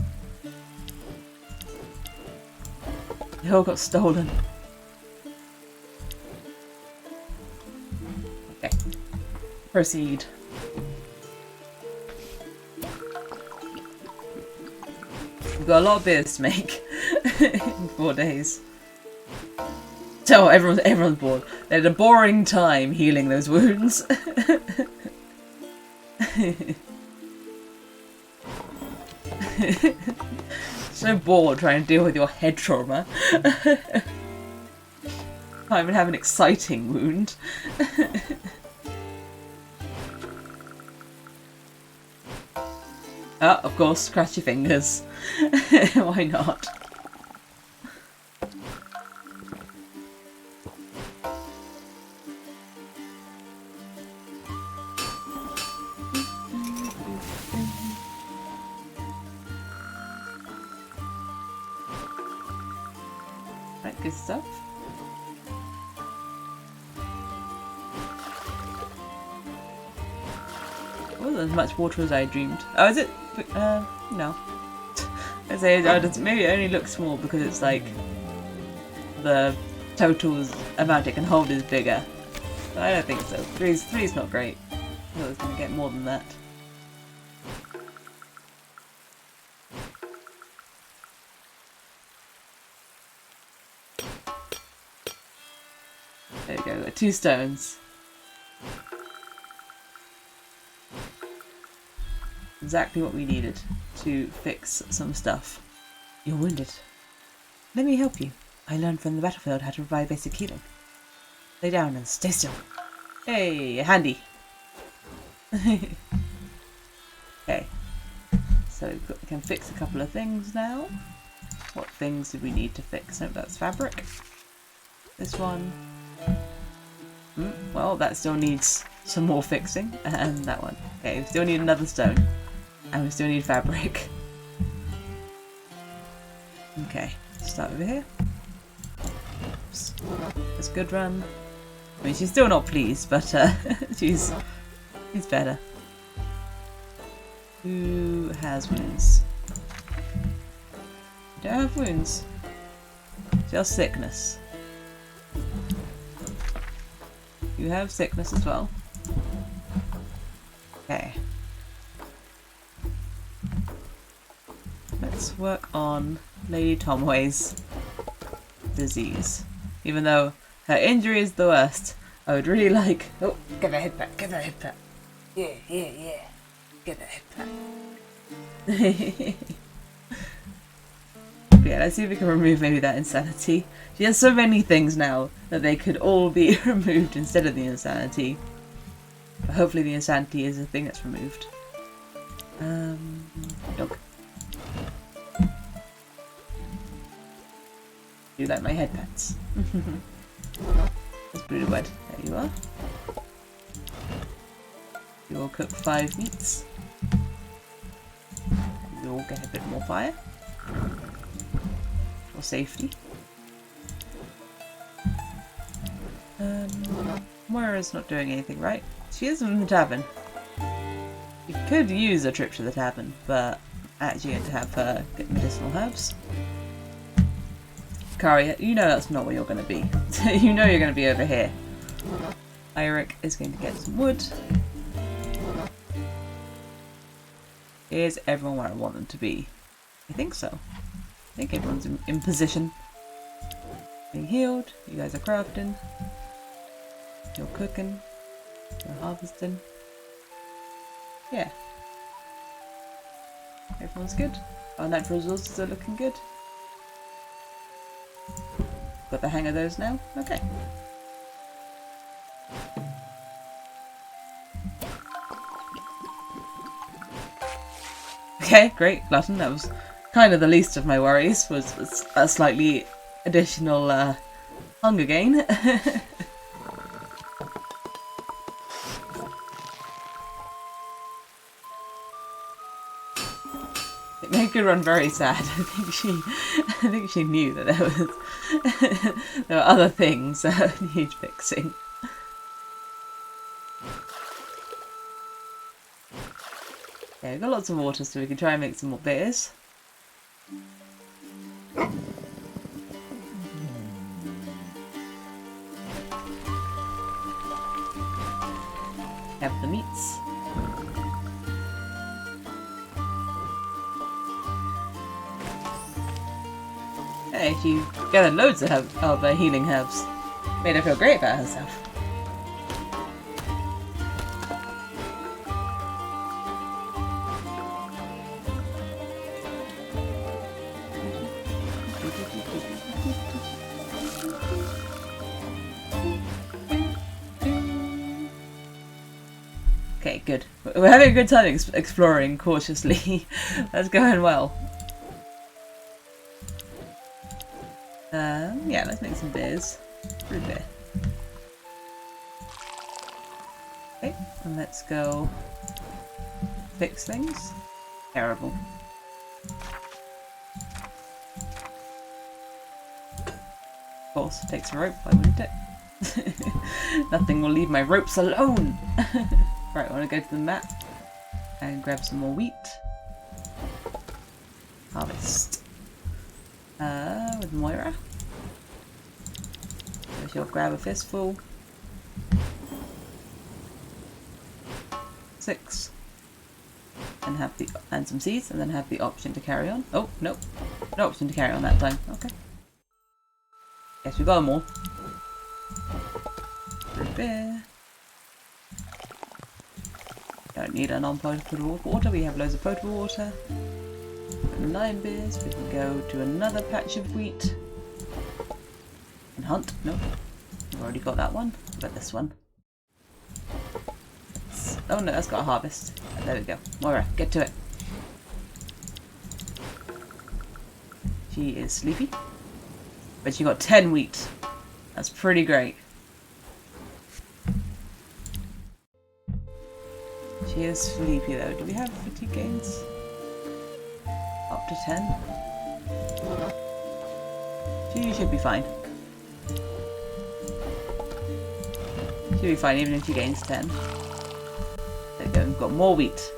[SPEAKER 1] They all got stolen. Okay. Proceed. We've got a lot of beers to make in 4 days. So everyone's bored. They had a boring time healing those wounds. So bored trying to deal with your head trauma. Can't even have an exciting wound. Oh, of course, scratch your fingers. Why not? Right, good stuff. Wasn't as much water as I dreamed. Oh, is it? No. I say maybe it only looks small because it's like the total amount it can hold is bigger. But I don't think so. Three's not great. I thought I was going to get more than that. There we go. 2 stones. Exactly what we needed to fix some stuff. You're wounded. Let me help you. I learned from the battlefield how to provide basic healing. Lay down and stay still. Hey, handy. Okay. So we can fix a couple of things now. What things did we need to fix? Nope, that's fabric. This one. Well, that still needs some more fixing. And that one. Okay, we still need another stone. And we still need fabric. Okay, start over here. Oops. That's a good run. I mean, she's still not pleased, but she's better. Who has wounds? You don't have wounds. Just sickness. You have sickness as well. Okay. Let's work on Lady Tomway's disease. Even though her injury is the worst, I would really like... Oh, give her a head pat, give her a head pat. Yeah, yeah, yeah. Give her a head pat. Yeah, let's see if we can remove maybe that insanity. She has so many things now that they could all be removed instead of the insanity. But hopefully the insanity is a thing that's removed. Dog. You like my head pats. That's pretty wet. There you are. You will cook 5 meats. You will get a bit more fire. For safety. Moira's not doing anything right. She is in the tavern. You could use a trip to the tavern, but actually going to have her get medicinal herbs. Kari, you know that's not where you're going to be. You know you're going to be over here. Eirik is going to get some wood. Is everyone where I want them to be? I think so. I think everyone's in position. Being healed. You guys are crafting. You're cooking. You're harvesting. Yeah. Everyone's good. Our natural resources are looking good. Got the hang of those now? Okay. Okay, great. Glutton. That was kind of the least of my worries, was a slightly additional hunger gain. It made good run very sad. I think she knew that there were other things that need fixing. Yeah, we've got lots of water, so we can try and make some more beers. Have the meats. Hey, she gathered loads of healing herbs. Made her feel great about herself. Okay, good. We're having a good time exploring cautiously. That's going well. Yeah, let's make some beers. Brew beer. Okay, and let's go fix things. Terrible. Of course, it takes a rope, why wouldn't it? Nothing will leave my ropes alone! Right, I want to go to the map and grab some more wheat. Harvest. With Moira. So she'll grab a fistful. 6. And some seeds, and then have the option to carry on. Oh, nope. No option to carry on that time. Okay. Guess we got them all. Beer. Don't need a non-potable water, we have loads of potable water. 9 beers, we can go to another patch of wheat. And hunt. Nope. We've already got that one. What about this one? Oh no, that's got a harvest. There we go. Moira, get to it. She is sleepy. But she got 10 wheat. That's pretty great. She is sleepy though. Do we have fatigue gains? Up to 10? She should be fine. She'll be fine even if she gains 10. There we go, we've got more wheat.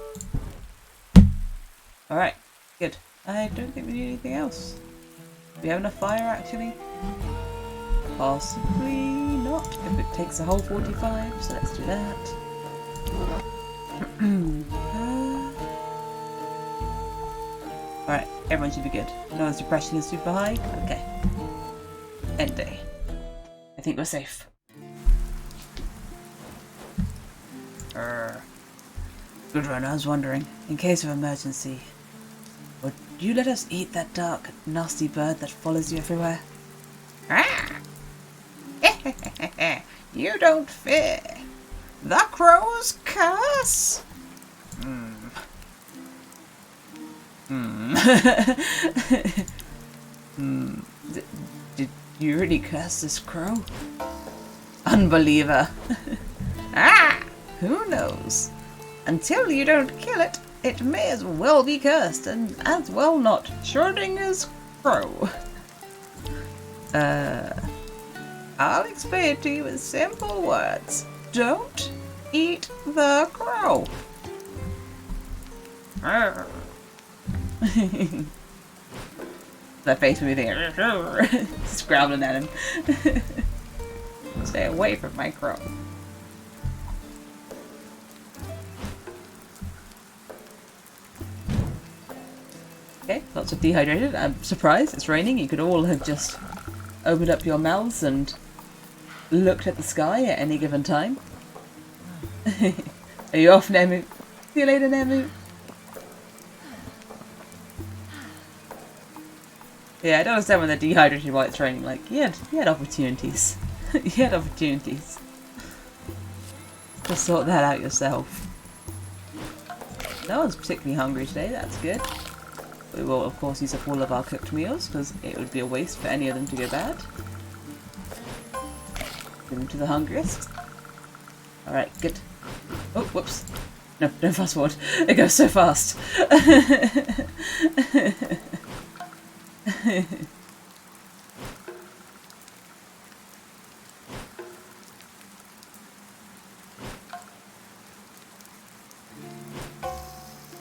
[SPEAKER 1] Alright, good. I don't think we need anything else. Do we have enough fire actually? Possibly not, if it takes a whole 45, so let's do that. Alright, everyone should be good. No one's depression is super high? Okay. End day. I think we're safe. Good run, I was wondering, in case of emergency, would you let us eat that dark, nasty bird that follows you everywhere?
[SPEAKER 2] Ah! You don't fear. The crow's curse.
[SPEAKER 1] Did you really curse this crow? Unbeliever.
[SPEAKER 2] Ah! Who knows? Until you don't kill it, it may as well be cursed, and as well not. Schrodinger's crow. I'll explain it to you in simple words. Don't eat the crow.
[SPEAKER 1] That face moving, just growling at him.
[SPEAKER 2] Stay away from my crow.
[SPEAKER 1] Okay, lots of dehydrated. I'm surprised it's raining. You could all have just opened up your mouths and looked at the sky at any given time. Are you off, Nemu? See you later, Nemu. Yeah, I don't understand when they're dehydrated while it's raining. Like, you had opportunities. You had opportunities. Just sort that out yourself. No one's particularly hungry today, that's good. We will, of course, use up all of our cooked meals, because it would be a waste for any of them to go bad. Give them to the hungriest. Alright, good. Oh, whoops. No, don't fast forward. It goes so fast.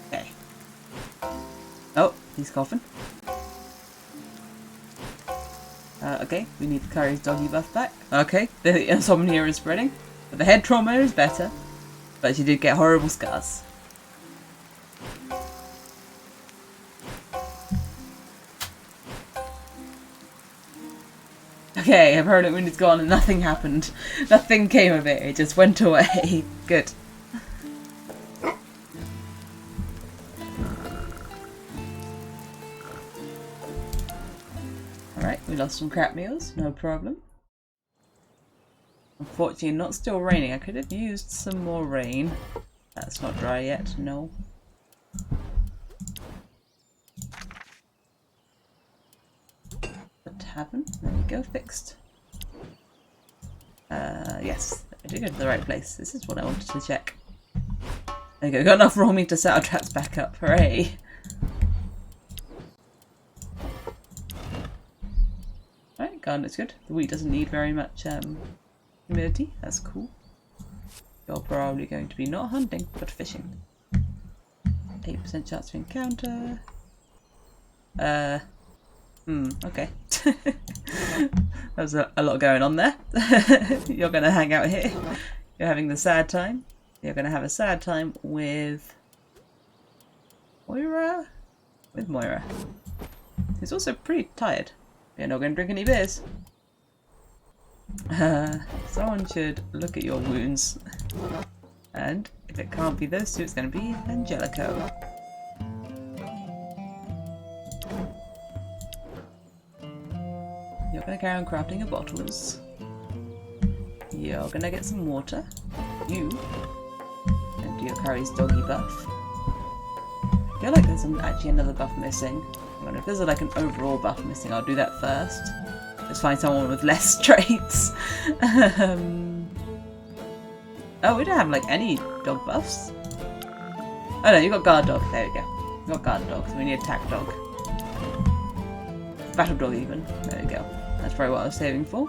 [SPEAKER 1] Okay. Oh, he's coughing. Okay, we need Curry's doggy buff back. Okay, the insomnia is spreading. But the head trauma is better. But she did get horrible scars. Okay, I've heard it when it's gone and nothing happened. Nothing came of it, it just went away. Good. Alright, we lost some crap meals, no problem. Unfortunately, not still raining. I could have used some more rain. That's not dry yet, no. The tavern, there we go, fixed. Yes, I did go to the right place. This is what I wanted to check. There you go, got enough raw meat to set our traps back up, hooray! Alright, garden looks good. The wheat doesn't need very much humidity, that's cool. You're probably going to be not hunting, but fishing. 8% chance to encounter. Okay. There's a lot going on there. You're going to hang out here. You're having the sad time. You're going to have a sad time with Moira? With Moira. He's also pretty tired. You're not going to drink any beers. Someone should look at your wounds. And if it can't be those two, it's going to be Angelico. You're going to carry on crafting your bottles. You're going to get some water. You and do your Curry's doggy buff. I feel like there's actually another buff missing. I wonder if there's like an overall buff missing. I'll do that first. Just find someone with less traits. Oh, we don't have like any dog buffs. Oh no, you got guard dog. There we go. You got guard dog, so we need attack dog. Battle dog even. There we go. That's probably what I was saving for.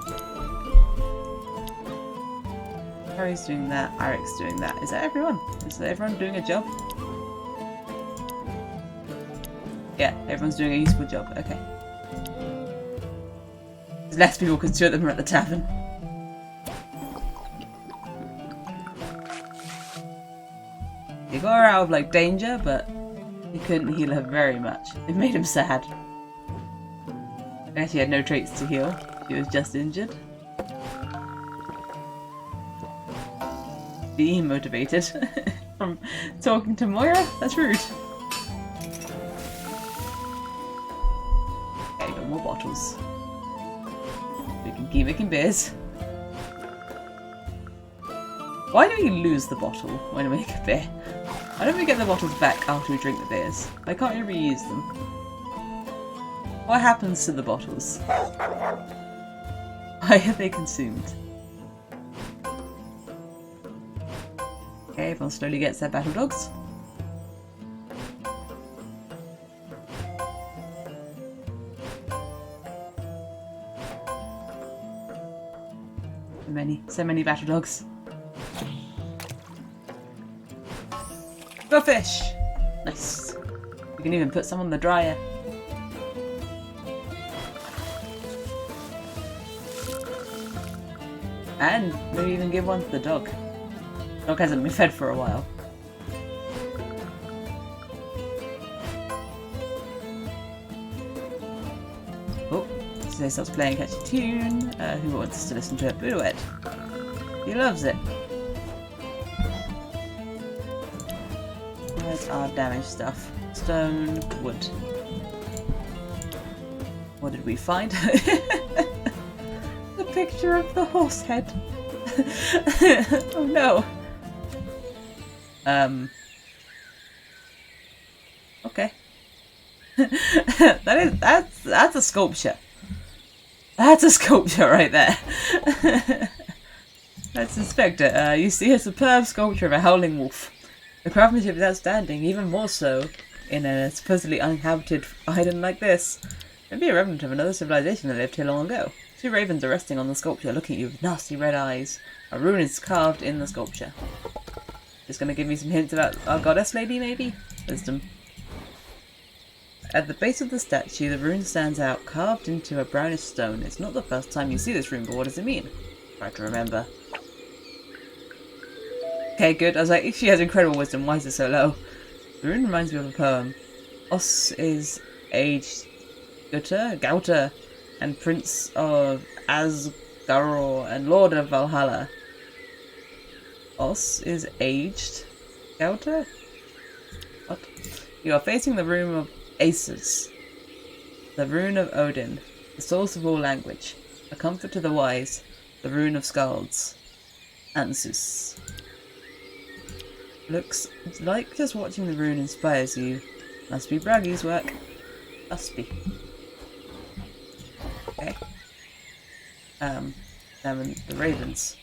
[SPEAKER 1] Harry's doing that, Eric's doing that. Is that everyone? Is everyone doing a job? Yeah, everyone's doing a useful job. Okay. There's less people can shoot them at the tavern. You got her out of like danger, but you couldn't heal her very much. It made him sad. And she had no traits to heal. She was just injured. Being motivated from talking to Moira? That's rude. Okay, got more bottles. We can keep making beers. Why do we lose the bottle when we make a beer? Why don't we get the bottles back after we drink the beers? Why can't we reuse them? What happens to the bottles? Why are they consumed? Okay, everyone slowly gets their battle dogs. So many battle dogs. Go fish! Nice. We can even put some on the dryer. And maybe even give one to the dog. The dog hasn't been fed for a while. Oh, so he starts playing Catchy Tune. Who wants to listen to it? Bouillouette. He loves it. Where's our damaged stuff? Stone, wood. What did we find? The picture of the horse head. Oh no. Okay. That's a sculpture. That's a sculpture right there. Let's inspect it. You see a superb sculpture of a howling wolf. The craftsmanship is outstanding, even more so in a supposedly uninhabited island like this. Maybe a remnant of another civilization that lived here long ago. Two ravens are resting on the sculpture, looking at you with nasty red eyes. A rune is carved in the sculpture. Just gonna give me some hints about our goddess lady, maybe? Wisdom. At the base of the statue, the rune stands out, carved into a brownish stone. It's not the first time you see this rune, but what does it mean? Try to remember. Okay, good. I was like, if she has incredible wisdom, why is it so low? The rune reminds me of a poem. Os is aged Gauta, and Prince of Asgaror and Lord of Valhalla. Os is aged Gauta? What? You are facing the room of Aces, the rune of Odin, the source of all language, a comfort to the wise, the rune of Skalds. Ansus. Looks like just watching the rune inspires you. Must be Braggy's work. Must be. Okay. Examine the ravens.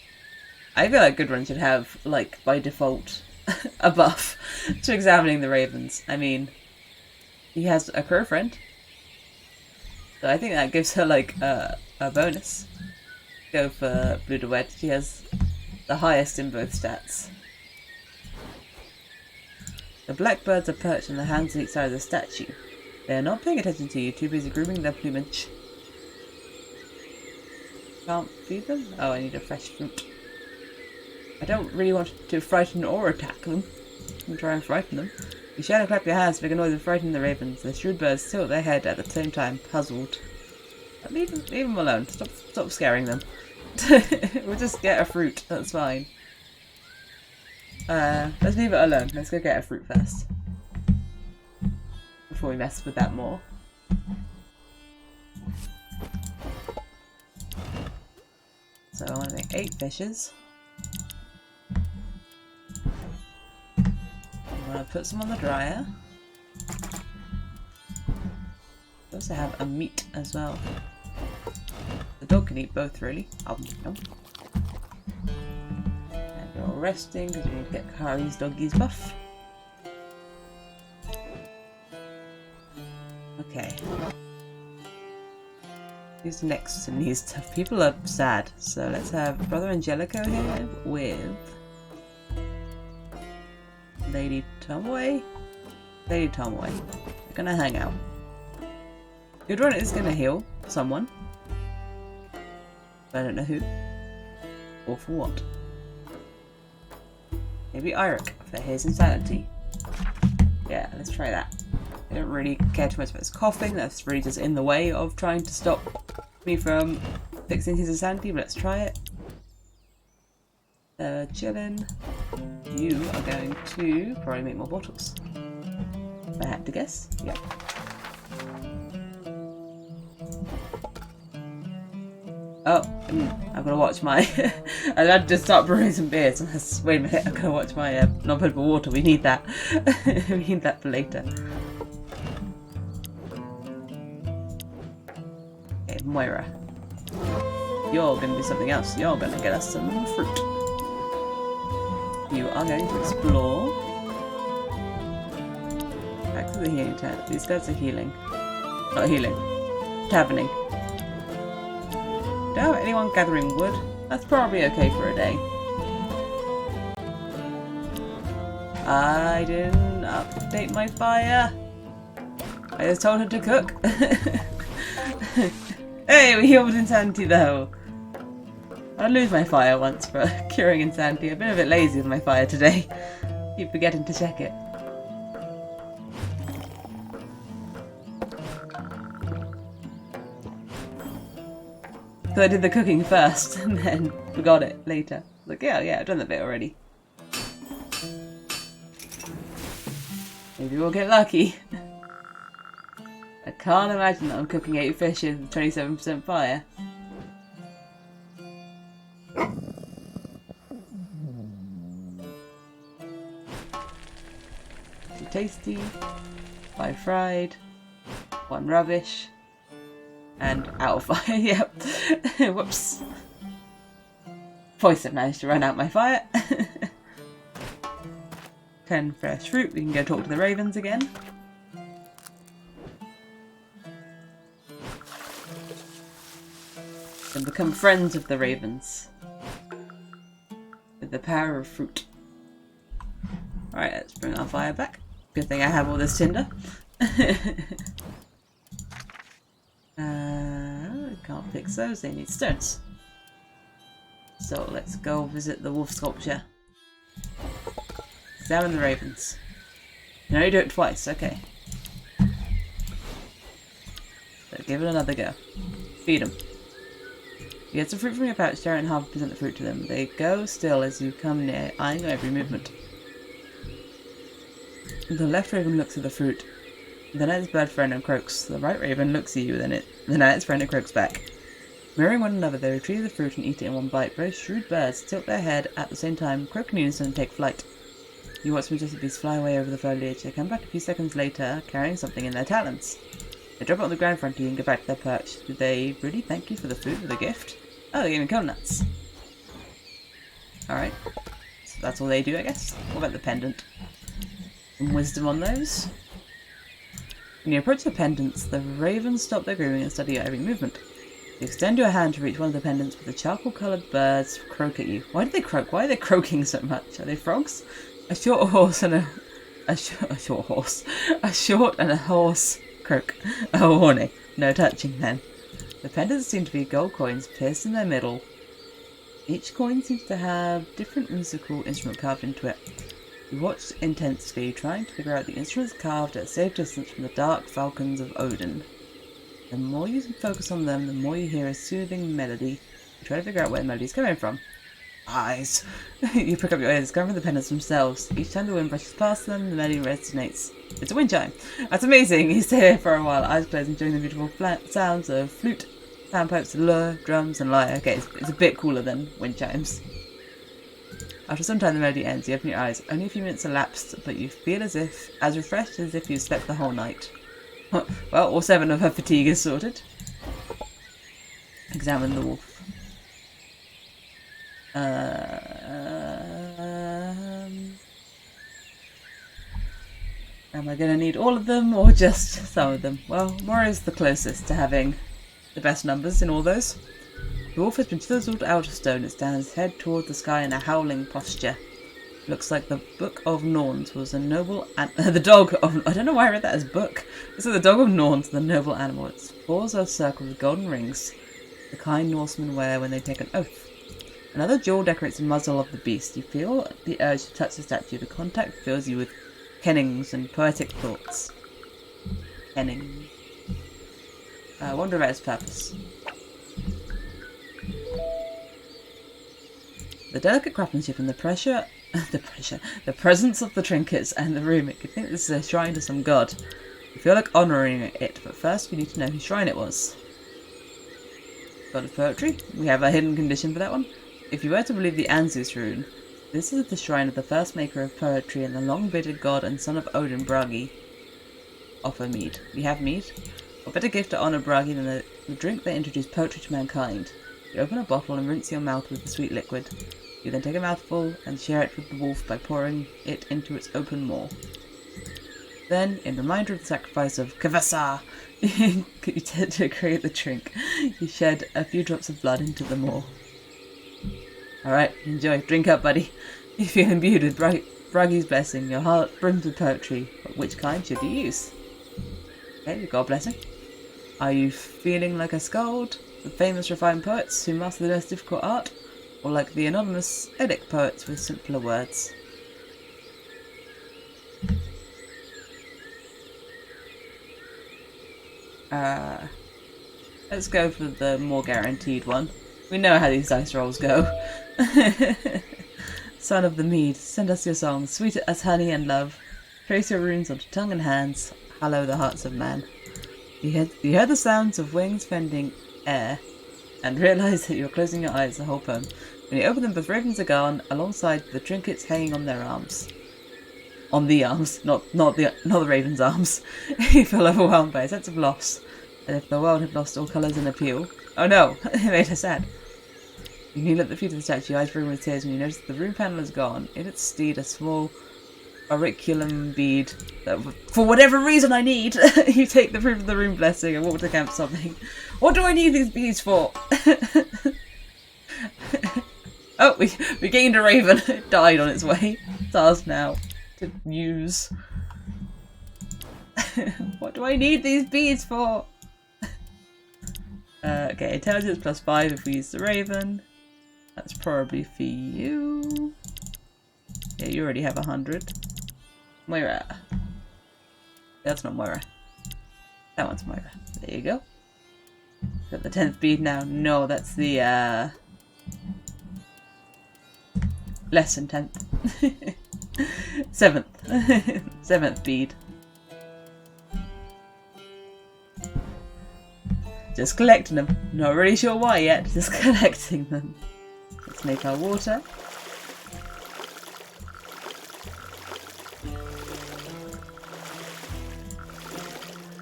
[SPEAKER 1] I feel like Gudrun should have, like, by default, a buff to examining the ravens. I mean, he has a crow friend. So I think that gives her, like, a bonus. Go for Bouillouette. She has the highest in both stats. The blackbirds are perched on the hands on each side of the statue. They are not paying attention to you, too busy grooming their plumage. Can't feed them? Oh, I need a fresh fruit. I don't really want to frighten or attack them. I'm trying to frighten them. You shout and clap your hands to make a noise and frighten the ravens. The shrewd birds tilt their head at the same time, puzzled. But leave them alone. Stop scaring them. We'll just get a fruit. That's fine. Let's leave it alone. Let's go get a fruit first. Before we mess with that more. So I want to make 8 fishes. I'm going to put some on the dryer. I also have a meat as well. The dog can eat both, really. And you're resting because we need to get Kari's doggies buff. Okay. Who's next in these stuff? People are sad, so let's have Brother Angelico here with Lady Tomway. Lady Tomway. They're gonna hang out. Gudrun is gonna heal someone. But I don't know who. Or for what. Maybe Eirik for his insanity. Yeah, let's try that. I don't really care too much about his coughing. That's really just in the way of trying to stop me from fixing his insanity, but let's try it. Chillin'. You are going to probably make more bottles. If I had to guess. Yep. Oh, I've got to watch my... I had to start brewing some beers. Wait a minute, I've got to watch my non-potable water. We need that. We need that for later. Okay, Moira. You're going to do something else. You're going to get us some fruit. You are going to explore. Back to the healing tent. These guys are healing. Not healing. Taverning. Don't have anyone gathering wood. That's probably okay for a day. I didn't update my fire. I just told her to cook. Hey, we healed insanity though. I lose my fire once for curing insanity. I've been a bit lazy with my fire today. Keep forgetting to check it. So I did the cooking first and then forgot it later. Like, yeah, I've done that bit already. Maybe we'll get lucky. I can't imagine that I'm cooking 8 fishes with 27% fire. Too tasty. 5 fried. 1 rubbish. And out of fire, yep. Whoops. Poison managed to run out my fire. 10 fresh fruit. We can go talk to the ravens again. And become friends of the ravens. With the power of fruit. Alright, let's bring our fire back. Good thing I have all this tinder. Can't fix those, they need stones. So let's go visit the wolf sculpture. Examine the ravens. No, you do it twice, okay. So give it another go. Feed them. You get some fruit from your pouch, tear it in half and present the fruit to them. They go still as you come near, eyeing every movement. The left raven looks at the fruit. Then at its bird friend and croaks. The right raven looks at you, then at its friend and croaks back. Mirroring one another, they retrieve the fruit and eat it in one bite. Both shrewd birds tilt their head at the same time, croak in unison, and take flight. You watch majestic beasts fly away over the foliage. They come back a few seconds later, carrying something in their talons. They drop it on the ground in front of you and go back to their perch. Did they really thank you for the food or the gift? Oh, they gave me coconuts. Alright. So that's all they do, I guess. What about the pendant? Some wisdom on those? When you approach the pendants, the ravens stop their grooming and study your every movement. You extend your hand to reach one of the pendants, but the charcoal-coloured birds croak at you. Why do they croak? Why are they croaking so much? Are they frogs? A short horse and a short and a horse croak. A warning. No touching then. The pendants seem to be gold coins pierced in their middle. Each coin seems to have different musical instrument carved into it. You watch intensely, trying to figure out the instruments carved at a safe distance from the dark falcons of Odin. The more you focus on them, the more you hear a soothing melody. You try to figure out where the melody is coming from. Eyes. You pick up your ears, coming from the pendants themselves. Each time the wind brushes past them, the melody resonates. It's a wind chime. That's amazing. You stay there for a while, eyes closed, enjoying the beautiful sounds of flute, panpipes, lure, drums, and lyre. Okay, it's a bit cooler than wind chimes. After some time the melody ends, you open your eyes. Only a few minutes elapsed, but you feel as refreshed as if you slept the whole night. Well, all 7 of her fatigue is sorted. Examine the wolf. Am I going to need all of them or just some of them? Well, Morrow's the closest to having the best numbers in all those. The wolf has been chiseled out of stone. It stands head toward the sky in a howling posture. Looks like the Book of Norns was a noble the dog of... I don't know why I read that as book. It's like the dog of Norns, the noble animal. Its paws are circled with golden rings, the kind Norsemen wear when they take an oath. Another jewel decorates the muzzle of the beast. You feel the urge to touch the statue. The contact fills you with kennings and poetic thoughts. Kenning. I wonder about its purpose. The delicate craftsmanship and the presence of the trinkets and the room. It could think this is a shrine to some god. You feel like honouring it, but first we need to know whose shrine it was. God of poetry. We have a hidden condition for that one. If you were to believe the Anzus rune, this is the shrine of the first maker of poetry and the long-bearded god and son of Odin, Bragi. Offer mead. We have mead. What better gift to honour Bragi than the drink that introduced poetry to mankind? You open a bottle and rinse your mouth with the sweet liquid. You then take a mouthful and share it with the wolf by pouring it into its open maw. Then, in reminder of the sacrifice of Kavasa, you tend to create the drink. You shed a few drops of blood into the maw. Alright, enjoy. Drink up, buddy. You feel imbued with Bragi's blessing. Your heart brims with poetry. But which kind should you use? Okay, you got a blessing. Are you feeling like a skald? The famous refined poets who master the most difficult art? Or like the anonymous Eddic poets with simpler words? Let's go for the more guaranteed one. We know how these dice rolls go. Son of the mead, send us your song, sweet as honey and love. Trace your runes onto tongue and hands, hallow the hearts of man. You heard the sounds of wings fending air, and realise that you're closing your eyes the whole poem. When you open them, both ravens are gone, alongside the trinkets hanging on their arms. On the arms, not the raven's arms. You feel overwhelmed by a sense of loss, as if the world had lost all colours and appeal. Oh no, it made her sad. You kneel at the feet of the statue, eyes brimming with tears, when you notice that the rune panel is gone. In its stead, a small auriculum bead that, for whatever reason I need, you take the proof of the rune blessing and walk to camp sobbing. What do I need these beads for? Oh, we gained a raven. It died on its way. It's ours now to use. What do I need these beads for? Okay, intelligence +5 if we use the raven. That's probably for you. Yeah, you already have 100. Moira. That's not Moira. That one's Moira. There you go. Got the 10th bead now. No, that's the less than 10th. 7th. 7th bead. Just collecting them. Not really sure why yet. Just collecting them. Let's make our water.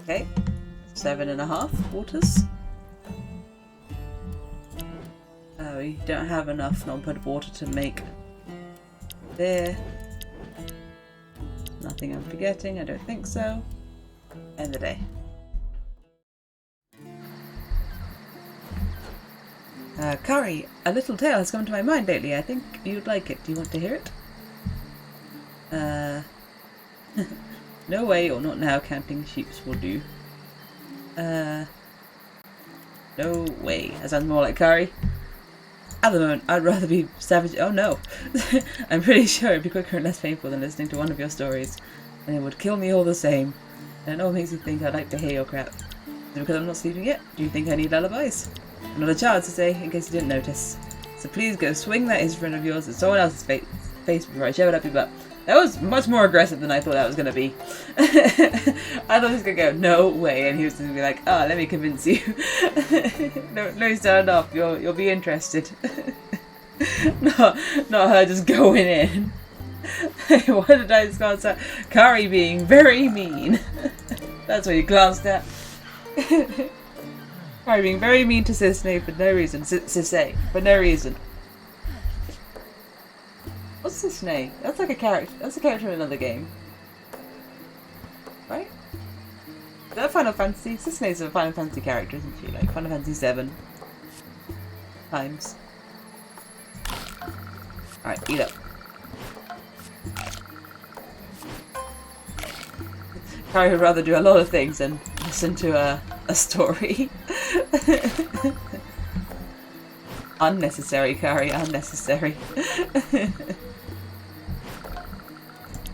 [SPEAKER 1] Okay. 7.5 waters. We don't have enough non-potable water to make beer. Nothing I'm forgetting. I don't think so. End of the day. Curry, a little tale has come to my mind lately. I think you'd like it. Do you want to hear it? No way, or not now, counting sheeps will do. No way. That sounds more like curry. At the moment, I'd rather be savage. Oh no! I'm pretty sure it'd be quicker and less painful than listening to one of your stories. And it would kill me all the same. And it all makes me think I'd like to hear your crap. Is it because I'm not sleeping yet? Do you think I need lullabies? Another child to say, in case you didn't notice. So please go swing that instrument of yours at someone else's face before I shove it up your butt. That was much more aggressive than I thought that was going to be. I thought he was going to go, no way, and he was going to be like, oh, let me convince you. No, stand up, you'll be interested. not her just going in. What did I just glance at? Curry being very mean. That's what you glanced at. Curry being very mean to Sisney for no reason. Sisney, for no reason. What's Sisney? That's like a character. That's a character in another game. Right? Is that Final Fantasy? Cicely's a Final Fantasy character, isn't she? Like Final Fantasy 7 times. Alright, eat up. Kari would rather do a lot of things than listen to a story. Unnecessary, Kari, unnecessary.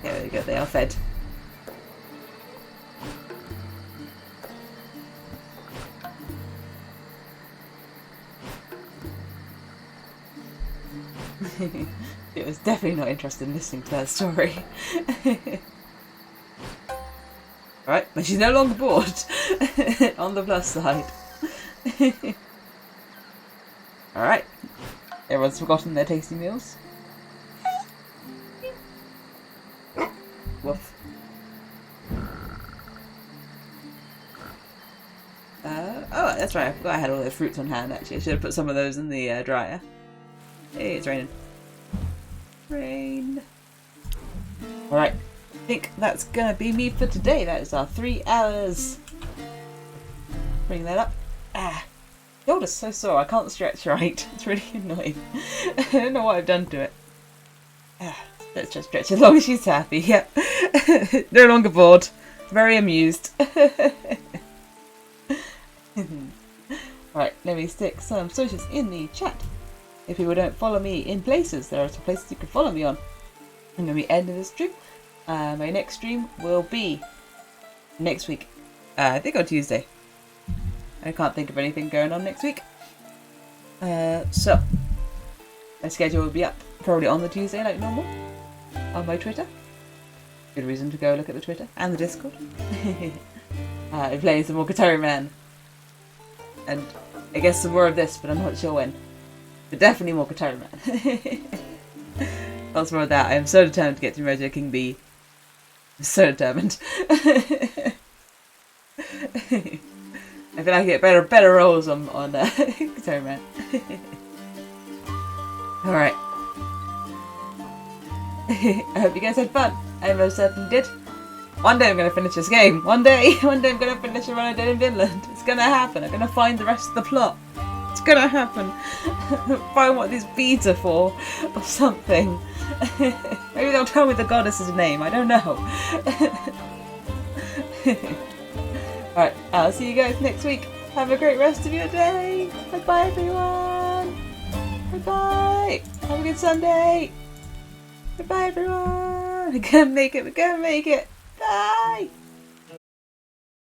[SPEAKER 1] There we go, they are fed. It was definitely not interested in listening to that story. Right, but she's no longer bored. On the plus side. Alright. Everyone's forgotten their tasty meals. Woof. Oh, that's right. I forgot I had all those fruits on hand, actually. I should have put some of those in the dryer. Hey, it's raining. Rain. Alright. I think that's gonna be me for today. That is our 3 hours. Bring that up. Ah. Shoulder's so sore. I can't stretch right. It's really annoying. I don't know what I've done to it. Ah. Let's just stretch as long as she's happy. Yep. No longer bored. Very amused. Right, let me stick some socials in the chat. If people don't follow me in places, there are some places you can follow me on. I'm going to be ending this stream. My next stream will be next week. I think on Tuesday. I can't think of anything going on next week. So, my schedule will be up probably on the Tuesday like normal. On my Twitter. Good reason to go look at the Twitter and the Discord. I'm playing some more Guitar Man. And I guess some more of this, but I'm not sure when. But definitely more Guitar Man. Lots more of that. I am so determined to get through Mojo King B. I'm so determined. I feel like I get better rolls on Guitar Man. Alright. I hope you guys had fun. I most certainly did. One day I'm going to finish this game. One day I'm going to finish the run I did in Vinland. It's going to happen. I'm going to find the rest of the plot. It's going to happen. Find what these beads are for. Or something. Maybe they'll tell me the goddess's name. I don't know. Alright, I'll see you guys next week. Have a great rest of your day. Bye-bye, everyone. Bye-bye. Have a good Sunday. Bye-bye, everyone. We're gonna make it. We're gonna make it. Bye.